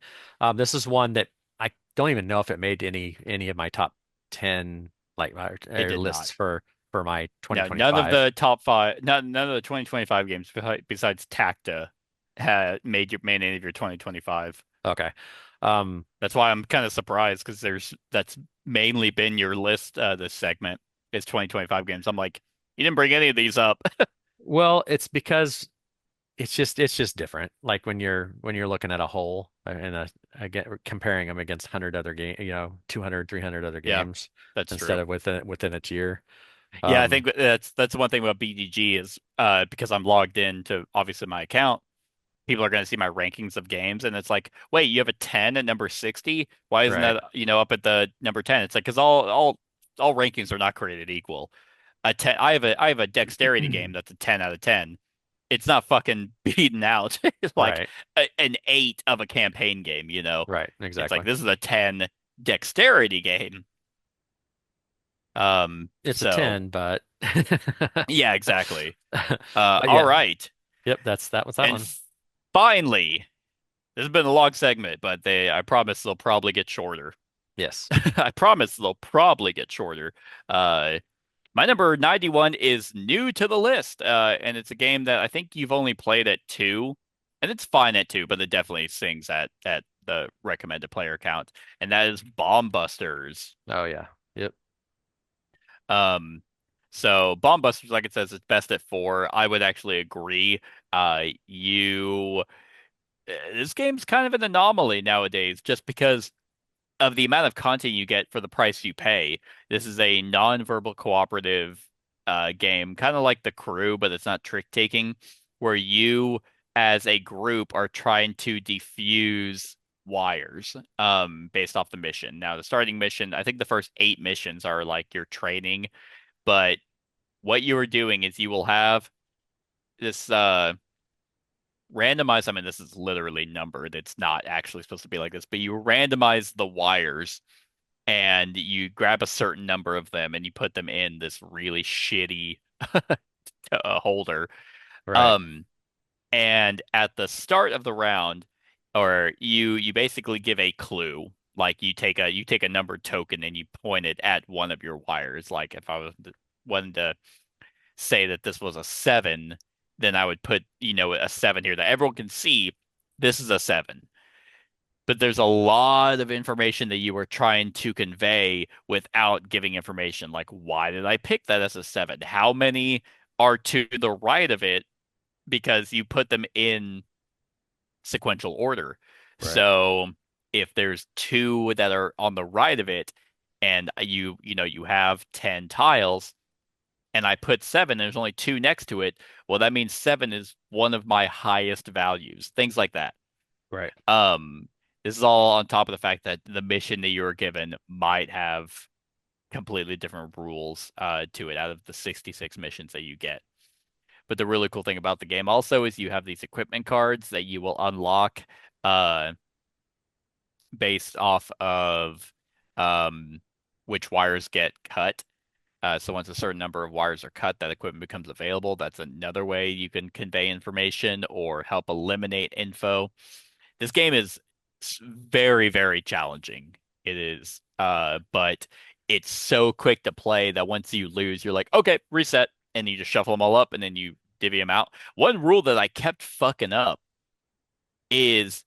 This is one that I don't even know if it made any of my top 10 like It did not. lists for my No, none of 2025. the top five, none of the 2025 games besides Tacta had made any of your 2025. Okay. Um, That's why I'm kind of surprised because that's mainly been your list this segment is 2025 games. I'm like, you didn't bring any of these up. well, it's because it's just different. Like when you're looking at a whole and again comparing them against 100 other game, 200, 300 other Yeah, games that's instead true. of within a tier. Yeah, I Um, think that's one thing about BGG is because I'm logged in to obviously my account, people are going to see my rankings of games and it's like, wait, you have a 10 at number 60? Why isn't right. that, up at the number 10? It's like because all rankings are not created equal. A 10, I have a dexterity game that's a 10 out of 10. It's not fucking beaten out. It's like Right. an 8 of a campaign game. Right. It's like Exactly. this is a 10 dexterity game. It's a So 10, but yeah, exactly. but All yeah. right. Yep, that was that And one. finally, this has been a long segment, but I promise they'll probably get shorter. Yes. I promise they'll probably get shorter. Uh, my number 91 is new to the list, and it's a game that I think you've only played at two, and it's fine at two, but it definitely sings at the recommended player count, and that is Bomb Busters. Oh yeah. Yep. Um, so Bomb Busters, like it says, it's best at four. I would actually agree. This game's kind of an anomaly nowadays, just because of the amount of content you get for the price you pay. This is a non-verbal cooperative game, kind of like The Crew, but it's not trick taking, where you as a group are trying to defuse wires based off the mission. Now, the starting mission, I think the first 8 missions are like your training, but what you are doing is you will have this randomize. I mean, this is literally numbered. It's not actually supposed to be like this, but you randomize the wires and you grab a certain number of them and you put them in this really shitty holder. Right. Um, and at the start of the round, or you basically give a clue. Like you take a numbered token and you point it at one of your wires. Like if I wanted to say that this was a 7, then I would put a 7 here that everyone can see. This is a 7. But there's a lot of information that you were trying to convey without giving information. Like, why did I pick that as a 7? How many are to the right of it? Because you put them in sequential order. Right. So if there's two that are on the right of it, and you have 10 tiles, and I put 7, and there's only two next to it, well, that means 7 is one of my highest values. Things like that. Right. Um, this is all on top of the fact that the mission that you were given might have completely different rules to it out of the 66 missions that you get. But the really cool thing about the game also is you have these equipment cards that you will unlock uh, based off of um, which wires get cut. So once a certain number of wires are cut, that equipment becomes available. That's another way you can convey information or help eliminate info. This game is very, very challenging. It is, but it's so quick to play that once you lose, you're like, okay, reset, and you just shuffle them all up, and then you divvy them out. One rule that I kept fucking up is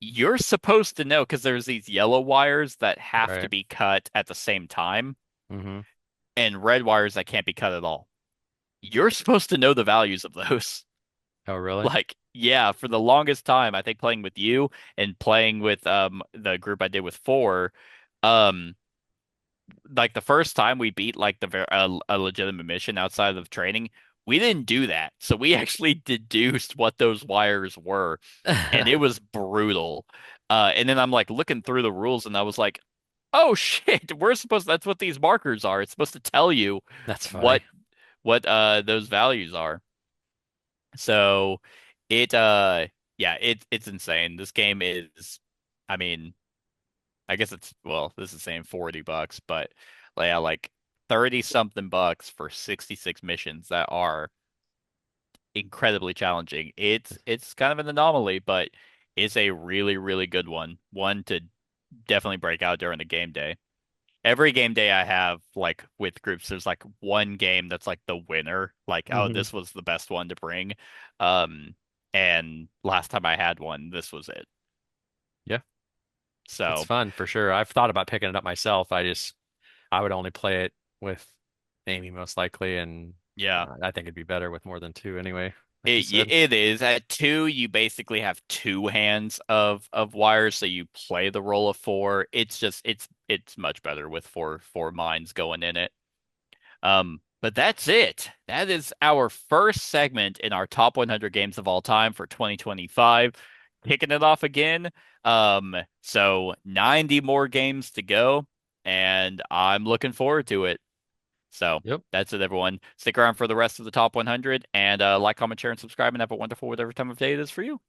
you're supposed to know because there's these yellow wires that have to Right. be cut at the same time, Mm-hmm. and red wires that can't be cut at all. You're supposed to know the values of those. Oh, really? Like, yeah, for the longest time, I think playing with you and playing with the group I did with four, um, like the first time we beat like a legitimate mission outside of training, we didn't do that. So we actually deduced what those wires were, and it was brutal. And then I'm like looking through the rules, and I was like, oh shit, that's what these markers are. It's supposed to tell you That's what funny. those values are. So it yeah, it's insane. This game is, I mean, I guess it's, well, this is saying $40, but yeah, like 30 something bucks for 66 missions that are incredibly challenging. It's kind of an anomaly, but it's a really, really good one. One to definitely break out during the game day. Every game day I have, like with groups, there's like one game that's like the winner. Like, oh, Hmm. this was the best one to bring. Um, and last time I had one, this was it. Yeah, it's So fun for sure. I've thought about picking it up myself. I would only play it with Amy most likely, and yeah. I think it'd be better with more than two anyway, like you said. It is. At two, you basically have two hands of wires, so you play the roll of four. It's just it's much better with four minds going in it. But that's it. That is our first segment in our top 100 games of all time for 2025. Kicking it off again. So 90 more games to go, and I'm looking forward to it. So Yep. that's it, everyone. Stick around for the rest of the top 100 and like, comment, share, and subscribe, and have a wonderful whatever time of day it is for you.